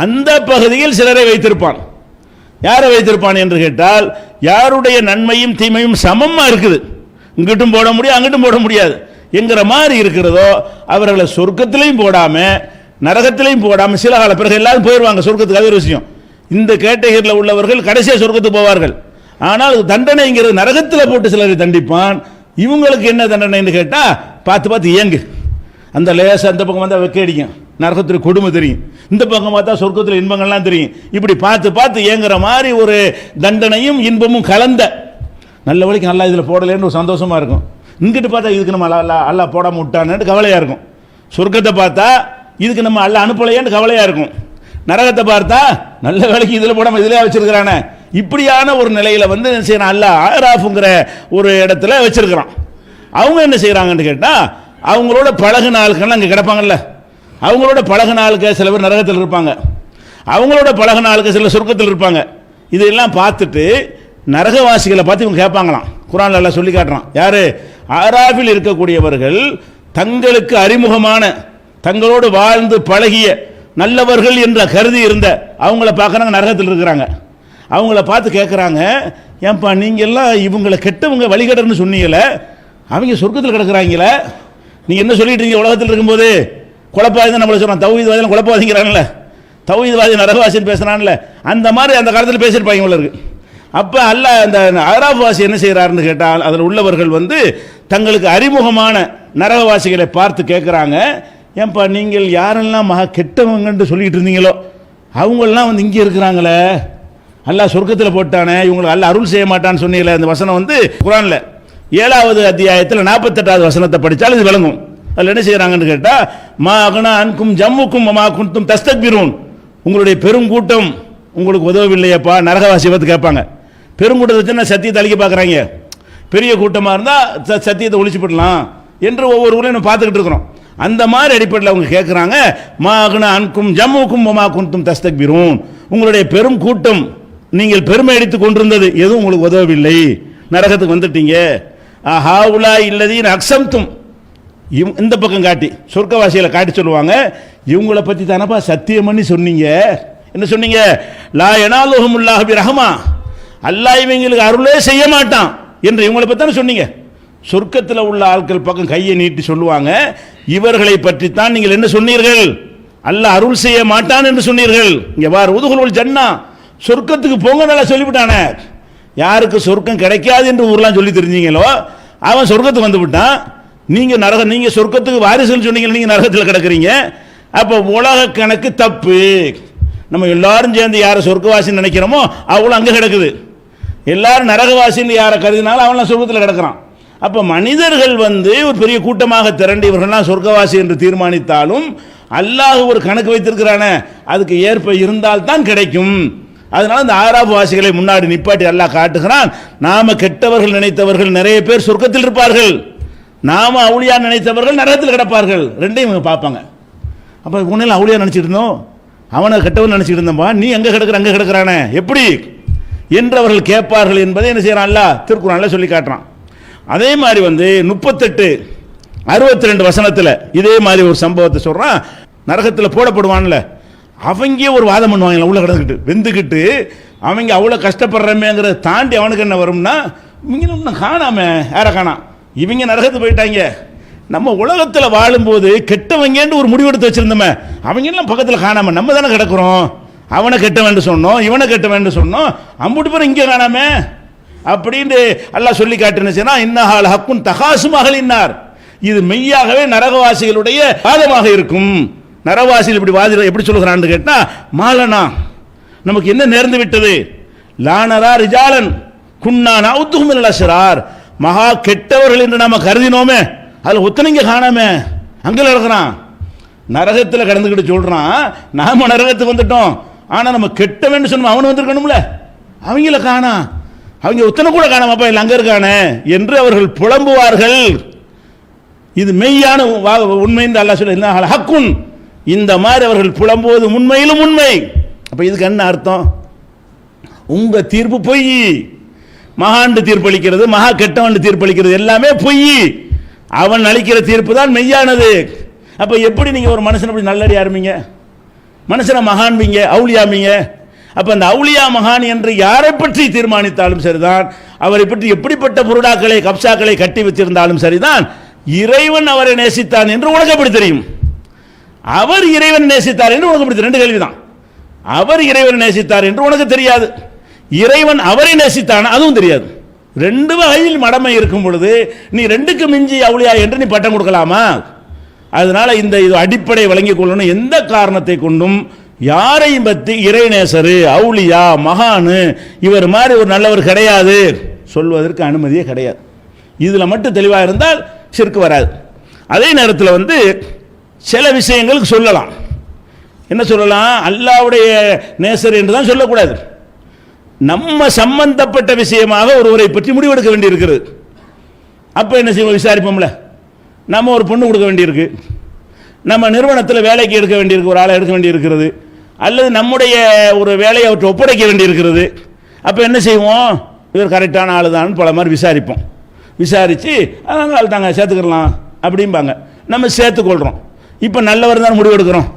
அந்த பகுதியில் சிலரை வைத்திருப்பான். யாரை வைத்திருப்பான் என்று கேட்டால், யாருடைய நன்மையும் தீமையும் சமமாக இருக்குது, இங்கிட்டும் போட முடியாது அங்கிட்டும் போட முடியாது என்கிற மாதிரி இருக்கிறதோ அவர்களை சொர்க்கத்திலையும் போடாமல் நரகத்திலையும் போடாமல் சில கால பிறகு எல்லாரும் போயிடுவாங்க சொர்க்கத்துக்கு. அது ஒரு விஷயம். இந்த கேட்டகரியில் உள்ளவர்கள் கடைசியாக சொர்க்கத்துக்கு போவார்கள். ஆனால் தண்டனைங்கிறது நரகத்தில் போட்டு சிலரை தண்டிப்பான். இவங்களுக்கு என்ன தண்டனைன்னு கேட்டால், பார்த்து பார்த்து ஏங்கு, அந்த லேச அந்த பக்கம் வந்தால் வெக்க அடிக்கும், நரகத்தில் கொடுமை தெரியும், இந்த பக்கம் பார்த்தா சொர்க்கத்தில் இன்பங்கள்லாம் தெரியும். இப்படி பார்த்து பார்த்து ஏங்குற மாதிரி ஒரு தண்டனையும் இன்பமும் கலந்த, நல்ல வழிக்கு நல்லா இதில் போடலேன்னு ஒரு சந்தோஷமாக இருக்கும். இங்கிட்டு பார்த்தா இதுக்கு நம்ம அல்லா போடாமல் விட்டான்னு கவலையாக இருக்கும். சொர்க்கத்தை பார்த்தா இதுக்கு நம்ம அல்ல அனுப்பலையான்னு கவலையாக இருக்கும். நரகத்தை பார்த்தா நல்ல வேலைக்கு இதில் போடாமல் இதிலே வச்சிருக்கிறானே, இப்படியான ஒரு நிலையில் வந்து என்ன செய்யறான், அல்லாஹ் ஆராஃபுங்கிற ஒரு இடத்துல வச்சிருக்கிறான். அவங்க என்ன செய்கிறாங்கன்னு கேட்டால், அவங்களோட பழகுன ஆட்கள் அங்கே கிடப்பாங்கல்ல, அவங்களோட பழகுன ஆட்கள் சில பேர் நரகத்தில் இருப்பாங்க, அவங்களோட பழகுன ஆட்கள் சில சொர்க்கத்தில் இருப்பாங்க. இதெல்லாம் பார்த்துட்டு நரகவாசிகளை பார்த்து இவங்க கேட்பாங்களாம். குர்ஆன்ல அல்லாஹ் சொல்லி காட்டுறான், யாரு ஆராஃபில் இருக்கக்கூடியவர்கள் தங்களுக்கு அறிமுகமான, தங்களோடு வாழ்ந்து பழகிய நல்லவர்கள் என்ற கருதி இருந்த அவங்கள பார்க்குறாங்க, நரகத்தில் இருக்கிறாங்க. அவங்கள பார்த்து கேட்குறாங்க, ஏன்பா நீங்கள் எல்லாம் இவங்களை கெட்டவங்க வழிகடன்னு சொன்னீங்களே, அவங்க சொர்க்கத்தில் கிடக்குறாங்களே, நீங்கள் என்ன சொல்லிட்டு இருக்கீங்க உலகத்தில் இருக்கும்போது? குழப்பாதி தான் நம்மளை சொல்கிறான், தௌஹீத்வாதிலாம் குழப்பாதிங்கிறாங்கல்ல, தௌஹீத்வாதி நரகவாசின்னு பேசுகிறான்ல, அந்த மாதிரி அந்த காலத்தில் பேசியிருப்பாங்க இவ்வளோ இருக்கு. அப்போ அல்லாஹ் அந்த ஆராஃப் வாசி என்ன செய்கிறாருன்னு கேட்டால், அதில் உள்ளவர்கள் வந்து தங்களுக்கு அறிமுகமான நரகவாசிகளை பார்த்து கேட்குறாங்க, ஏன்பா நீங்கள் யாரெல்லாம் மகா கெட்டவங்கன்னு சொல்லிட்டு இருந்தீங்களோ அவங்களெலாம் வந்து இங்கே இருக்கிறாங்களே, அல்லாஹ் சொர்க்கத்தில் போட்டானே, இவங்களுக்கு அல்லாஹ் அருள் செய்ய மாட்டான்னு சொன்னீங்களே. அந்த வசனம் வந்து குர்ஆனில் 7வது அத்தியாயத்தில் 48வது வசனத்தை படித்தால் இது விளங்கும். அதில் என்ன செய்கிறாங்கன்னு கேட்டால், மா அகனா அன்கும் ஜம்முக்கும் மா குன்தும் தஸ்தக்பிரூன், உங்களுடைய பெருங்கூட்டம் உங்களுக்கு உதவவில்லையப்பா. நரகவாசி பார்த்து கேட்பாங்க, பெருங்கூட்டத்தை வச்சு சத்தியத்தை அழிக்க பார்க்குறாங்க, பெரிய கூட்டமாக இருந்தால் சத்தியத்தை ஒழிச்சு போடலாம் என்று ஒவ்வொரு ஊரையும் நம்ம பார்த்துக்கிட்டு இருக்கிறோம். அந்த மாதிரி அடிப்படையில் அவங்க கேட்குறாங்க, மா அகனா அன்கும் ஜம்முக்கும் மா குன்தும் தஸ்தக்பிரூன், உங்களுடைய பெரும் கூட்டம் நீங்கள் பெருமை அடித்து கொண்டிருந்தது எதுவும் உங்களுக்கு உதவவில்லை, நரகத்துக்கு வந்துட்டீங்க. ஹாவுலா இல்லதீன் அக்ஸம்தும், இந்த பக்கம் காட்டி சொர்க்கவாசிகளை காட்டி சொல்லுவாங்க, இவங்களை பற்றி தானப்பா சத்தியம் பண்ணி சொன்னீங்க. என்ன சொன்னீங்க? லா யனாலுஹுமுல்லாஹு பிரஹமா, அல்லாஹ் இவங்களுக்கு அருளே செய்ய மாட்டான் என்று இவங்களை பற்றி தானே சொன்னீங்க. சொர்க்கத்தில் உள்ள ஆட்கள் பக்கம் கையை நீட்டி சொல்லுவாங்க, இவர்களை பற்றித்தான் நீங்கள் என்ன சொன்னீர்கள், அல்லாஹ் அருள் செய்ய மாட்டான் என்று சொன்னீர்கள். இங்கே வார் உதுகுல் ஜன்னா, சொர்க்கத்துக்கு போங்க நல்லா சொல்லிவிட்டானே. யாருக்கு சொர்க்கம் கிடைக்காது என்று ஊர்லாம் சொல்லி தெரிஞ்சீங்களோ அவன் சொர்க்கத்துக்கு வந்து விட்டான். நீங்கள் நீங்கள் சொர்க்கத்துக்கு வாரிசுன்னு சொன்னீங்க, நீங்கள் நரகத்தில் கிடக்குறீங்க. அப்போ உலக கணக்கு தப்பு. நம்ம எல்லாரும் சேர்ந்து யாரை சொர்க்கவாசின்னு நினைக்கிறோமோ அவளும் அங்கே கிடக்குது, எல்லாரும் நரகவாசின்னு யாரை கருதினாலும் அவன்லாம் சொர்க்கத்தில் கிடக்கிறான். அப்போ மனிதர்கள் வந்து ஒரு பெரிய கூட்டமாக திரண்டு இவர்கள்லாம் சொர்க்கவாசி என்று தீர்மானித்தாலும் அல்லாஹ் ஒரு கணக்கு வைத்திருக்கிறானே, அதுக்கு ஏற்ப இருந்தால்தான் கிடைக்கும். அதனால இந்த ஆராஃப் வாசிகளை முன்னாடி நிப்பாட்டி அல்லாஹ் காட்டுகிறான், நாம கெட்டவர்கள் நினைத்தவர்கள் நிறைய பேர் சொர்க்கத்தில் இருப்பார்கள், நாம அவுளியா நினைத்தவர்கள் நரகத்தில் கிடப்பார்கள். ரெண்டையும் இவங்க பார்ப்பாங்க. அப்போ உன்னையில் அவுளியா நினச்சிட்டு இருந்தோம், அவனை கெட்டவன் நினச்சிட்டு இருந்தோம்பா, நீ எங்கே கிடக்குற அங்கே கிடக்குறானே எப்படி என்று அவர்கள் கேட்பார்கள் என்பதை என்ன செய்யறான் அல்லாஹ் திருக்குர்ஆன்ல சொல்லி காட்டுறான். அதே மாதிரி வந்து 38-62 வசனத்தில் இதே மாதிரி ஒரு சம்பவத்தை சொல்றான். நரகத்தில் போடப்படுவான்ல, அவங்க ஒரு வாதம் பண்ணுவாங்க, உள்ள கிடந்துக்கிட்டு வெந்துக்கிட்டு அவங்க அவ்வளோ கஷ்டப்படுறமேங்கிறத தாண்டி அவனுக்கு என்ன வரும்னா, இவங்க காணாம யாரை காணாம், இவங்க நரகத்து போயிட்டாங்க, நம்ம உலகத்தில் வாழும்போது கெட்டவங்கன்னு ஒரு முடிவெடுத்து வச்சிருந்தோமே, அவங்க எல்லாம் பக்கத்தில் காணாம நம்ம தானே கிடக்குறோம், அவனை கெட்ட வேண்டும் சொன்னோம், இவனை கெட்ட வேண்டும் சொன்னோம், அம்புட்டு பேர் இங்கே காணாம அப்படின்னு அல்லாஹ் சொல்லி காட்டுனுச்சுன்னா, இன்னஹால் ஹக்குன் தகாசுமகள் இன்னார், இது மெய்யாகவே நரகவாசிகளுடைய வாதமாக இருக்கும். நரகவாசிகள் இப்படி வாதி எப்படி சொல்லுகிறான்னு கேட்டா, மாலனா நமக்கு என்ன நேர்ந்து விட்டது, லானரா ரிஜாலன் குன்னா நவுதுஹும் மினல் அஸ்ரார், மகா கெட்டவர்கள் என்று நாம கருதினோமே அதில் ஒத்தனைங்க காணாம அங்கே இருக்கிறான், நரகத்தில் கடந்துக்கிட்டு சொல்றான், நாம நரகத்துக்கு வந்துட்டோம், ஆனா நம்ம கெட்டவன்னு சொன்னோம் அவனு வந்திருக்கணும்ல, அவங்கள காணா, அவங்க ஒத்தனை கூட காணாமப்பா இல்லை அங்கே இருக்கானே என்று அவர்கள் புலம்புவார்கள். இது மெய்யான உண்மை என்று அல்லாஹ் சொல்ல ஹக்குன், இந்த மாதிரி அவர்கள் புலம்புவது உண்மையிலும் உண்மை. அப்ப இதுக்கு என்ன அர்த்தம், உங்க தீர்ப்பு பொய், மகாண்டு தீர்ப்பளிக்கிறது, மகா கெட்டவன் தீர்ப்பளிக்கிறது எல்லாமே பொய், அவன் அளிக்கிற தீர்ப்பு தான் மெய்யானது. அப்ப எப்படி நீங்க ஒரு மனுஷன் அப்படி நல்லடியா இருப்பீங்க, மனுஷனை மகான்பீங்க, அவுளியாமீங்க. அப்ப அந்த அவுளியா மகான் என்று யாரை பற்றி தீர்மானித்தாலும் சரிதான், அவரை பற்றி எப்படிப்பட்ட புருடாக்களை கப்சாக்களை கட்டி வச்சிருந்தாலும் சரிதான், இறைவன் அவரை நேசித்தான் என்று உனக்கு எப்படி தெரியும், அவர் இறைவன் நேசித்தார் என்று உனக்கு எப்படி தெரியும், ரெண்டு கேள்விதான். அவர் இறைவன் நேசித்தார் என்று உனக்கு தெரியாது, இறைவன் அவரை நேசித்தான் அதுவும் தெரியாது. ரெண்டு வகையில் மடமை இருக்கும் பொழுது நீ ரெண்டுக்கு மிஞ்சி அவுளியா என்று நீ பட்டம் கொடுக்கலாமா? அதனால இந்த இது அடிப்படை வழங்கிக் கொள்ளணும். எந்த காரணத்தை கொண்டும் யாரையும் பற்றி இறைநேசரு அவுளியா மகானு இவர் மாதிரி ஒரு நல்லவர் கிடையாது சொல்வதற்கு அனுமதியே கிடையாது. இதில் மட்டும் தெளிவாக இருந்தால் ஷிர்க் வராது. அதே நேரத்தில் வந்து சில விஷயங்களுக்கு சொல்லலாம், என்ன சொல்லலாம்? அல்லாஹ்வுடைய நேசர் என்று தான் சொல்லக்கூடாது. நம்ம சம்பந்தப்பட்ட விஷயமாக ஒருவரை பற்றி முடிவெடுக்க வேண்டியிருக்கிறது. அப்போ என்ன செய்வோம்? விசாரிப்போம்ல. நம்ம ஒரு பொண்ணு கொடுக்க வேண்டியிருக்கு, நம்ம நிறுவனத்தில் வேலைக்கு எடுக்க வேண்டியிருக்கு, ஒரு ஆளை எடுக்க வேண்டியிருக்கிறது, அல்லது நம்முடைய ஒரு வேலையை அவற்றை ஒப்படைக்க வேண்டியிருக்கிறது. அப்போ என்ன செய்வோம்? இவர் கரெக்டான ஆள் தான் பல மாதிரி விசாரிப்போம். விசாரித்து அதனால் ஆள் தாங்க சேர்த்துக்கலாம் அப்படிம்பாங்க. நம்ம சேர்த்துக்கொள்கிறோம். இப்போ நல்லவர் தான் முடிவெடுக்கிறோம்.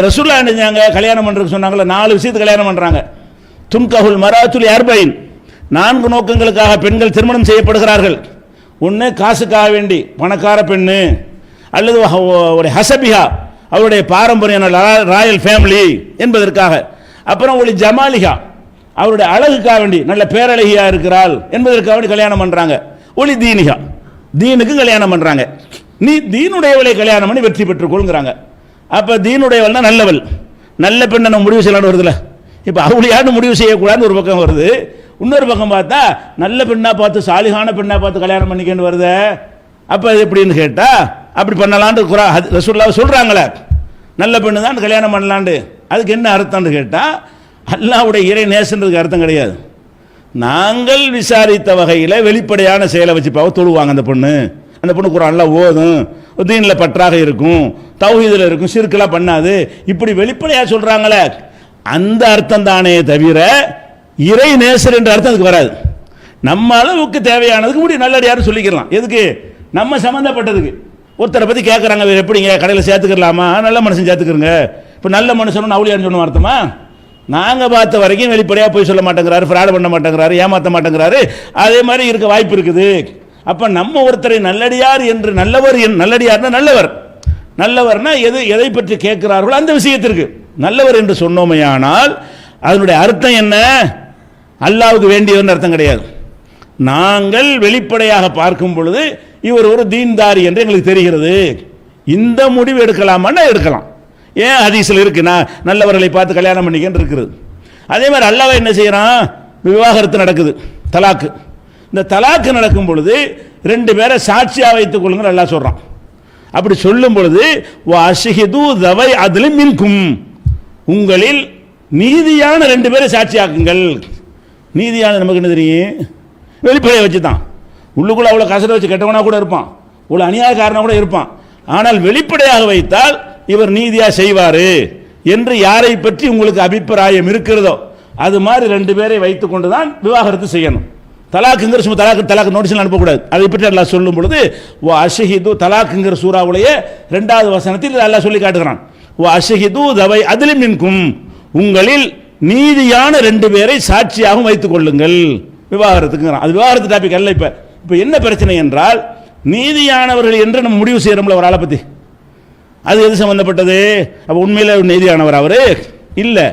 ரசூலுல்லாஹ் என்ன செஞ்சாங்க? கல்யாணம் பண்ணுறதுக்கு சொன்னாங்களே, 4 விஷயத்துக்கு கல்யாணம் பண்ணுறாங்க. துன்கஹுல் மராத்துல் அர்பைன், 4 நோக்கங்களுக்காக பெண்கள் திருமணம் செய்யப்படுகிறார்கள். ஒன்று காசுக்காக வேண்டி, பணக்கார பெண்ணு, அல்லது ஒரு ஹசபிஹா, அவருடைய பாரம்பரிய ராயல் ஃபேமிலி என்பதற்காக. அப்புறம் ஒரு ஜமாலிகா, அவருடைய அழகுக்காக வேண்டி, நல்ல பேரழகியா இருக்கிறாள் என்பதற்காக வேண்டி கல்யாணம் பண்ணுறாங்க. ஒளி தீனிகா, தீனுக்கு கல்யாணம் பண்ணுறாங்க. நீ தீனுடையவளை கல்யாணம் பண்ணி வெற்றி பெற்றுக்கொள்கிறாங்க. அப்போ தீனுடையவள்னா நல்லவள், நல்ல பெண்ணை நம்ம முடிவு செய்யலான்னு வருதுல. இப்போ அவளியான்னு முடிவு செய்யக்கூடாதுன்னு ஒரு பக்கம் வருது. இன்னொரு பக்கம் பார்த்தா நல்ல பெண்ணாக பார்த்து, சாலிகான பெண்ணாக பார்த்து கல்யாணம் பண்ணிக்கன்னு வருது. அப்போ அது எப்படின்னு கேட்டால், அப்படி பண்ணலான்னு ரசூலுல்லாஹ் சொல்கிறாங்களே, நல்ல பெண்ணு தான் கல்யாணம் பண்ணலான்னு. அதுக்கு என்ன அர்த்தம்னு கேட்டால், அல்லாஹ்வுடைய இறை நேசன்றதுக்கு அர்த்தம் கிடையாது. நாங்கள் விசாரித்த வகையில் வெளிப்படையான செயலை வச்சு தொழுவாங்க. அந்த பொண்ணு குர்ஆன்ல ஓதும், தீனில் பற்றாக இருக்கும், தௌஹீதில் இருக்கும், ஷிர்க்லாம் பண்ணாது, இப்படி வெளிப்படையாக சொல்கிறாங்களே, அந்த அர்த்தம் தானே தவிர இறை நேசர் என்ற அர்த்தம் அதுக்கு வராது. நம்ம அளவுக்கு தேவையானதுக்கு முடியும் நல்லடியாரும் சொல்லிக்கலாம். எதுக்கு? நம்ம சம்மந்தப்பட்டதுக்கு. ஒருத்தரை பற்றி கேட்குறாங்க, எப்படிங்க கடையில் சேர்த்துக்கலாமா? நல்ல மனுஷன் சேர்த்துக்கிறங்க. இப்போ நல்ல மனுஷன் அவுளியான்னு சொன்ன அர்த்தமா? நாங்கள் பார்த்த வரைக்கும் வெளிப்படையாக போய் சொல்ல மாட்டேங்கிறாரு, ஃப்ராட் பண்ண மாட்டேங்கிறாரு, ஏமாற்ற மாட்டேங்கிறாரு, அதே மாதிரி இருக்க வாய்ப்பு இருக்குது. அப்போ நம்ம ஒருத்தரை நல்லடியார் என்று, நல்லவர் நல்லடியார்னா நல்லவர், நல்லவர்னா எதை பற்றி கேட்கிறார்களோ அந்த விஷயத்திற்கு நல்லவர் என்று சொன்னோமையானால் அதனுடைய அர்த்தம் என்ன? அல்லாஹ்வுக்கு வேண்டியவர்னு அர்த்தம் கிடையாது. நாங்கள் வெளிப்படையாக பார்க்கும் பொழுது இவர் ஒரு தீன்தாரி என்று எங்களுக்கு தெரிகிறது, இந்த முடிவு எடுக்கலாமான்னா எடுக்கலாம். ஏன் ஹதீஸில் இருக்கு, நான் நல்லவர்களை பார்த்து கல்யாணம் பண்ணிக்கன்னு இருக்குது. அதே மாதிரி அல்லாஹ் என்ன செய்யறான்? விவாகரத்து நடக்குது, தலாக்கு. இந்த தலாக்கு நடக்கும் பொழுது 2 பேரை சாட்சியாக வைத்துக் கொள்ளுங்கள் அல்லாஹ் சொல்றான். அப்படி சொல்லும் பொழுது வஅஷ்ஹிது தவை அத்லின் மின்கும், உங்களில் நீதியான 2 பேரை சாட்சியாக்குங்கள். நீதியான நமக்கு என்ன தெரியும்? வெளிப்படையை வச்சு தான். உள்ளுக்குள்ள அவ்வளோ கசரை வச்சு கெட்டவனா கூட இருப்பான், இவ்வளோ அநியாயக்காரனா கூட இருப்பான். ஆனால் வெளிப்படையாக வைத்தால் இவர் நீதியாக செய்வார் என்று யாரை பற்றி உங்களுக்கு அபிப்பிராயம் இருக்கிறதோ அது மாதிரி 2 பேரை வைத்துக் கொண்டு தான் விவாகரத்து செய்யணும். தலாக்குங்கிற சும்மா தலாக்கு நோட்டீஸில் அனுப்பக்கூடாது. அதை பற்றி அல்லாஹ் சொல்லும் பொழுது அஷ்ஹிது, தலாக்குங்கிற சூறாவுடைய 2வது வசனத்தில் அல்லாஹ் சொல்லி காட்டுகிறான். அஷ்ஹிது தவை அத்லின் மின்கும், உங்களில் நீதியான 2 பேரை சாட்சியாகவும் வைத்துக் கொள்ளுங்கள். விவாகரத்துக்குங்கிறான். அது விவாகரத்து டாபிக் அல்ல. இப்போ என்ன பிரச்சனை என்றால், நீதியானவர்கள் என்று நம்ம முடிவு செய்யறோம்ல ஒரு ஆளை பற்றி, அது எது சம்பந்தப்பட்டது? அப்போ உண்மையில் நீதியானவர் அவரு இல்லை.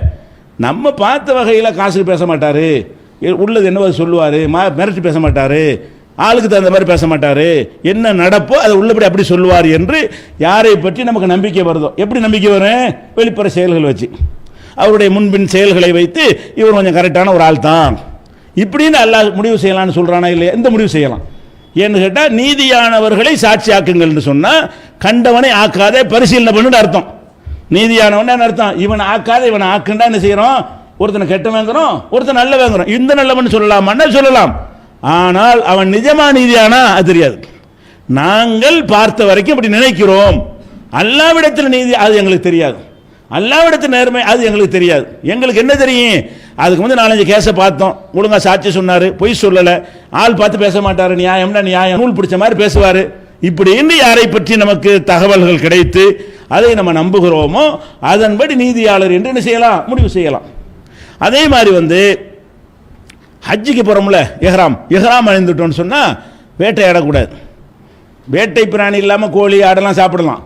நம்ம பார்த்த வகையில் காசுக்கு பேச மாட்டார், உள்ளது என்னவோ சொல்லுவார், மிரட்டி பேச மாட்டார், ஆளுக்கு தகுந்த மாதிரி பேச மாட்டார், என்ன நடப்போ அதை உள்ளபடி அப்படி சொல்லுவார் என்று யாரை பற்றி நமக்கு நம்பிக்கை வருதோ. எப்படி நம்பிக்கை வரும்? வெளிப்புற செயல்கள் வச்சு, அவருடைய முன்பின் செயல்களை வைத்து இவர் கொஞ்சம் கரெக்டான ஒரு ஆள் தான் இப்படின்னு அல்லாஹ் முடிவு செய்யலாம்னு சொல்கிறானா இல்லையா? எந்த முடிவு செய்யலாம் ஏன்னு கேட்டால், நீதியானவர்களை சாட்சி ஆக்குங்கள்னு சொன்னால் கண்டவனை ஆக்காதே பரிசீலனை பண்ணுன்னு அர்த்தம். நீதியானவன் அர்த்தம், இவனை ஆக்காத இவனை ஆக்குண்டா என்ன செய்யறோம்? ஒருத்தனை கெட்ட வாங்குறோம், ஒருத்தன் நல்ல வாங்குறோம். இந்த நல்லவன் சொல்லலாமான்னா சொல்லலாம். ஆனால் அவன் நிஜமா நீதியானா அது தெரியாது. நாங்கள் பார்த்த வரைக்கும் அப்படி நினைக்கிறோம். அல்லாஹ்விடத்தில் நீதி அது எங்களுக்கு தெரியாது, அல்லாஹ்விடத்தில் நேர்மை அது எங்களுக்கு தெரியாது. எங்களுக்கு என்ன தெரியும்? அதுக்கு வந்து 4-5 கேஸை பார்த்தோம், ஒழுங்கா சாட்சி சொன்னார், பொய் சொல்லலை, ஆள் பார்த்து பேச மாட்டார், நியாயம்னா நியாயம், நூல் பிடிச்ச மாதிரி பேசுவார், இப்படின்னு யாரை பற்றி நமக்கு தகவல்கள் கிடைத்து அதை நம்ம நம்புகிறோமோ அதன்படி நீதியாளர் என்று என்ன செய்யலாம்? முடிவு செய்யலாம். அதே மாதிரி வந்து ஹஜ்ஜிக்கு போகிறோம்ல, எஹ்ராம் அணிந்துட்டோன்னு சொன்னால் வேட்டையாடக்கூடாது. வேட்டை பிராணி இல்லாமல் கோழி ஆடெல்லாம் சாப்பிடலாம்.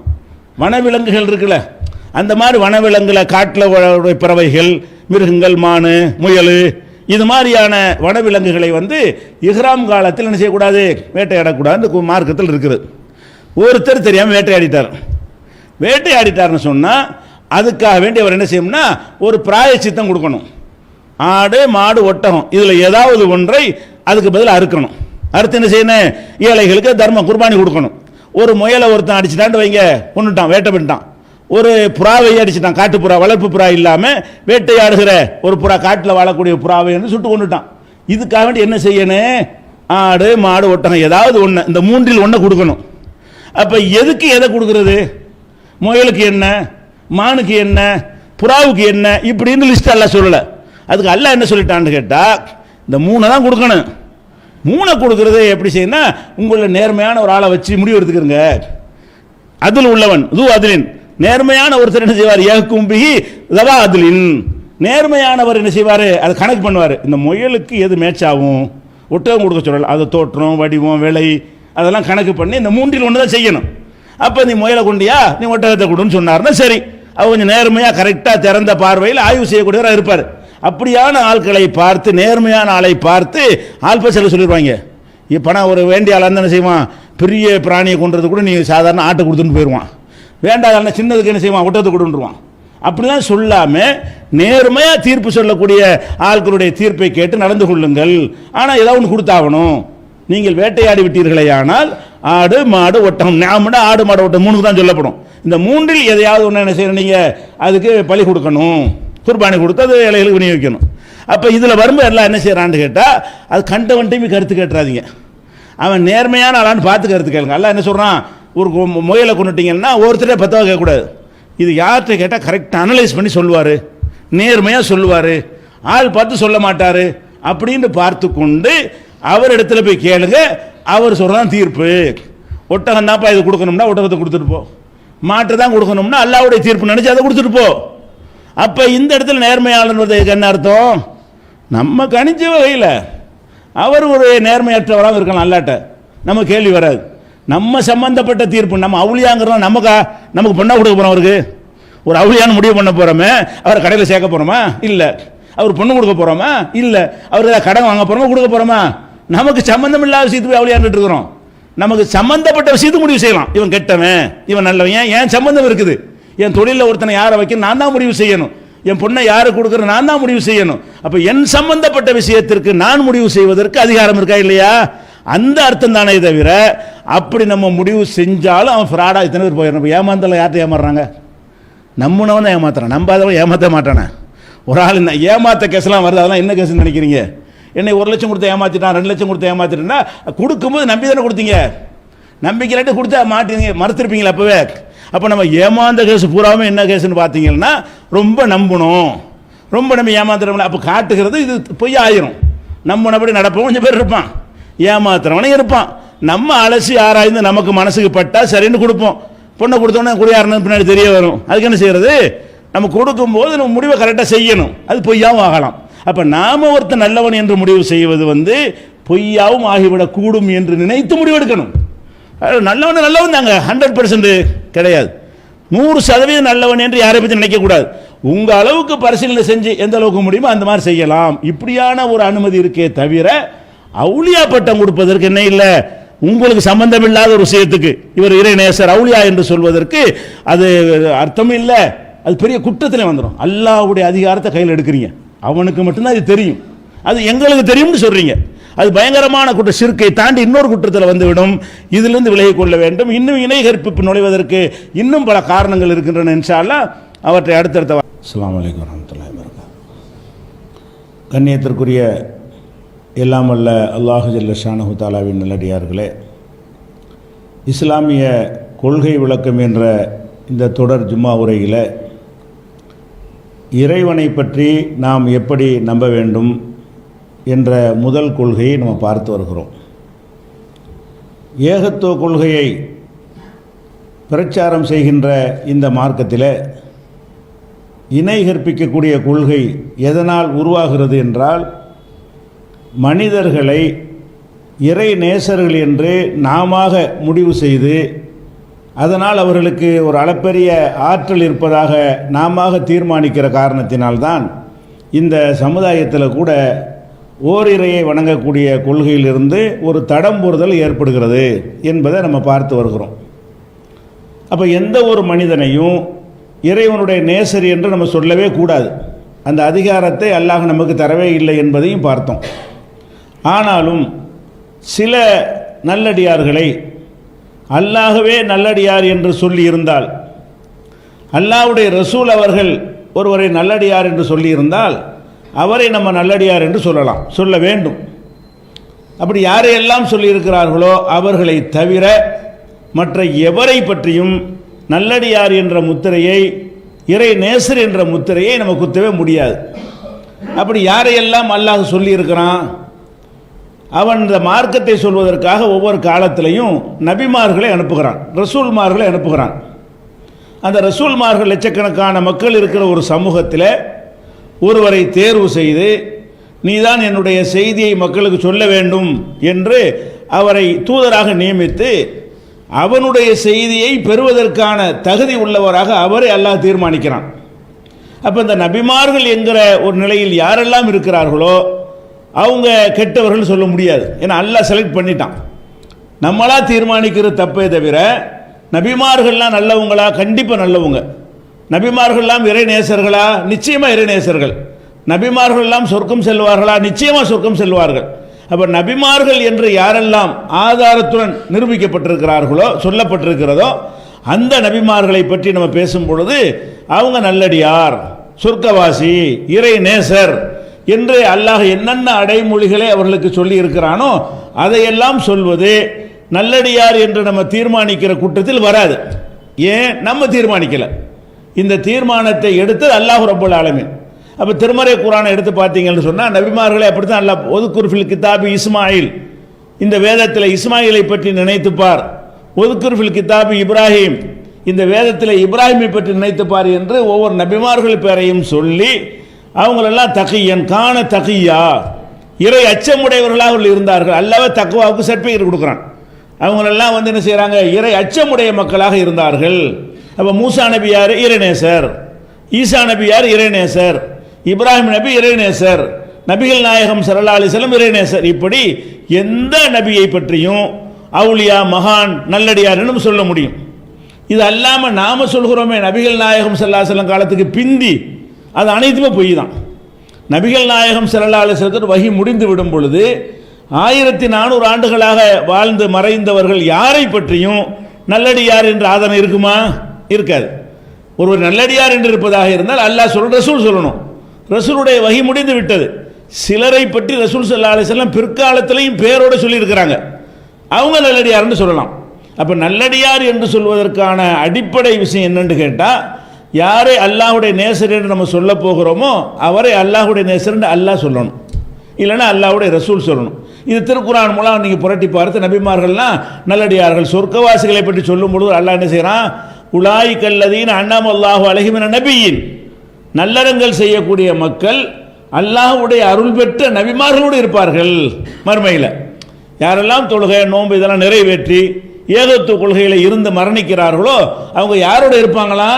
வனவிலங்குகள் இருக்குல்ல, அந்த மாதிரி வனவிலங்குல காட்டில் பறவைகள், மிருகங்கள், மானு, முயல், இது மாதிரியான வனவிலங்குகளை வந்து இஹ்ராம் காலத்தில் என்ன செய்யக்கூடாது? வேட்டையாடக்கூடாது மார்க்கத்தில் இருக்குது. ஒருத்தர் தெரியாமல் வேட்டையாடிட்டார்னு சொன்னால் அதுக்காக வேண்டி அவர் என்ன செய்யணும்னா ஒரு பிராயச்சித்தம் கொடுக்கணும். ஆடு, மாடு, ஒட்டகம் இதில் ஏதாவது ஒன்றை அதுக்கு பதில் அறுக்கணும். அறுத்து என்ன செய்யணும்? ஏழைகளுக்கு தர்மம் குர்பானி கொடுக்கணும். ஒரு முயலை ஒருத்தன் அடிச்சுட்டான்னு வைங்க, கொண்டுட்டான், வேட்டை பண்ணிட்டான். ஒரு புறாவை அடிச்சுட்டான், காட்டு புறா, வளர்ப்பு புறா இல்லாமல் வேட்டையாடுகிற ஒரு புறா, காட்டில் வாழக்கூடிய புறாவை வந்து சுட்டு கொண்டுட்டான். இதுக்காக வேண்டி என்ன செய்யணும்? ஆடு மாடு ஒட்டகம் ஏதாவது ஒன்று, இந்த மூன்றில் ஒன்றை கொடுக்கணும். அப்போ எதுக்கு எதை கொடுக்கறது? முயலுக்கு என்ன, மானுக்கு என்ன, புறாவுக்கு என்ன, இப்படின்னு லிஸ்ட் எல்லாம் சொல்லலை. அதுக்கு அல்லாஹ் என்ன சொல்லிட்டான்னு கேட்டால், இந்த மூணை தான் கொடுக்கணும். மூணை கொடுக்கறது எப்படி செய்யணும்? உங்களை நேர்மையான ஒரு ஆளை வச்சு முடிவு எடுத்துக்கிறங்க. அதில் உள்ளவன் அதிலின் நேர்மையான ஒருத்தர் என்ன செய்வார்? ஏகும்பிகி தவா அதிலின் நேர்மையானவர் என்ன செய்வார்? அது கணக்கு பண்ணுவார். இந்த முயலுக்கு எது மேட்ச் ஆகும், ஒட்டகம் கொடுக்க சொல்லலாம், அது தோற்றம் வடிவம் விலை அதெல்லாம் கணக்கு பண்ணி இந்த மூன்றில் ஒன்று தான் செய்யணும். அப்போ நீ முயலை கொண்டியா, நீ ஒட்டகத்தை கொடுன்னு சொன்னார்னா சரி, அவர் கொஞ்சம் நேர்மையாக கரெக்டாக திறந்த பார்வையில் ஆய்வு செய்யக்கூடியவராக இருப்பார். அப்படியான ஆட்களை பார்த்து, நேர்மையான ஆளை பார்த்து ஆள் பசங்க சொல்லிடுவாங்க. இப்போ ஒரு வேண்டிய ஆள் என்ன செய்வான்? பெரிய பிராணியை கொண்டுறது கூட நீ சாதாரண ஆட்டை கொடுத்துட்டு போயிடுவான். வேண்டாம் சின்னதுக்கு என்ன செய்வான்? ஒட்டத்தை கொடுத்துருவான். அப்படிலாம் சொல்லாமல் நேர்மையாக தீர்ப்பு சொல்லக்கூடிய ஆட்களுடைய தீர்ப்பை கேட்டு நடந்து கொள்ளுங்கள். ஆனால் ஏதாவது ஒன்று கொடுத்தாகணும். நீங்கள் வேட்டையாடி விட்டீர்களே ஆனால் ஆடு மாடு ஒட்டகம், நாமடா ஆடு மாடு ஒட்டகம் மூணுக்கு தான் சொல்லப்படும். இந்த மூன்றில் எதையாவது ஒன்று என்ன செய்யணும்? நீங்கள் அதுக்கு பலி கொடுக்கணும், குர்பானி கொடுத்து அது இலைகளுக்கு விநியோகிக்கணும். அப்போ இதில் வரும்போது எல்லாம் என்ன செய்கிறான்னு கேட்டால், அது கண்டவன்ட்டையுமே கருத்து கேட்டுறாதீங்க. அவன் நேர்மையான ஆளான்னு பார்த்து கருத்து கேளுங்க. எல்லாம் என்ன சொல்கிறான்? ஒரு முயலை கொண்டுட்டீங்கன்னா ஒருத்தரே 10 கேட்கக்கூடாது. இது யார்கிட்ட கேட்டால் கரெக்டாக அனலைஸ் பண்ணி சொல்லுவார், நேர்மையாக சொல்லுவார், ஆள் பார்த்து சொல்ல மாட்டார் அப்படின்னு பார்த்து கொண்டு அவர் இடத்துல போய் கேளுங்க. அவர் சொல்கிறான் தீர்ப்பு. ஒட்டகம் தான்ப்பா இது கொடுக்கணும்னா ஒட்டகத்தை கொடுத்துட்டு போ, மாட்டை தான் கொடுக்கணும்னா அல்லாவுடைய தீர்ப்பு நினச்சி அதை கொடுத்துட்டு போ. அப்போ இந்த இடத்துல நேர்மையாளர் என்ன அர்த்தம்? நம்ம கணிச்ச வகையில் அவர் ஒரு நேர்மையற்றவராக இருக்கலாம், அல்லாட்ட நம்ம கேள்வி வராது. நம்ம சம்பந்தப்பட்ட தீர்ப்பு, நம்ம அவுளியாங்கிறோம், நமக்கு பொண்ணா கொடுக்க போகிறோம். அவருக்கு ஒரு அவுளியான்னு முடிவு பண்ண போகிறோமே, அவரை கடையில் சேர்க்க போகிறோமா? இல்லை. அவர் பொண்ணு கொடுக்க போகிறோமா? இல்லை. அவர் ஏதாவது கடன் வாங்க போகிறோமா, கொடுக்க போகிறோமா? நமக்கு சம்பந்தம் இல்லாத விஷயத்துக்கு அவுளியான்னு இருக்கிறோம். நமக்கு சம்பந்தப்பட்ட விஷயத்துக்கு முடிவு செய்யலாம். இவன் கெட்டவன், இவன் நல்லவன், ஏன் சம்பந்தம் இருக்குது. என் தொழிலில் ஒருத்தனை யாரை வைக்க நான் தான் முடிவு செய்யணும், என் பொண்ணை யாரு கொடுக்குற நான் தான் முடிவு செய்யணும். அப்போ என் சம்பந்தப்பட்ட விஷயத்திற்கு நான் முடிவு செய்வதற்கு அதிகாரம் இருக்கா இல்லையா? அந்த அர்த்தம் தானே தவிர அப்படி நம்ம முடிவு செஞ்சாலும் அவன் ஃப்ராடா இத்தனை பேர் போயிடணும். ஏமாந்தல யார்கிட்ட ஏமாறுறாங்க? நம்மனவன் ஏமாத்துறான், நம்பாதவன் ஏமாற்ற மாட்டானே. ஒரு ஆள் ஏமாத்த கேஸ்லாம் வருது, அதெல்லாம் என்ன கேஸ்ன்னு நினைக்கிறீங்க? என்னை 1 லட்சம் கொடுத்து ஏமாத்திட்டான், 2 லட்சம் கொடுத்து ஏமாத்திட்டா கொடுக்கும்போது நம்பி தானே கொடுத்தீங்க. நம்பிக்கை கொடுத்தா மாட்டீங்க, மறுத்திருப்பீங்களா அப்பவே? அப்போ நம்ம ஏமாந்த கேஸ் பூராமே என்ன கேஸ்ன்னு பார்த்தீங்கன்னா ரொம்ப நம்பணும், ரொம்ப நம்ம ஏமாத்துறவங்கள அப்போ காட்டுகிறது இது பொய் ஆயிரும். நம்பினபடி நடப்போம் கொஞ்சம் பேர் இருப்பான், ஏமாத்துறவனே இருப்பான். நம்ம அலசி ஆராய்ந்து நமக்கு மனசுக்கு பட்டா சரின்னு கொடுப்போம். பொண்ணை கொடுத்தோன்னே குடியாரன்னு பின்னாடி தெரிய வரும். அதுக்கு என்ன செய்யறது? நம்ம கொடுக்கும்போது நம்ம முடிவை கரெக்டாக செய்யணும். அது பொய்யாவும் ஆகலாம். அப்போ நாம ஒருத்தர் நல்லவன் என்று முடிவு செய்வது பொய்யாவும் ஆகிவிடக்கூடும் என்று நினைத்து முடிவெடுக்கணும். நல்லவன் தாங்க, 100% கிடையாது. 100% நல்லவன் என்று யாரை பற்றி நினைக்கக்கூடாது. உங்கள் அளவுக்கு பரிசீலனை செஞ்சு எந்த அளவுக்கு முடியுமோ அந்த மாதிரி செய்யலாம். இப்படியான ஒரு அனுமதி இருக்கே தவிர அவுளியா பட்டம் கொடுப்பதற்கு என்ன இல்லை. உங்களுக்கு சம்பந்தம் இல்லாத ஒரு விஷயத்துக்கு இவர் இறைநேசர் அவுளியா என்று சொல்வதற்கு அது அர்த்தம் இல்லை. அது பெரிய குற்றத்தில் வந்துடும். அல்லாஹ்வுடைய அதிகாரத்தை கையில் எடுக்கிறீங்க, அவனுக்கு மட்டும்தான் இது தெரியும், அது எங்களுக்கு தெரியும்னு சொல்றீங்க. அது பயங்கரமான குற்ற, ஷிர்க்கை தாண்டி இன்னொரு குற்றத்தில் வந்துவிடும். இதிலிருந்து விலகிக் கொள்ள வேண்டும். இன்னும் இணை கற்பிப்பு நுழைவதற்கு இன்னும் பல காரணங்கள் இருக்கின்றன. இன்ஷா அல்லாஹ் அவற்றை அடுத்தடுத்த. அஸ்ஸலாமு அலைக்கும் வரஹ்மத்துல்லாஹி வபரகாத்துஹு. கண்ணியத்திற்குரிய எல்லாம் வல்ல அல்லாஹு ஜல்ல ஷானஹு தஆலாவின் நல்லடியார்களே, இஸ்லாமிய கொள்கை விளக்கம் என்ற இந்த தொடர் ஜும்மா உரையில் இறைவனை பற்றி நாம் எப்படி நம்ப வேண்டும் என்ற முதல் கொள்கையை நம்ம பார்த்து வருகிறோம். ஏகத்துவ கொள்கையை பிரச்சாரம் செய்கின்ற இந்த மார்க்கத்தில் இணை கற்பிக்கக்கூடிய கொள்கை எதனால் உருவாகிறது என்றால், மனிதர்களை இறை நேசர்கள் என்று நாம முடிவு செய்து அதனால் அவர்களுக்கு ஒரு அளப்பரிய ஆற்றல் இருப்பதாக நாம தீர்மானிக்கிற காரணத்தினால்தான் இந்த சமுதாயத்தில் கூட ஓரிரையை வணங்கக்கூடிய கொள்கையிலிருந்து ஒரு தடம்புறுதல் ஏற்படுகிறது என்பதை நம்ம பார்த்து வருகிறோம். அப்போ எந்த ஒரு மனிதனையும் இறைவனுடைய நேசர் என்று நம்ம சொல்லவே கூடாது. அந்த அதிகாரத்தை அல்லாஹ் நமக்கு தரவே இல்லை என்பதையும் பார்த்தோம். ஆனாலும் சில நல்லடியார்களை அல்லாஹ்வே நல்லடியார் என்று சொல்லி இருந்தால் அல்லாஹ்வுடைய ரசூல் அவர்கள் ஒருவரை நல்லடியார் என்று சொல்லியிருந்தால் அவரை நம்ம நல்லடியார் என்று சொல்லலாம், சொல்ல வேண்டும். அப்படி யாரையெல்லாம் சொல்லியிருக்கிறார்களோ அவர்களை தவிர மற்ற எவரை பற்றியும் நல்லடியார் என்ற முத்திரையை, இறை நேசர் என்ற முத்திரையை நம்ம குத்தவே முடியாது. அப்படி யாரையெல்லாம் அல்லாஹ் சொல்லியிருக்கிறான், அவன் இந்த மார்க்கத்தை சொல்வதற்காக ஒவ்வொரு காலத்திலையும் நபிமார்களை அனுப்புகிறான், ரசூல்மார்களை அனுப்புகிறான். அந்த ரசூல்மார்கள் லட்சக்கணக்கான மக்கள் இருக்கிற ஒரு சமூகத்தில் ஒருவரை தேர்வு செய்து நீதான் என்னுடைய செய்தியை மக்களுக்கு சொல்ல வேண்டும் என்று அவரை தூதராக நியமித்து அவனுடைய செய்தியை பெறுவதற்கான தகுதி உள்ளவராக அவரை அல்லாஹ் தீர்மானிக்கிறான். அப்போ இந்த நபிமார்கள் என்கிற ஒரு நிலையில் யாரெல்லாம் இருக்கிறார்களோ அவங்க கெட்டவர்கள் சொல்ல முடியாது. ஏன்னா அல்லாஹ் செலக்ட் பண்ணிட்டான். நம்மளா தீர்மானிக்கிறது தப்பே தவிர நபிமார்கள்லாம் நல்லவங்களா? கண்டிப்பாக நல்லவங்க. நபிமார்கள்லாம் இறை நேசர்களா? நிச்சயமாக இறை நேசர்கள். நபிமார்கள்லாம் சொர்க்கம் செல்வார்களா? நிச்சயமாக சொர்க்கம் செல்வார்கள். அப்போ நபிமார்கள் என்று யாரெல்லாம் ஆதாரத்துடன் நிரூபிக்கப்பட்டிருக்கிறார்களோ, சொல்லப்பட்டிருக்கிறதோ, அந்த நபிமார்களை பற்றி நம்ம பேசும் பொழுது அவங்க நல்லடியார், சொர்க்கவாசி, இறை நேசர் என்று அல்லாஹ் என்னென்ன அடைமொழிகளை அவர்களுக்கு சொல்லி இருக்கிறானோ அதையெல்லாம் சொல்வது நல்லடியார் என்று நம்ம தீர்மானிக்கிற கூட்டத்தில் வராது. ஏன்? நம்ம தீர்மானிக்கல. இந்த தீர்மானத்தை எடுத்து அல்லாஹ் ரப்பல் ஆலமீன். அப்போ திருமறை குர்ஆனை எடுத்து பார்த்தீங்கன்னு சொன்னால் நபிமார்களை அப்படித்தான் அல்லாஹ் ஒதுக்குர் ஃபில் கிதாபி இஸ்மாயில், இந்த வேதத்தில் இஸ்மாயிலை பற்றி நினைத்துப்பார். ஒதுக்குர் ஃபில் கிதாபி இப்ராஹிம், இந்த வேதத்தில் இப்ராஹிமை பற்றி நினைத்துப்பார் என்று ஒவ்வொரு நபிமார்கள் பேரையும் சொல்லி அவங்களெல்லாம் தகியன் காண தகியா, இறை அச்சமுடையவர்களாக இருந்தார்கள். அல்லாஹ் தக்வாவுக்கு சர்டிஃபிகேட் கொடுக்குறான். அவங்களெல்லாம் வந்து என்ன செய்கிறாங்க? இறை அச்சமுடைய மக்களாக இருந்தார்கள். அப்போ மூசா நபி யார்? இறைநேசர். ஈசா நபி யார்? இறைநேசர். இப்ராஹிம் நபி இறைநேசர். நபிகள் நாயகம் ஸல்லல்லாஹு அலைஹி வஸல்லம் இறைநேசர். இப்படி எந்த நபியை பற்றியும் அவுலியா, மகான், நல்லடியார் என்று சொல்ல முடியும். இது அல்லாமல் நாம சொல்கிறோமே நபிகள் நாயகம் ஸல்லல்லாஹு அலைஹி வஸல்லம் காலத்துக்கு பிந்தி, அது அனைத்துமே பொய் தான். நபிகள் நாயகம் ஸல்லல்லாஹு அலைஹி வஸல்லம் வஹி முடிந்து விடும் பொழுது 1400 ஆண்டுகளாக வாழ்ந்து மறைந்தவர்கள் யாரை பற்றியும் நல்லடியார் என்ற ஆதரவு இருக்குமா? இருக்காது. ஒருவர் நல்லடியார் என்று இருப்பதாக இருந்தால் அல்லாஹ் ரசூல் சொல்லணும். ரசூலுடைய வஹி முடிந்து விட்டது. சிலரை பற்றி ரசூல் ஸல்லல்லாஹு அலைஹி வஸல்லம் பிற்காலத்திலையும் பேரோடு சொல்லியிருக்கிறாங்க, அவங்க நல்லடியார்னு சொல்லலாம். அப்போ நல்லடியார் என்று சொல்வதற்கான அடிப்படை விஷயம் என்னன்னு கேட்டால், யாரை அல்லாஹ்வுடைய நேசர் என்று நம்ம சொல்ல போகிறோமோ அவரை அல்லாஹ்வுடைய நேசர் என்று அல்லாஹ் சொல்லணும், இல்லைன்னா அல்லாஹ்வுடைய ரசூல் சொல்லணும். இது திருக்குர்ஆன் மூலம் நீங்கள் புரட்டி பார்த்து நபிமார்கள்லாம் நல்லடியார்கள், சொர்க்கவாசிகளை பற்றி சொல்லும் பொழுது அல்லாஹ் என்ன செய்கிறான்? உலாயிகல்லதீன அன்அம அல்லாஹு அலைஹிம் மினன் நபிய்யீன், நல்லறங்கள் செய்யக்கூடிய மக்கள் அல்லாஹ்வுடைய அருள் பெற்ற நபிமார்களோடு இருப்பார்கள் மறுமையில். யாரெல்லாம் தொழுகை, நோன்பு இதெல்லாம் நிறைவேற்றி ஏகத்துவ கொள்கையில் இருந்து மரணிக்கிறார்களோ அவங்க யாரோடு இருப்பாங்களா?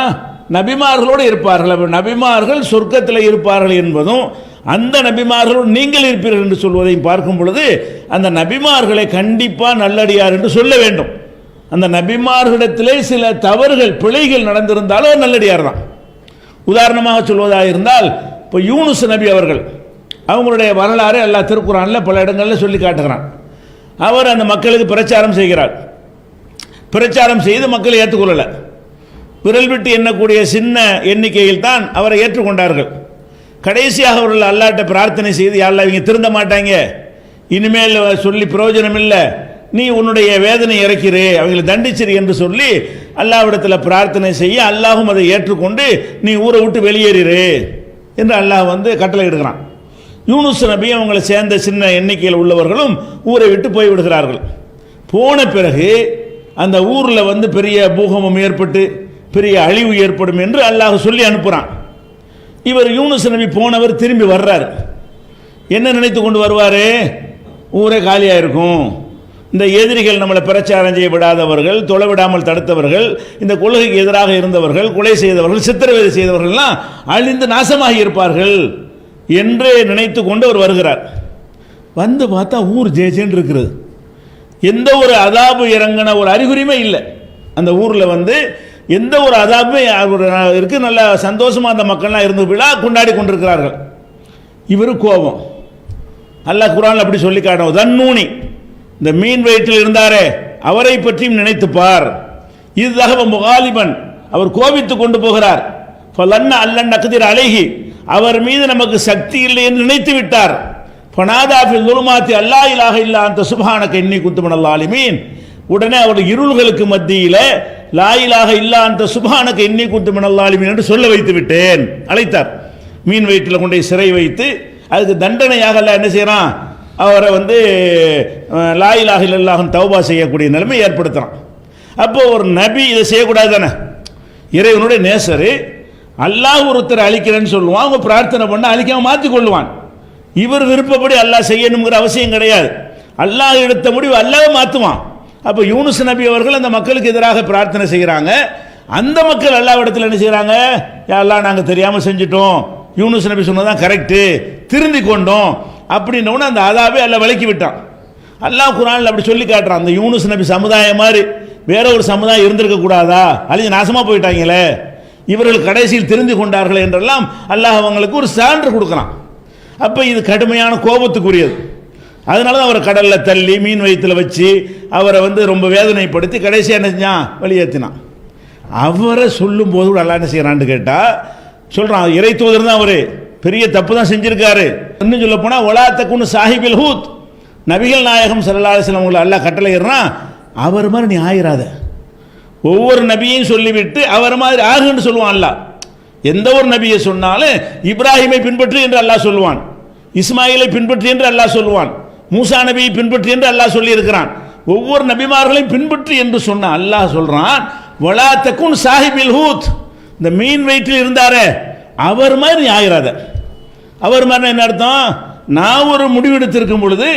நபிமார்களோடு இருப்பார்கள். அப்போ நபிமார்கள் சொர்க்கத்தில் இருப்பார்கள் என்பதும் அந்த நபிமார்களோடு நீங்கள் இருப்பீர்கள் என்று சொல்வதையும் பார்க்கும் பொழுது அந்த நபிமார்களை கண்டிப்பாக நல்லடியார் என்று சொல்ல வேண்டும். அந்த நபிமார்களிடத்திலே சில தவறுகள், பிழைகள் நடந்திருந்தாலும் நல்லடியார் தான். உதாரணமாக சொல்வதாக இருந்தால், இப்போ யூனுஸ் நபி அவர்கள், அவங்களுடைய வரலாறு அல்லாஹ் திருக்குர்ஆனில் பல இடங்களில் சொல்லி காட்டுகிறான். அவர் அந்த மக்களுக்கு பிரச்சாரம் செய்கிறார். பிரச்சாரம் செய்து மக்களை ஏற்றுக்கொள்ளலை. விரல் விட்டு எண்ணக்கூடிய சின்ன எண்ணிக்கையில் தான் அவரை ஏற்றுக்கொண்டார்கள். கடைசியாக அவர்கள் அல்லாஹ்ட்ட பிரார்த்தனை செய்து, யா அல்லாஹ் இவங்க திருந்த மாட்டாங்க, இனிமேல் சொல்லி பிரயோஜனம் இல்லை, நீ உன்னுடைய வேதனை இறக்கிறே, அவங்களை தண்டிச்சிரு என்று சொல்லி அல்லாஹ்விடத்தில் பிரார்த்தனை செய்ய அல்லாஹும் அதை ஏற்றுக்கொண்டு நீ ஊரை விட்டு வெளியேறிரு என்று அல்லாஹ் வந்து கட்டளை இடுகிறான். யூனுஸ் நபி அவங்களை சேர்ந்த சின்ன எண்ணிக்கையில் உள்ளவர்களும் ஊரை விட்டு போய்விடுகிறார்கள். போன பிறகு அந்த ஊரில் வந்து பெரிய பூகம்பம் ஏற்பட்டு பெரிய அழிவு ஏற்படும் என்று அல்லாஹ் சொல்லி அனுப்புகிறான். இவர் யூனுஸ் நபி போனவர் திரும்பி வர்றார். என்ன நினைத்து கொண்டு வருவார்? ஊரே காலியாக இருக்கும், இந்த எதிரிகள் நம்மளை பிரச்சாரம் செய்ய விடாதவர்கள், தொலை விடாமல் தடுத்தவர்கள், இந்த கொள்கைக்கு எதிராக இருந்தவர்கள், கொலை செய்தவர்கள், சித்திரவதை செய்தவர்கள்லாம் அழிந்து நாசமாகி இருப்பார்கள் என்று நினைத்து கொண்டு அவர் வருகிறார். வந்து பார்த்தா ஊர் ஜேஜேன்னு இருக்கிறது. எந்த ஒரு அதாபு இறங்கின ஒரு அறிகுறியுமே இல்லை. அந்த ஊரில் வந்து எந்த ஒரு அதாபுமே இருக்கு. நல்ல சந்தோஷமாக அந்த மக்கள்லாம் இருந்து விழா கொண்டாடி கொண்டிருக்கிறார்கள். இவரு கோபம். அல்லாஹ் குர்ஆனில் அப்படி சொல்லி காட்டணும். தன்னூனி, இந்த மீன் வயிற்றில் இருந்தாரே அவரை பற்றியும் நினைத்துப்பார். இது தகவ முகாலிபன், அவர் கோபித்து கொண்டு போகிறார். ஃபலன்ன அல்லன் நக்திர் அலைஹி, அவர் மீது நமக்கு சக்தி இல்லை என்று நினைத்து விட்டார். ஃபனாதா ஃபில் ظுலுமாத்தி அல்லா இலாஹ இல்லா அன்த சுப்ஹானக இன்னி குன்து மினல் ஸாலிமீன். உடனே அவர் இருள்களுக்கு மத்தியில் லா இலாஹ இல்லா அன்த சுப்ஹானக இன்னி குன்து மினல் ஸாலிமீன் என்று சொல்ல வைத்து விட்டேன். அழைத்தார். மீன் வயிற்றில் கொண்டு சிறை வைத்து அதுக்கு தண்டனையாக என்ன செய்யறான், அவரை லா இலாஹ இல்லல்லாஹ்னு தௌபா செய்யக்கூடிய நிலைமை ஏற்படுத்துறான். அப்போ ஒரு நபி இதை செய்யக்கூடாது தானே. இறைவனுடைய நேசரு அல்லாஹ் ஒருத்தர் அழிக்கிறேன்னு சொல்லுவான், அவங்க பிரார்த்தனை பண்ண அழிக்காம மாற்றி கொள்ளுவான். இவர் விருப்பப்படி அல்லாஹ் செய்யணுங்கிற அவசியம் கிடையாது. அல்லாஹ் எடுத்த முடிவு அல்லாஹ் மாற்றுவான். அப்போ யூனுஸ் நபி அவர்கள் அந்த மக்களுக்கு எதிராக பிரார்த்தனை செய்கிறாங்க. அந்த மக்கள் அல்லாஹ் இடத்துல என்ன செய்கிறாங்க, அல்லாஹ் நாங்கள் தெரியாமல் செஞ்சிட்டோம், யூனுஸ் நபி சொன்னதான் கரெக்டு, திருந்தி கொண்டோம் அப்படின்னோன்னு அந்த அதாவே அல்லாஹ் விலக்கி விட்டான். அல்லாஹ் குர்ஆனில் அப்படி சொல்லி காட்டுறான், அந்த யூனுஸ் நபி சமுதாயம் மாதிரி வேற ஒரு சமுதாயம் இருந்திருக்க கூடாதா, அழிஞ்சு நாசமாக போயிட்டாங்களே, இவர்கள் கடைசியில் திருந்தி கொண்டார்கள் என்றெல்லாம் அல்லாஹ் அவங்களுக்கு ஒரு சான்று கொடுக்குறான். அப்போ இது கடுமையான கோபத்துக்குரியது. அதனால தான் அவரை கடலில் தள்ளி மீன் வயிற்றில் வச்சு அவரை ரொம்ப வேதனைப்படுத்தி கடைசியாக என்ன செஞ்சான், வெளியேற்றினான். அவரை சொல்லும் போது கூட அல்லாஹ் என்ன செய்யறான்னு கேட்டால் சொல்கிறான், இறை தூதர் தான் அவர், பெரிய தப்பு தான் செஞ்சிருக்காரு. இன்னும் சொல்ல போனால் ஒலாத்தக்குன்னு சாஹிபில் ஹூத், நபிகள் நாயகம் ஸல்லல்லாஹு அலைஹி வஸல்லம் உங்களை அல்லாஹ் கட்டளையிடுறான், அவர் மாதிரி நீ ஆயிராத. ஒவ்வொரு நபியையும் சொல்லிவிட்டு அவர் மாதிரி ஆகுன்னு சொல்லுவான் அல்லாஹ். எந்த ஒரு நபியை சொன்னாலும் இப்ராஹிமை பின்பற்றி என்று அல்லாஹ் சொல்லுவான், இஸ்மாயிலை பின்பற்றி என்று அல்லாஹ் சொல்லுவான், மூசா நபியை பின்பற்றி என்று அல்லாஹ் சொல்லி இருக்கிறான். ஒவ்வொரு நபிமார்களையும் பின்பற்றி என்று சொன்ன அல்லாஹ் சொல்றான், வலா தகுன் சாஹிபில் ஹூத், இந்த மீன் வயிற்றில் இருந்தாரே அவர் மாதிரி நீ ஆயிராத. அவர் மாதிரி என்ன அர்த்தம், நான் ஒரு முடிவெடுத்திருக்கும் பொழுது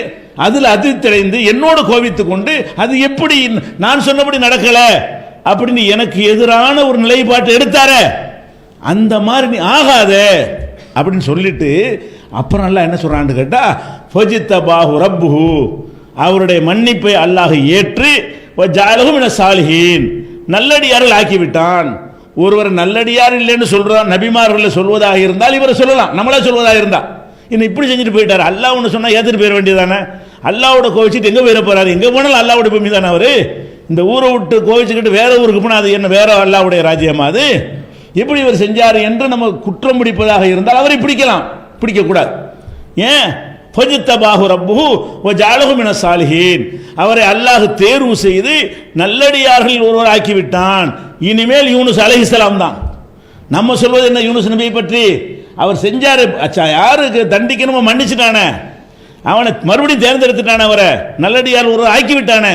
அதில் அதிர்த்தடைந்து என்னோடு கோபித்து கொண்டு அது எப்படி நான் சொன்னபடி நடக்கல அப்படின்னு எனக்கு எதிரான ஒரு நிலைப்பாட்டை எடுத்தார, அந்த மாதிரி நீ ஆகாத அப்படின்னு சொல்லிட்டு அப்புறம் அல்லாஹ் என்ன சொல்றான்னு கேட்டா, ஃபஜித்தபாஹு ரப்புஹு, அவருடைய மன்னிப்பை அல்லாஹ் ஏற்று வஜஅலஹு மினஸ் சாலிஹீன், நல்லடியார்கள் ஆக்கிவிட்டான். ஒருவர் நல்லடியார் இல்லைன்னு சொல்றான் நபிமார்கள் சொல்வதாக இருந்தால் இவரை சொல்லலாம், நம்மளா சொல்வதாக இருந்தா இன்னும் இப்படி செஞ்சுட்டு போயிட்டார். அல்லாஹ் ஒன்று சொன்னா ஏத்துட்டு போயிட வேண்டியதானே. அல்லாவோட கோவிச்சுட்டு எங்க போயிட போறாரு, எங்க போனாலும் அல்லாவோட பூமி தானே அவரு. இந்த ஊரை விட்டு கோவிச்சுக்கிட்டு வேற ஊருக்கு போனால் அது என்ன வேற அல்லாவுடைய ராஜ்யமா அது? எப்படி இவர் செஞ்சார் என்று நம்ம குற்றம் பிடிப்பதாக இருந்தால் அவரை பிடிக்கலாம், பிடிக்கக்கூடாது. ஏன், ஃபஜ்தபாஹு ரப்புஹு வஜஅலஹு மினஸ் சாலிஹீன், அவரை அல்லாஹ் தேர்வு செய்து நல்லடியார்கள் ஒருவர் ஆக்கிவிட்டான். இனிமேல் யூனுஸ் அலைஹிஸ்ஸலாம் தான். நம்ம சொல்வது என்ன யூனுஸ் நபியை பற்றி, அவர் செஞ்சாரு, அச்சா யாருக்கு தண்டிக்கணுமோ மன்னிச்சுட்டானே, அவனை மறுபடியும் தேர்ந்தெடுத்துட்டானே, அவரை நல்லடியார் ஒருவர் ஆக்கிவிட்டானே.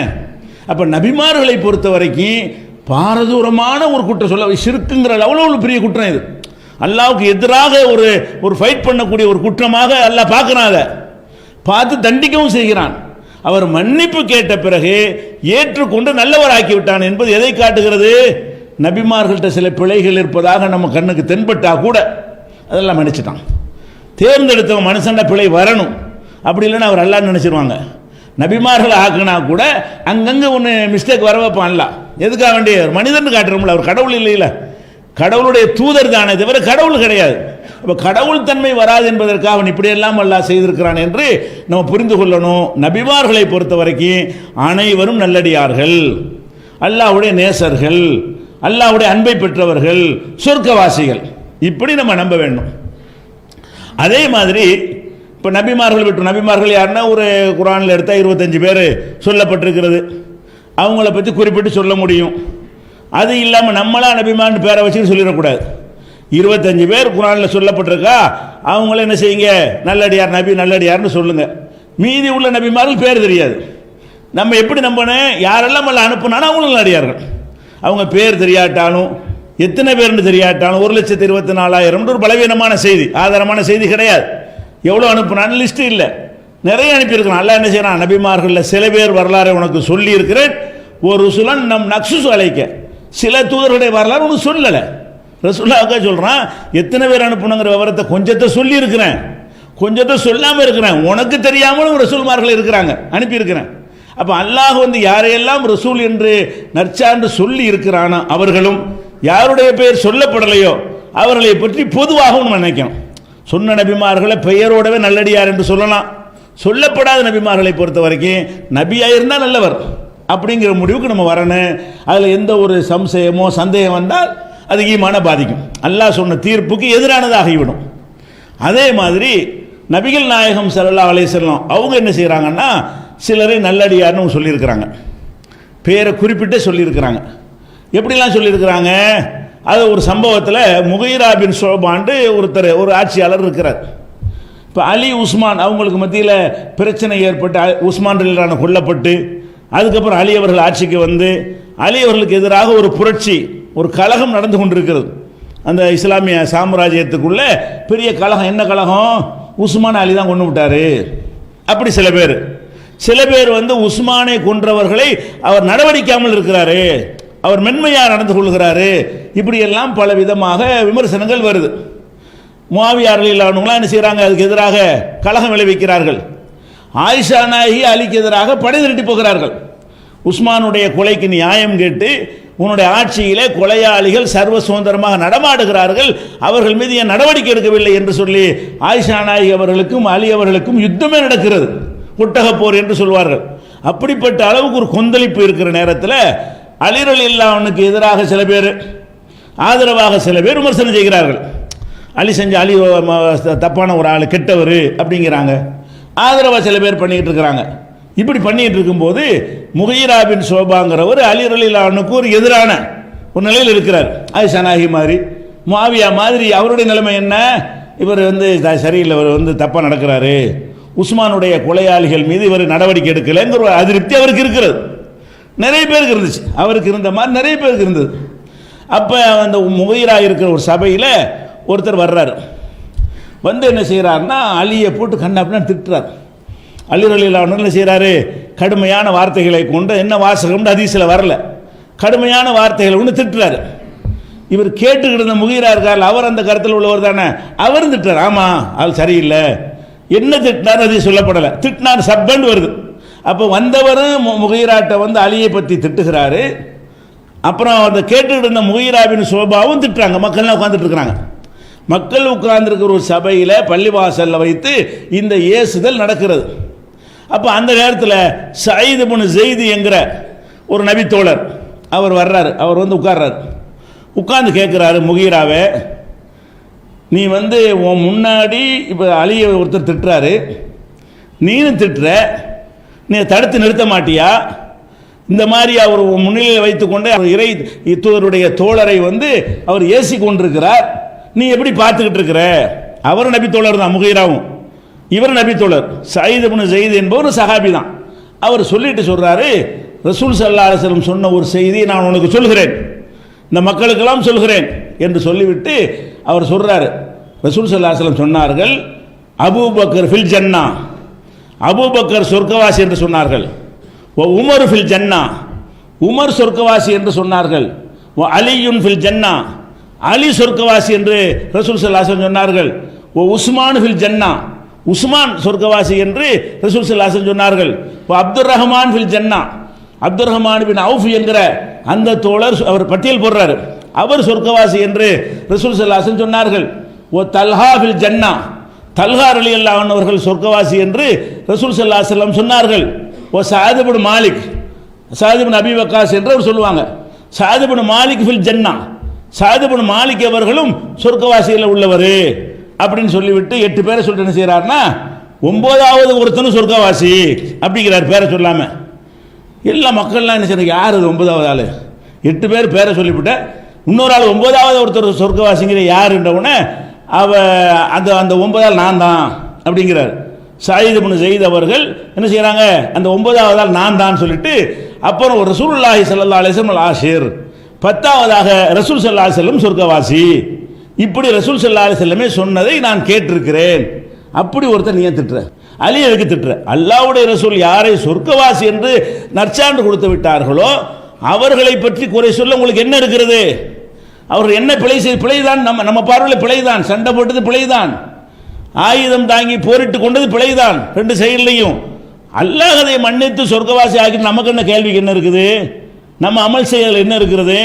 அப்ப நபிமார்களை பொறுத்த வரைக்கும் பாரதூரமான ஒரு குற்றம் சொல்ல, ஷிர்க்குங்கிற அவ்வளவு பெரிய குற்றம் இது. அல்லாஹ்வுக்கு எதிராக ஒரு ஃபைட் பண்ணக்கூடிய ஒரு குற்றமாக அல்லாஹ் பார்க்கறான், அதை பார்த்து தண்டிக்கவும் செய்கிறான். அவர் மன்னிப்பு கேட்ட பிறகு ஏற்றுக்கொண்டு நல்லவர் ஆக்கிவிட்டான் என்பது எதை காட்டுகிறது, நபிமார்கள்ட்ட சில பிழைகள் இருப்பதாக நம்ம கண்ணுக்கு தென்பட்டா கூட அதெல்லாம் மன்னிச்சிட்டான். தேர்ந்தெடுத்தவன் மனுஷன்ட பிழை வரணும், அப்படி இல்லைன்னா அவர் அல்லாஹ் நினைச்சிருவாங்க. நபிமார்கள் ஆக்குனா கூட அங்கங்கே ஒன்று மிஸ்டேக் வர வைப்பான் அல்லாஹ். எதுக்காக வேண்டிய ஒரு மனிதன் காட்டுறோம்ல, அவர் கடவுள் இல்லையில, கடவுளுடைய தூதர் தானே தவிர கடவுள் கிடையாது. அப்போ கடவுள் தன்மை வராது என்பதற்காக அவன் இப்படியெல்லாம் அல்லாஹ் செய்திருக்கிறான் என்று நம்ம புரிந்து கொள்ளணும். நபிமார்களை பொறுத்த வரைக்கும் அனைவரும் நல்லடியார்கள், அல்லாஹ்வுடைய நேசர்கள், அல்லாஹ்வுடைய அன்பை பெற்றவர்கள், சொர்க்கவாசிகள், இப்படி நம்ம நம்ப வேண்டும். அதே மாதிரி இப்போ நபிமார்கள் விட்டு, நபிமார்கள் யாருன்னா ஒரு குர்ஆனில் எடுத்தால் 25 பேர் சொல்லப்பட்டிருக்கிறது, அவங்கள பற்றி குறிப்பிட்டு சொல்ல முடியும். அது இல்லாமல் நம்மளா நபிமான்னு பேரை வச்சுட்டு சொல்லிடக்கூடாது. 25 பேர் குர்ஆனில் சொல்லப்பட்டிருக்கா, அவங்கள என்ன செய்யுங்க, நல்லடியார் நபி நல்லடியார்னு சொல்லுங்க. மீதி உள்ள நபிமார்கள் பேர் தெரியாது. நம்ம எப்படி நம்பணும், யாரெல்லாம் அல்ல அனுப்புனாலும் அவங்களும் நல்லடியார்கள். அவங்க பேர் தெரியாட்டாலும் எத்தனை பேர்னு தெரியாட்டாலும் 1,24,000 ஒரு பலவீனமான செய்தி, ஆதாரமான செய்தி கிடையாது. எவ்வளோ அனுப்புனாலும் லிஸ்ட் இல்லை, நிறைய அனுப்பியிருக்கிறான். அல்லாஹ் என்ன செய்யறான், நபிமார்களில் சில பேர் வரலாறு உனக்கு சொல்லி இருக்கிறேன், ஒரு சுலன் நம் நக்சுஸ் அழைக்க, சில தூதர்களுடைய வரலாறு உனக்கு சொல்லலை. ரசூலுல்லாஹ் சொல்றான், எத்தனை பேர் அனுப்புனுங்கிற விவரத்தை கொஞ்சத்தை சொல்லி இருக்கிறேன், கொஞ்சத்தை சொல்லாமல் இருக்கிறேன், உனக்கு தெரியாமலும் ரசூல்மார்கள் இருக்கிறாங்க, அனுப்பியிருக்கிறேன். அப்போ அல்லாஹ் யாரையெல்லாம் ரசூல் என்று நற்சான்று சொல்லி இருக்கிறானோ அவர்களும், யாருடைய பெயர் சொல்லப்படலையோ அவர்களை பற்றி பொதுவாகவும் நினைக்கணும். சொன்ன நபிமார்களை பெயரோடவே நல்லடியார் என்று சொல்லலாம். சொல்லப்படாத நபிமார்களை பொறுத்த வரைக்கும் நபியாக இருந்தால் நல்லவர் அப்படிங்கிற முடிவுக்கு நம்ம வரணும். அதில் எந்த ஒரு சம்சயமோ சந்தேகம் வந்தால் அது ஈமான பாதிக்கும். அல்லாஹ் சொன்ன தீர்ப்புக்கு எதிரானதாகிவிடும். அதே மாதிரி நபிகள் நாயகம் ஸல்லல்லாஹு அலைஹி வஸல்லம் அவங்க என்ன செய்கிறாங்கன்னா, சிலரை நல்லடியார்னு சொல்லியிருக்கிறாங்க, பேரை குறிப்பிட்டே சொல்லியிருக்கிறாங்க. எப்படிலாம் சொல்லியிருக்கிறாங்க? அது ஒரு சம்பவத்தில் முகைரா பின் ஷுஅபான்னு ஒரு ஆட்சியாளர் இருக்கிறார். இப்போ அலி உஸ்மான் அவங்களுக்கு மத்தியில் பிரச்சனை ஏற்பட்டு உஸ்மான் ரலியல்லாஹு கொல்லப்பட்டு அதுக்கப்புறம் அலி அவர்கள் ஆட்சிக்கு வந்து அலி அவர்களுக்கு எதிராக ஒரு புரட்சி, ஒரு கலகம் நடந்து கொண்டிருக்கிறது. அந்த இஸ்லாமிய சாம்ராஜ்யத்துக்குள்ள பெரிய கலகம். என்ன கலகம்? உஸ்மான் அலி தான் கொண்டு விட்டாரு. அப்படி சில பேர் வந்து உஸ்மானை கொன்றவர்களை அவர் நடவடிக்காமல் இருக்கிறாரு, அவர் மென்மையாக நடந்து கொள்கிறாரு, இப்படியெல்லாம் பல விதமாக விமர்சனங்கள் வருது. முஆவியா ரலியல்லாஹு அன்ஹுலாம் என்ன செய்கிறாங்க? அதுக்கு எதிராக கலகம் விளைவிக்கிறார்கள். ஆயிஷா நாயகி அலிக்கு எதிராக படை திரட்டி போகிறார்கள். உஸ்மானுடைய கொலைக்கு நியாயம் கேட்டு உன்னுடைய ஆட்சியிலே கொலையாளிகள் சர்வ சுதந்திரமாக நடமாடுகிறார்கள், அவர்கள் மீது ஏன் நடவடிக்கை எடுக்கவில்லை என்று சொல்லி ஆயிஷா நாயகி அவர்களுக்கும் அலி அவர்களுக்கும் யுத்தமே நடக்கிறது. ஒட்டகப்போர் என்று சொல்வார்கள். அப்படிப்பட்ட அளவுக்கு ஒரு கொந்தளிப்பு இருக்கிற நேரத்தில் அலி ரலியல்லாஹு அன்ஹுக்கு எதிராக சில பேர், ஆதரவாக சில பேர் விமர்சனம் செய்கிறார்கள். அலி தப்பான ஒரு ஆள், கெட்டவர் அப்படிங்கிறாங்க. ஆதரவாக சில பேர் பண்ணிக்கிட்டு இருக்கிறாங்க. இப்படி பண்ணிட்டு இருக்கும்போது முகைரா பின் ஷுஅபாங்கிறவர் அலி ரலியல்லாஹு அன்ஹுக்கு ஒரு எதிரான ஒரு நிலையில் இருக்கிறார். ஆயிஷா நாயகி மாதிரி, முஆவியா மாதிரி. அவருடைய நிலைமை என்ன? இவர் வந்து சரியில்லை, இவர் வந்து தப்பாக நடக்கிறாரு, உஸ்மானுடைய கொலையாளிகள் மீது இவர் நடவடிக்கை எடுக்கலைங்கிற ஒரு அதிருப்தி அவருக்கு இருக்கிறது. நிறைய பேருக்கு இருந்துச்சு, அவருக்கு இருந்த மாதிரி நிறைய பேருக்கு இருந்தது. அப்போ அந்த முகைரா இருக்கிற ஒரு சபையில் ஒருத்தர் வர்றார். வந்து என்ன செய்கிறாருன்னா, அலியை போட்டு கண்ணாப்பின்னு திட்டுறார். அலி ரலியல்லாஹு அன்ஹு என்ன செய்கிறாரு? கடுமையான வார்த்தைகளை கொண்டு, என்ன வாசகம்னு ஹதீஸில் வரல, கடுமையான வார்த்தைகளை கொண்டு திட்டுறாரு. இவர் கேட்டுக்கிட்டு இருந்த முகைரா இருக்கார், அவர் அந்த கருத்தில் உள்ளவர் தானே, அவரும் திட்டுறார். ஆமாம், அது சரியில்லை. என்ன திட்டினார் அது சொல்லப்படலை, திட்டினார் சப்பண்டு வருது. அப்போ வந்தவரும் முகைராட்டை வந்து அலியை பற்றி திட்டுகிறாரு. அப்புறம் அந்த கேட்டுக்கிட்டு இருந்த முகைரா பின் ஷுஅபாவும் திட்டுறாங்க. மக்கள்லாம் உட்காந்துட்டு இருக்கிறாங்க. மக்கள் உட்கார்ந்துருக்கிற ஒரு சபையில் பள்ளிவாசலில் வைத்து இந்த ஏசுதல் நடக்கிறது. அப்போ அந்த நேரத்தில் சயீத் இப்னு ஸெய்த் என்கிற ஒரு நபித்தோழர் அவர் வர்றாரு. அவர் வந்து உட்கார்ந்து கேட்குறாரு, முகைராவே, நீ வந்து உன் முன்னாடி இப்போ அலியை ஒருத்தர் திட்டுறாரு, நீனும் திட்டுற, நீ தடுத்து நிறுத்த மாட்டியா? இந்த மாதிரி அவர் முன்னிலையில் வைத்துக்கொண்டு அவர் இறை தூதருடைய தோழரை வந்து அவர் ஏசி கொண்டிருக்கிறார், நீ எப்படி பார்த்துக்கிட்டு இருக்கிற? அவர் நபித்தோழர் தான் முகைராவும், இவர் நபித்தோழர். சயீத் இப்னு ஸெய்த் என்பவர் சஹாபி தான். அவர் சொல்லிட்டு சொல்கிறாரு, ரசூல் ஸல்லல்லாஹு அலைஹி வஸல்லம் சொன்ன ஒரு செய்தியை நான் உனக்கு சொல்கிறேன், இந்த மக்களுக்கெல்லாம் சொல்கிறேன் என்று சொல்லிவிட்டு அவர் சொல்கிறாரு, ரசூல் ஸல்லல்லாஹு அலைஹி வஸல்லம் சொன்னார்கள், அபூபக்கர் ஃபில் ஜன்னா, அபூபக்கர் சொர்க்கவாசி என்று சொன்னார்கள். உமர் ஃபில் ஜன்னா, உமர் சொர்க்கவாசி என்று சொன்னார்கள். அலியுன் ஃபில் ஜன்னா, அலி சொர்க்கவாசி என்று ரசூல் ஸல்லல்லாஹு அலைஹி வஸல்லம் சொன்னார்கள். உஸ்மான் ஃபில் ஜன்னா, உஸ்மான் சொர்க்கவாசி என்று ரசூல் ஸல்லல்லாஹு அலைஹி வஸல்லம் சொன்னார்கள். அப்துர் ரஹ்மான் ஃபில் ஜன்னா, அப்துர் ரஹ்மான் பின் அவுஃப் என்கிற அந்த தோழர் அவர் பட்டியல் போடுறாரு, அவர் சொர்க்கவாசி என்று ரசூல் ஸல்லல்லாஹு அலைஹி வஸல்லம் சொன்னார்கள். தல்ஹா ஃபில் ஜன்னா, தல்ஹா ரலியல்லாஹு அன்ஹு அவர்கள் சொர்க்கவாசி என்று ரசூல் ஸல்லல்லாஹு அலைஹி வஸல்லம் சொன்னார்கள். சஅத் இப்னு மாலிக், சஅத் இப்னு அபி வக்காஸ் என்று அவர் சொல்லுவாங்க. சஅத் இப்னு மாலிக் ஃபில் ஜன்னா, சஅத் இப்னு மாலிக் அவர்களும் சொர்க்கவாசியில் உள்ளவர் அப்படின்னு சொல்லிவிட்டு 8 பேரை சொல்லிட்டு என்ன செய்கிறார்னா, 9வது ஒருத்தனும் சொர்க்கவாசி அப்படிங்கிறார் பேரை சொல்லாமல். எல்லா மக்கள்லாம் என்ன செய்யறாங்க, யார் அது 9வது ஆள்? 8 பேர் பேரை சொல்லிவிட்ட இன்னொரு ஆள் 9வது ஒருத்தர் சொர்க்கவாசிங்கிற யாருன்ற உடனே அந்த 9வது ஆள் நான் தான் அப்படிங்கிறார். சயீத் இப்னு ஸெய்த் அவர்கள் என்ன செய்கிறாங்க, அந்த 9வது ஆள் நான் தான் சொல்லிட்டு அப்புறம் ரசூலுல்லாஹி ஸல்லல்லாஹு அலைஹி வஸல்லம் ஆஷிர், 10வதாக ரசூல் ஸல்லல்லாஹு அலைஹி வஸல்லம் சொர்க்கவாசி, இப்படி ரசூல் ஸல்லல்லாஹு அலைஹி வஸல்லமே சொன்னதை நான் கேட்டிருக்கிறேன். அப்படி ஒருத்தர் நீ ஏன் திட்டுற? அலி எதுக்கு திட்டுற? அல்லாஹ்வுடைய ரசூல் யாரை சொர்க்கவாசி என்று நற்சான்று கொடுத்து விட்டார்களோ அவர்களை பற்றி குறை சொல்ல உங்களுக்கு என்ன இருக்கிறது? அவர்கள் என்ன பிழைதான்? நம்ம பார்வையில் பிழைதான். சண்டை போட்டது பிழைதான், ஆயுதம் தாங்கி போரிட்டு கொண்டது பிழைதான், 2 செயல்லையும். அல்லாஹ் அதை மன்னித்து சொர்க்கவாசி ஆகி நமக்கு என்ன கேள்விக்கு என்ன இருக்குது? நம்ம அமல் செயல் என்ன இருக்கிறது?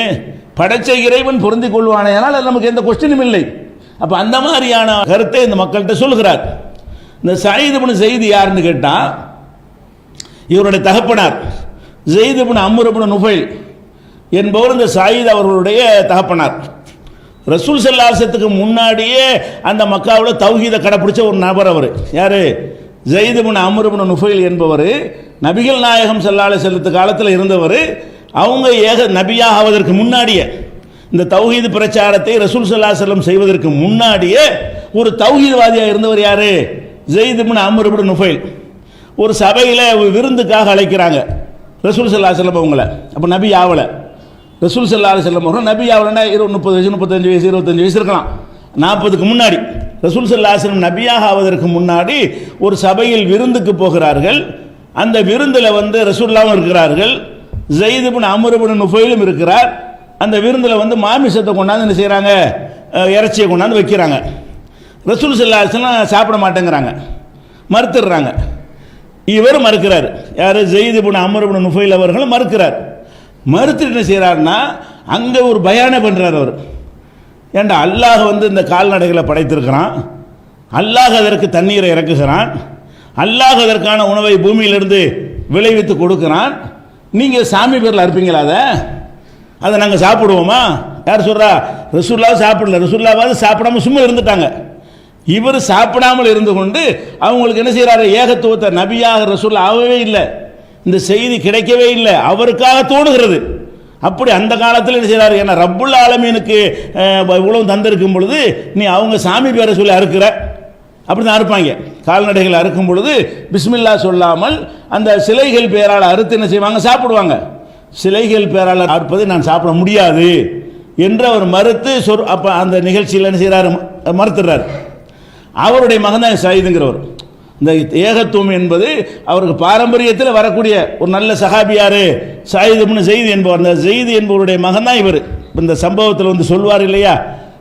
படைச்ச இறைவன் பொருந்தி கொள்வானேனால் அது நமக்கு எந்த கொஸ்டினும் இல்லை. அப்போ அந்த மாதிரியான கருத்தை இந்த மக்கள்கிட்ட சொல்கிறார். இந்த சயீத் இப்னு ஸெய்த் யாருன்னு கேட்டால், இவருடைய தகப்பனார் ஸெய்த் இப்னு அம்ர் இப்னு நுஃபைல் என்பவர் இந்த சயீத் அவர்களுடைய தகப்பனார். ரசூல் ஸல்லல்லாஹு அலைஹி வஸல்லத்துக்கு முன்னாடியே அந்த மக்காவில் தௌஹீதை கடைப்பிடிச்ச ஒரு நபர். அவர் யார்? ஸைத் இப்னு அம்ர் இப்னு நுஃபைல் என்பவர். நபிகள் நாயகம் ஸல்லல்லாஹு அலைஹி வஸல்லத்து காலத்தில் இருந்தவர். அவங்க நபியாக ஆவதற்கு முன்னாடியே இந்த தௌஹீது பிரச்சாரத்தை ரசூல் ஸல்லல்லாஹு அலைஹி வஸல்லம் செய்வதற்கு முன்னாடியே ஒரு தௌஹீத்வாதியாக இருந்தவர் யார்? ஸைத் இப்னு அம்ர் இப்னு நுஃபைல். ஒரு சபையில் விருந்துக்காக அழைக்கிறாங்க ரசூல் ஸல்லல்லாஹு அலைஹி வஸல்லம் அவங்கள. அப்போ நபி ஆவலை. ரசூல் ஸல்லல்லாஹு அலைஹி வஸல்லம் அவர்கள் நபி ஆவலைன்னா 30 வயசு 35 வயசு 25 வயசு இருக்கலாம். 40க்கு முன்னாடி ரசூல் ஸல்லல்லாஹு அலைஹி வஸல்லம் நபியாக ஆவதற்கு முன்னாடி ஒரு சபையில் விருந்துக்கு போகிறார்கள். அந்த விருந்தில் ரசூலுல்லாஹ்வும் இருக்கிறார்கள், ஸைத் இப்னு அம்ர் இப்னு நுஃபைலும் இருக்கிறார். அந்த விருந்தில் மாமிசத்தை கொண்டாந்து என்ன செய்கிறாங்க? இறைச்சியை கொண்டாந்து வைக்கிறாங்க. ரசூல் ஸல்லல்லாஹு அலைஹி வஸல்லம் சாப்பிட மாட்டேங்கிறாங்க, மறுத்துடுறாங்க. இவர் மறுக்கிறார். யார்? ஸைத் இப்னு அம்ர் இப்னு நுஃபைல் அவர்கள் மறுக்கிறார். மறுத்துட்டு என்ன செய்கிறாருன்னா அங்கே ஒரு பயானை பண்ணுறார் அவர். ஏண்டா அல்லாஹ் இந்த கால்நடைகளை படைத்திருக்கிறான், அல்லாஹ் அதற்கு தண்ணீரை இறக்குகிறான், அல்லாஹ் அதற்கான உணவை பூமியிலிருந்து விளைவித்து கொடுக்கிறான். நீங்கள் சாமி பேரில் அறுப்பீங்களா? அதை நாங்கள் சாப்பிடுவோமா? யார் சொல்கிறா? ரசூலுல்லாஹ் சாப்பிடல. ரசூலுல்லாஹ் சாப்பிடாம சும்மா இருந்துட்டாங்க. இவர் சாப்பிடாமல் இருந்து கொண்டு அவங்களுக்கு என்ன செய்கிறாரு? ஏகத்துவத்தை நபியாக ரசூலுல்லாஹ் ஆகவே இல்லை, இந்த செய்தி கிடைக்கவே இல்லை, அவருக்காக தோணுகிறது. அப்படி அந்த காலத்தில் என்ன செய்கிறாரு? ஏன்னா ரப்புல் ஆலமீனுக்கு இவ்வளவு தந்திருக்கும் பொழுது நீ அவங்க சாமி பேரை சொல்லி அறுக்கிற, அப்படி தான் அறுப்பாங்க. கால்நடைகள் அறுக்கும் பொழுது பிஸ்மில்லா சொல்லாமல் அந்த சிலைகள் பேரால் அறுத்து என்ன செய்வாங்க? சாப்பிடுவாங்க. சிலைகள் பேரால் அறுப்பதை நான் சாப்பிட முடியாது என்று அவர் மறுத்து அப்போ அந்த நிகழ்ச்சியில் என்ன செய்கிறாரு? மறுத்துடுறார். அவருடைய மகன் தான் ஸைதுங்கிறவர். இந்த ஏகத்துவம் என்பது அவருக்கு பாரம்பரியத்தில் வரக்கூடிய ஒரு நல்ல சஹாபியார் ஸைத் இப்னு ஸைத் என்பவர். அந்த ஸைத் என்பவருடைய மகன் தான் இவர். இந்த சம்பவத்தில் சொல்வார் இல்லையா,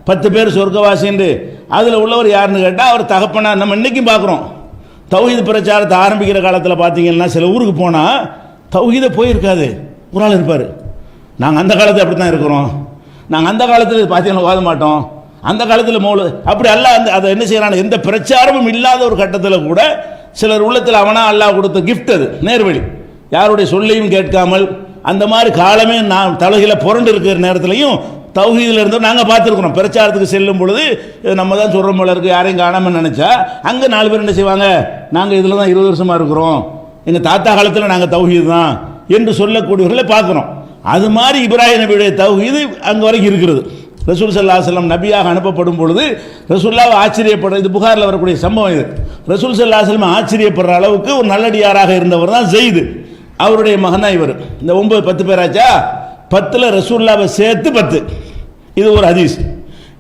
10 பேர் சொர்க்கவாசி என்று. அதில் உள்ளவர் யாருன்னு கேட்டால் அவர் தகப்பனா. நம்ம இன்றைக்கும் பார்க்குறோம், தௌஹீத் பிரச்சாரத்தை ஆரம்பிக்கிற காலத்தில் பார்த்தீங்கன்னா சில ஊருக்கு போனால் தௌஹீதை போயிருக்காது, ஒரு ஆள் இருப்பார். நாங்கள் அந்த காலத்தில் அப்படி தான் இருக்கிறோம், நாங்கள் அந்த காலத்தில் பார்த்தீங்கன்னா ஓத மாட்டோம், அந்த காலத்தில் மௌல அப்படி அல்ல. அதை என்ன செய்யறாங்க? எந்த பிரச்சாரமும் இல்லாத ஒரு கட்டத்தில் கூட சிலர் உள்ளத்தில் அவனா அல்லாஹ் கொடுத்த கிஃப்ட், அது நேர்வழி, யாருடைய சொல்லையும் கேட்காமல் அந்த மாதிரி காலமே நான் தலைகளை புரண்டு இருக்கிற நேரத்திலையும் தௌஹீதில் இருந்தோம் நாங்கள் பார்த்துருக்குறோம். பிரச்சாரத்துக்கு செல்லும் பொழுது நம்ம தான் சொல்கிற போல இருக்குது, யாரையும் காணாமல் நினச்சா அங்கே 4 பேர் என்ன செய்வாங்க? நாங்கள் இதில் தான் 20 வருஷமாக இருக்கிறோம், எங்கள் தாத்தா காலத்தில் நாங்கள் தௌஹீது தான் என்று சொல்லக்கூடியவர்களை பார்க்குறோம். அது மாதிரி இப்ராஹிம் நபியுடைய தௌஹீது அங்கே வரைக்கும் இருக்கிறது. ரசூல் ஸல்லல்லாஹு அலைஹி வஸல்லம் நபியாக அனுப்பப்படும் பொழுது ரசூலுல்லாஹ் ஆச்சரியப்படுற, இது புகாரில் வரக்கூடிய சம்பவம் இது. ரசூல் ஸல்லல்லாஹு அலைஹி வஸல்லம் ஆச்சரியப்படுற அளவுக்கு ஒரு நல்லடியாராக இருந்தவர் தான் ஸைத். அவருடைய மகன் தான் இவர். இந்த 9-10 பேராச்சா, 10ல் ரசூலுல்லாஹ்வை சேர்த்து 10. இது ஒரு ஹதீஸ்.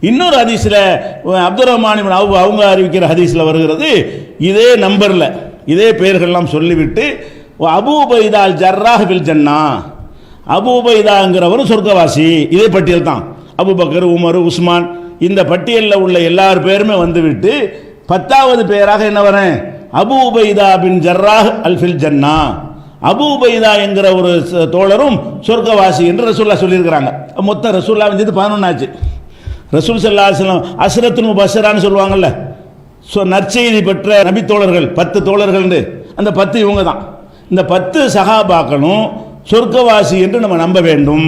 இன்னொரு ஹதீஸில் அப்துர் ரஹ்மான் இப்னு அவ்ஃப் அவங்க அறிவிக்கிற ஹதீஸில் வருகிறது, இதே நம்பரில் இதே பெயர்கள்லாம் சொல்லிவிட்டு அபூ உபைதா அல் ஜர்ராஹ் பில் ஜன்னா, அபூ உபைதாங்கிறவரும் சொர்க்கவாசி. இதே பட்டியல் தான். அபூபக்கர், உமர், உஸ்மான், இந்த பட்டியலில் உள்ள எல்லார் பேருமே வந்துவிட்டு 10வது பேராக என்ன வரேன்? அபூ உபைதா பின் ஜர்ராஹ் அல் ஃபில் ஜன்னா, அபூ உபைதா என்கிற ஒரு தோழரும் சொர்க்கவாசி என்று ரசூலுல்லாஹ் சொல்லியிருக்கிறாங்க. மொத்தம் ரசூலுல்லாஹ் வந்து 11 ஆச்சு. ரசூல் ஸல்லல்லாஹு அலைஹி வஸல்லம் அஸ்ரத்துல் முபஷ்ஷரான்னு சொல்லுவாங்கல்ல, நற்செய்தி பெற்ற நபி தோழர்கள் 10 தோழர்கள், அந்த 10 இவங்க தான். இந்த 10 சஹாபாக்களும் சொர்க்கவாசி என்று நம்ம நம்ப வேண்டும்,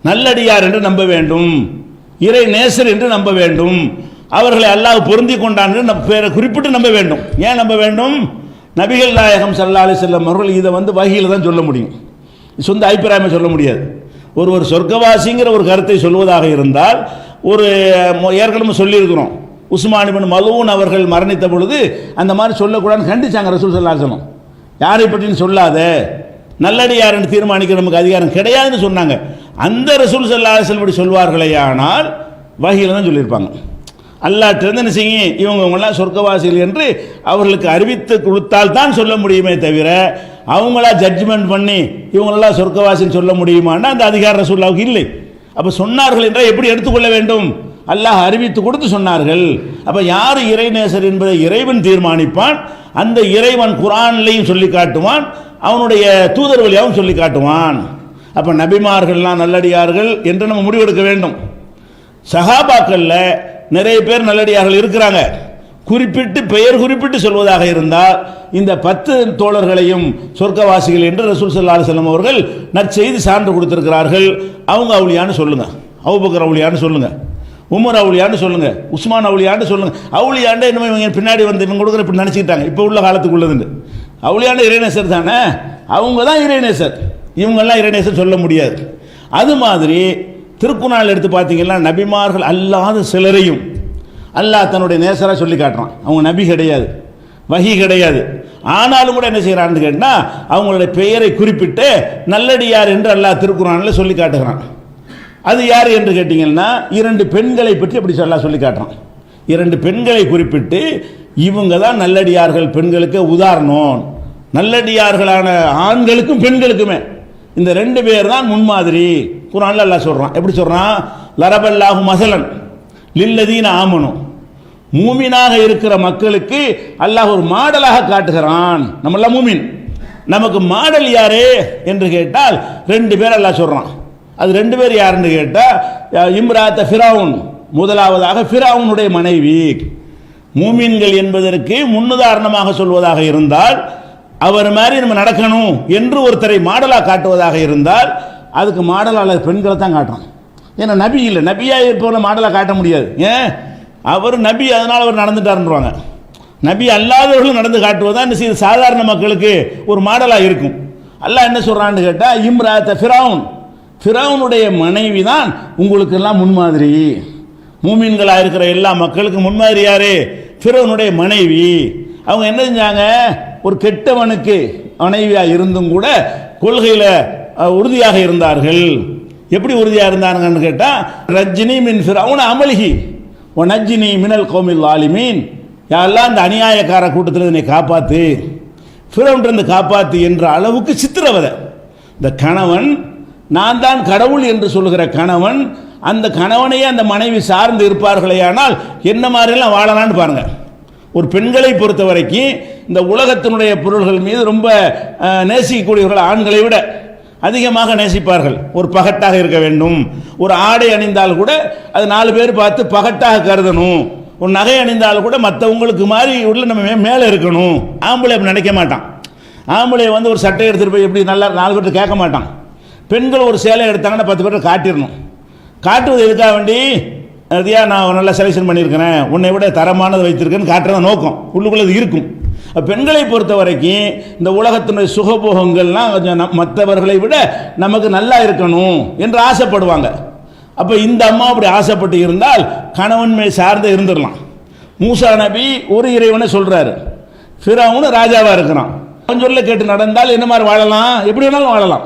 நல்லடியார் என்று நம்ப வேண்டும், இறை நேசர் என்று நம்ப வேண்டும், அவர்களை அல்லாஹ் பொருந்தி கொண்டான் என்று பேரை குறிப்பிட்டு நம்ப வேண்டும். ஏன் நம்ப வேண்டும்? நபிகள் நாயகம் ஸல்லல்லாஹு அலைஹி வஸல்லம் அவர்கள் இதை வஹீல தான் சொல்ல முடியும், சொந்த அபிப்பிராயமே சொல்ல முடியாது. ஒருவர் சொர்க்கவாசிங்கிற ஒரு கருத்தை சொல்வதாக இருந்தால், ஒரு ஏற்கனவே சொல்லியிருக்கிறோம், உஸ்மான் இப்னு மலூன் அவர்கள் மரணித்த பொழுது அந்த மாதிரி சொல்லக்கூடாதுன்னு கண்டிச்சாங்க ரசூல் ஸல்லல்லாஹு அலைஹி வஸல்லம். யாரை பற்றின்னு சொல்லாத, நல்லடியார் என்று தீர்மானிக்க நமக்கு அதிகாரம் கிடையாதுன்னு சொன்னாங்க. அந்த ரசூல் ஸல்லல்லாஹு அலைஹி வஸல்லம் இப்படி சொல்வார்களே ஆனால் வஹீல தான் சொல்லியிருப்பாங்க. அல்லாஹ்ட்ட என்ன செய்யும், இவங்கெல்லாம் சொர்க்கவாசிகள் என்று அவர்களுக்கு அறிவித்து கொடுத்தால் தான் சொல்ல முடியுமே தவிர அவங்களா ஜட்ஜ்மெண்ட் பண்ணி இவங்களெல்லாம் சொர்க்கவாசின்னு சொல்ல முடியுமான்னா அந்த அதிகாரம் ரசூலுல்லாஹ்வுக்கு இல்லை. அப்போ சொன்னார்கள் என்றால் எப்படி எடுத்துக்கொள்ள வேண்டும்? அல்லாஹ் அறிவித்து கொடுத்து சொன்னார்கள். அப்போ யார் இறைநேசர் என்பதை இறைவன் தீர்மானிப்பான். அந்த இறைவன் குர்ஆன்லையும் சொல்லி காட்டுவான், அவனுடைய தூதர் வழியாகவும் சொல்லி காட்டுவான். அப்போ நபிமார்கள்லாம் நல்லடியார்கள் என்று நம்ம முடிவெடுக்க வேண்டும். சஹாபாக்களில் நிறைய பேர் நல்லடியார்கள் இருக்கிறாங்க. குறிப்பிட்டு பெயர் குறிப்பிட்டு சொல்வதாக இருந்தால் இந்த 10 தோழர்களையும் சொர்க்கவாசிகள் என்று ரசூல் ஸல்லல்லாஹு அலைஹி வஸல்லம் அவர்கள் நற்செய்தி சான்று கொடுத்திருக்கிறார்கள். அவங்க அவுலியான்னு சொல்லுங்க, அபூபக்கர் அவுலியான்னு சொல்லுங்க. உமர் அவுலியான்னு சொல்லுங்க, உஸ்மான் அவுலியான்னு சொல்லுங்க. அவுலியாண்டு என்ன இவங்க பின்னாடி வந்து இவங்க கொடுக்குற இப்படி நினச்சிக்கிட்டாங்க, இப்போ உள்ள காலத்துக்குள்ளதுண்டு. அவுலியாண்டு இறைநேசர் தானே, அவங்க தான் இறைநேசர், இவங்கெல்லாம் இறைநேசர் சொல்ல முடியாது. அது மாதிரி திருக்குறள் எடுத்து பார்த்தீங்கன்னா நபிமார்கள் அல்லாத சிலரையும் அல்லாஹ் தன்னுடைய நேசராக சொல்லி காட்டுறான். அவங்க நபி கிடையாது, வஹி கிடையாது, ஆனாலும் கூட என்ன செய்கிறான்னு கேட்டால் அவங்களுடைய பெயரை குறிப்பிட்டு நல்லடியார் என்று அல்லாஹ் திருக்குறானில் சொல்லி காட்டுகிறான். அது யார் என்று கேட்டிங்கன்னா 2 பெண்களை பற்றி அப்படி சொல்லி காட்டுறான். 2 பெண்களை குறிப்பிட்டு இவங்க தான் நல்லடியார்கள், பெண்களுக்கு உதாரணம். நல்லடியார்களான ஆண்களுக்கும் பெண்களுக்குமே இந்த 2 பேர் தான் முன்மாதிரி. குர்ஆன்ல அல்லாஹ் சொல்றான். எப்படி சொல்றான்? லரபல்லாஹு மஸலன் லில்லதீன ஆமனு, மூமினாக இருக்கிற மக்களுக்கு அல்லாஹ் ஒரு மாடலாக காட்டுகிறான். நம்மெல்லாம் மூமின், நமக்கு மாடல் யாரு என்று கேட்டால் 2 பேர் அல்லாஹ் சொல்றான். அது 2 பேர் யாருன்னு கேட்டால் இம்ராத்த ஃபிரவுன், முதலாவதாக ஃபிரவுனுடைய மனைவி. மூமின்கள் என்பதற்கு முன்னுதாரணமாக சொல்வதாக இருந்தால், அவர் மாதிரி நம்ம நடக்கணும் என்று ஒருத்தரை மாடலாக காட்டுவதாக இருந்தால் அதுக்கு மாடலாளர் பெண்களை தான் காட்டுறோம். ஏன்னா நபி இல்லை, நபியாக இருப்பவரை மாடலாக காட்ட முடியாது. ஏன்? அவர் நபி, அதனால் அவர் நடந்துட்டாருன்றாங்க. நபி அல்லாதவர்களும் நடந்து காட்டுவதான் என்ன செய்யுது, சாதாரண மக்களுக்கு ஒரு மாடலாக இருக்கும். அல்லாஹ் என்ன சொல்கிறான்னு கேட்டால் இம்ராத்த ஃபிரவுன், ஃபிரவுனுடைய மனைவி தான் உங்களுக்கு எல்லாம் முன்மாதிரி. மூமின்களாக இருக்கிற எல்லா மக்களுக்கும் முன்மாதிரி யாரு? ஃபிரவுனுடைய மனைவி. அவங்க என்ன செஞ்சாங்க? ஒரு கெட்டவனுக்கு மனைவியாக இருந்தும் கூட கொள்கையில் உறுதியாக இருந்தார்கள். எப்படி உறுதியாக இருந்தாங்கன்னு கேட்டால் ரஜ்னி மின் ஃபிரவுன் அமலிஹி ஒ நஜ்னி மினல் கௌமில் ஆலிமீன், யாரெல்லாம் இந்த அநியாயக்கார கூட்டத்தில் என்னை காப்பாற்று, ஃபிரவுன்றிருந்து காப்பாற்று என்ற அளவுக்கு சித்திரவதை. இந்த கணவன் நான் தான் கடவுள் என்று சொல்லுகிற கணவன், அந்த கணவனையே அந்த மனைவி சார்ந்து இருப்பார்களே, ஆனால் என்ன மாதிரிலாம் வாழலான்னு பாருங்க. ஒரு பெண்களை பொறுத்த வரைக்கும் இந்த உலகத்தினுடைய பொருள்கள் மீது ரொம்ப நேசிக்கக்கூடியவர்கள் ஆண்களை விட அதிகமாக நேசிப்பார்கள். ஒரு பகட்டாக இருக்க வேண்டும், ஒரு ஆடை அணிந்தால் கூட அது 4 பேர் பார்த்து பகட்டாக கருதணும், ஒரு நகை அணிந்தால் கூட மற்றவங்களுக்கு மாதிரி உள்ள நம்ம மேலே இருக்கணும். ஆம்பளை அப்படி நினைக்க மாட்டான். ஆம்பளை வந்து ஒரு சட்டை எடுத்துகிட்டு போய் எப்படி நல்லா 4 பேர்ட்டு கேட்க மாட்டான். பெண்கள் ஒரு சேலை எடுத்தாங்கன்னா 10 பேர்ட்ட காட்டிடணும். காட்டுவது எதுக்காக வேண்டி? அதையா நான் நல்லா செலெக்ஷன் பண்ணியிருக்கிறேன், உன்னை விட தரமானது வைத்திருக்கேன்னு காட்டுறத நோக்கம் உள்ளுக்குள்ளது இருக்கும். பெண்களை பொறுத்த வரைக்கும் இந்த உலகத்தினுடைய சுகபோகங்கள்லாம் கொஞ்சம் மற்றவர்களை விட நமக்கு நல்லா இருக்கணும் என்று ஆசைப்படுவாங்க. அப்போ இந்த அம்மா அப்படி ஆசைப்பட்டு இருந்தால் கணவன் மேல் சார்ந்து இருந்துடலாம். மூசா நபி ஒரு இறைவனை சொல்கிறாரு, ஃபிரவுன் ராஜாவாக இருக்கிறான். அவன் சொல்ல கேட்டு நடந்தால் என்ன மாதிரி வாழலாம்? எப்படி வேணாலும் வாழலாம்.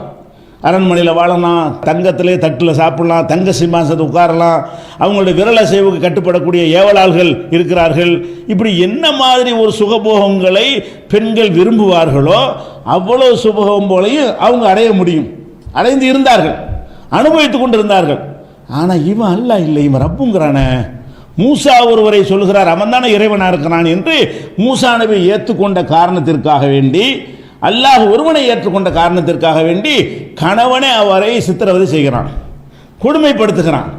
அரண்மனையில் வாழலாம், தங்கத்திலே தட்டில் சாப்பிடலாம், தங்க சிம்மாசனத்தை உட்காரலாம், அவங்களுடைய விரல் அசைவுக்கு கட்டுப்படக்கூடிய ஏவலாள்கள் இருக்கிறார்கள். இப்படி என்ன மாதிரி ஒரு சுகபோகங்களை பெண்கள் விரும்புவார்களோ அவ்வளோ சுகபோகம் போலையும் அவங்க அடைய முடியும். அடைந்து இருந்தார்கள், அனுபவித்து கொண்டு இருந்தார்கள். ஆனால் இவன் அல்ல இல்லை, இவன் ரப்புங்கிறானே. மூசா ஒருவரை சொல்கிறார், அவன் தானே இறைவனாக இருக்கிறான் என்று மூசா நபி ஏற்றுக்கொண்ட காரணத்திற்காக வேண்டி, அல்லாஹ் ஒருவனை ஏற்றுக்கொண்ட காரணத்திற்காக வேண்டி கணவனே அவரை சித்திரவதை செய்கிறான், கொடுமைப்படுத்துகிறான்.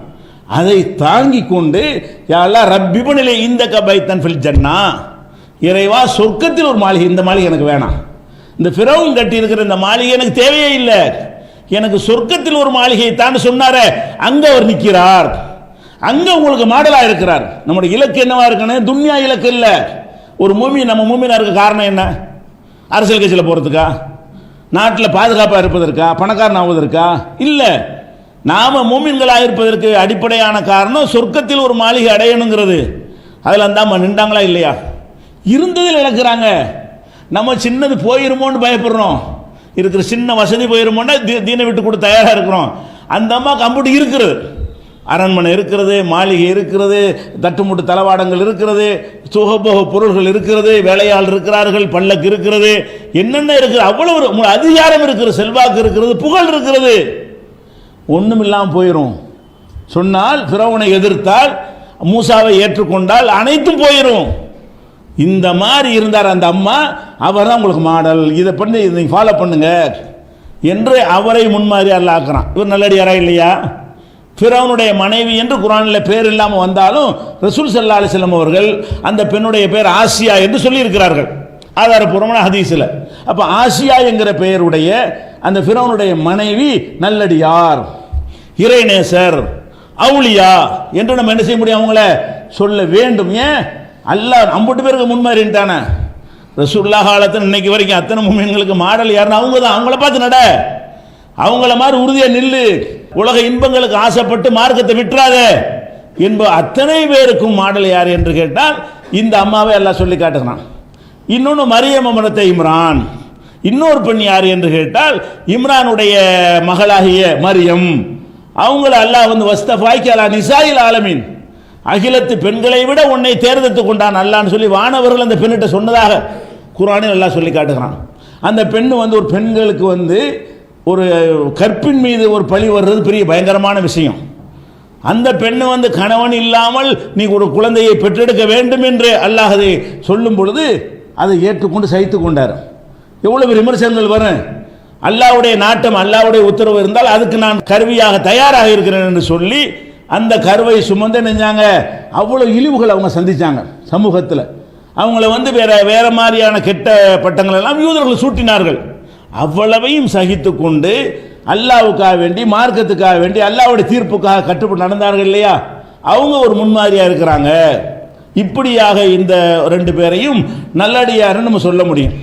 அதை தாங்கி கொண்டு யாரெல்லாம் ரப்பிபனிலே இந்த கபைத்தன் ஃபில் ஜன்னா, இறைவா சொர்க்கத்தில் ஒரு மாளிகை, இந்த மாளிகை எனக்கு வேணாம், இந்த ஃபிரவுன் கட்டி இருக்கிற இந்த மாளிகை எனக்கு தேவையே இல்லை, எனக்கு சொர்க்கத்தில் ஒரு மாளிகை தான் சொன்னாரே, அங்கே அவர் நிற்கிறார், அங்கே உங்களுக்கு மாடலாக இருக்கிறார். நம்முடைய இலக்கு என்னவா இருக்கணும்? துன்யா இலக்கு இல்லை. ஒரு மூமின், நம்ம மூமினா இருக்க காரணம் என்ன? அரசியல் கட்சியில் போகிறதுக்கா? நாட்டில் பாதுகாப்பாக இருப்பதற்கா? பணக்காரன் ஆவதற்கா? இல்லை. நாம் மூமின்களாக இருப்பதற்கு அடிப்படையான காரணம் சொர்க்கத்தில் ஒரு மாளிகை அடையணுங்கிறது. அதில் அந்த நின்றாங்களா இல்லையா? இருந்ததில் இழக்கிறாங்க. நம்ம சின்னது போயிருமோன்னு பயப்படுறோம், இருக்கிற சின்ன வசதி போயிருமோன்னா தீனை விட்டு கூட தயாராக இருக்கிறோம். அந்த அம்மா கம்ப்யூட்டர் இருக்கிறது, அரண்மனை இருக்கிறது, மாளிகை இருக்கிறது, தட்டுமுட்டு தளவாடங்கள் இருக்கிறது, சுகபோக பொருள்கள் இருக்கிறது, வேலையாள் இருக்கிறார்கள், பல்லக்கு இருக்கிறது, என்னென்ன இருக்குது, அவ்வளவு அதிகாரம் இருக்கிறது, செல்வாக்கு இருக்கிறது, புகழ் இருக்கிறது. ஒன்றும் இல்லாமல் போயிடும். சொன்னால் ஃபிரவுனை எதிர்த்தால், மூசாவை ஏற்றுக்கொண்டால் அனைத்தும் போயிடும். இந்த மாதிரி இருந்தார் அந்த அம்மா, அவர் தான் உங்களுக்கு மாடல், இதை பண்ணி இதை ஃபாலோ பண்ணுங்க என்று அவரை முன்மாதிரி அல்லாஹ் ஆக்குறான். இவர் நல்லடியாரா இல்லையா? ஃபிரவுனுடைய மனைவி என்று குர்ஆனில் பேர் இல்லாமல் வந்தாலும் ரசூல் ஸல்லல்லாஹு அலைஹி வஸல்லம் அவர்கள் அந்த பெண்ணுடைய பேர் ஆசியா என்று சொல்லியிருக்கிறார்கள் ஆதாரபூர்வமான ஹதீஸில். அப்போ ஆசியா என்கிற பெயருடைய அந்த ஃபிரவுனுடைய மனைவி நல்லடியார், இறைநேசர், அவுலியா என்று நம்ம என்ன செய்ய முடியும்? அவங்கள சொல்ல வேண்டும். ஏன்? அல்லாஹ் அம்புட்டு பேருக்கு முன்மாறிட்டானே. ரசூலுல்லாஹ் காலத்துல இன்னைக்கு வரைக்கும் அத்தனை முஃமின்களுக்கு மாடல் யாருன்னா அவங்க தான். அவங்கள பார்த்து நட, அவங்கள மாதிரி உறுதியா நில்லு, உலக இன்பங்களுக்கு ஆசைப்பட்டு மார்க்கத்தை விட்டுறாத என்ப அத்தனை பேருக்கும் மாடல் யார் என்று கேட்டால் இந்த அம்மாவை எல்லாம் சொல்லி காட்டுகிறான். இன்னொன்று மரியம் அமரத்தை இம்ரான். இன்னொரு பெண் யார் என்று கேட்டால் இம்ரானுடைய மகளாகிய மரியம். அவங்கள அல்லாஹ் வந்து வஸ்தஃபாய்க்கு அலா நிசாயில் ஆலமீன், அகிலத்து பெண்களை விட உன்னை தேர்ந்தெடுத்து கொண்டான் அல்லான்னு சொல்லி வானவர்கள் அந்த பெண்ணிட்ட சொன்னதாக குர்ஆனில் அல்லாஹ் சொல்லி காட்டுகிறான். அந்த பெண்ணு வந்து ஒரு பெண்களுக்கு வந்து ஒரு கற்பின் மீது ஒரு பழி வர்றது பெரிய பயங்கரமான விஷயம். அந்த பெண்ணு வந்து கணவன் இல்லாமல் நீ ஒரு குழந்தையை பெற்றெடுக்க வேண்டும் என்று அல்லாஹ் அதை சொல்லும் பொழுது அதை ஏற்றுக்கொண்டு சகித்து கொண்டார். எவ்வளவு விமர்சனங்கள் வரும். அல்லாஹ்வுடைய நாட்டம், அல்லாஹ்வுடைய உத்தரவு இருந்தால் அதுக்கு நான் கருவியாக தயாராக இருக்கிறேன் என்று சொல்லி அந்த கருவை சுமந்து நெஞ்சாங்க. அவ்வளோ இழிவுகள் அவங்க சந்திச்சாங்க சமூகத்தில். அவங்கள வந்து வேற மாதிரியான கெட்ட பட்டங்கள் எல்லாம் யூதர்கள் சூட்டினார்கள். அவ்வளவையும் சகித்து கொண்டு அல்லாஹ்வுக்காக வேண்டி, மார்க்கத்துக்காக வேண்டி, அல்லாஹ்வுடைய தீர்ப்புக்காக கட்டுப்பட்டு நடந்தார்கள் இல்லையா? அவங்க ஒரு முன்மாதிரியா இருக்கிறாங்க. இப்படியாக இந்த ரெண்டு பேரையும் நல்லடியாருன்னு நம்ம சொல்ல முடியும்.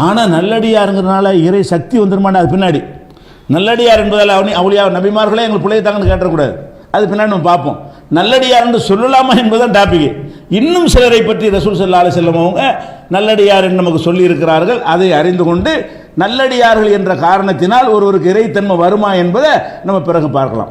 ஆனால் நல்லடியாருங்கிறதுனால இறை சக்தி வந்துருமான்னு அது பின்னாடி. நல்லடியார் என்பதால் அவளியா நபிமார்களே எங்களுக்கு பிள்ளைத்தாங்கன்னு கேட்டக்கூடாது. அது பின்னாடி நம்ம பார்ப்போம். நல்லடியார் என்று சொல்லலாமா என்பதுதான் டாபிக். இன்னும் சிலரை பற்றி ரசூல் ஸல்லல்லாஹு அலைஹி வஸல்லம் அவங்க நல்லடியார் என்று நமக்கு சொல்லி இருக்கிறார்கள். அதை அறிந்து கொண்டு நல்லடியார்கள் என்ற காரணத்தினால் ஒருவருக்கு இறைத்தன்மை வருமா என்பதை நம்ம பிறகு பார்க்கலாம்.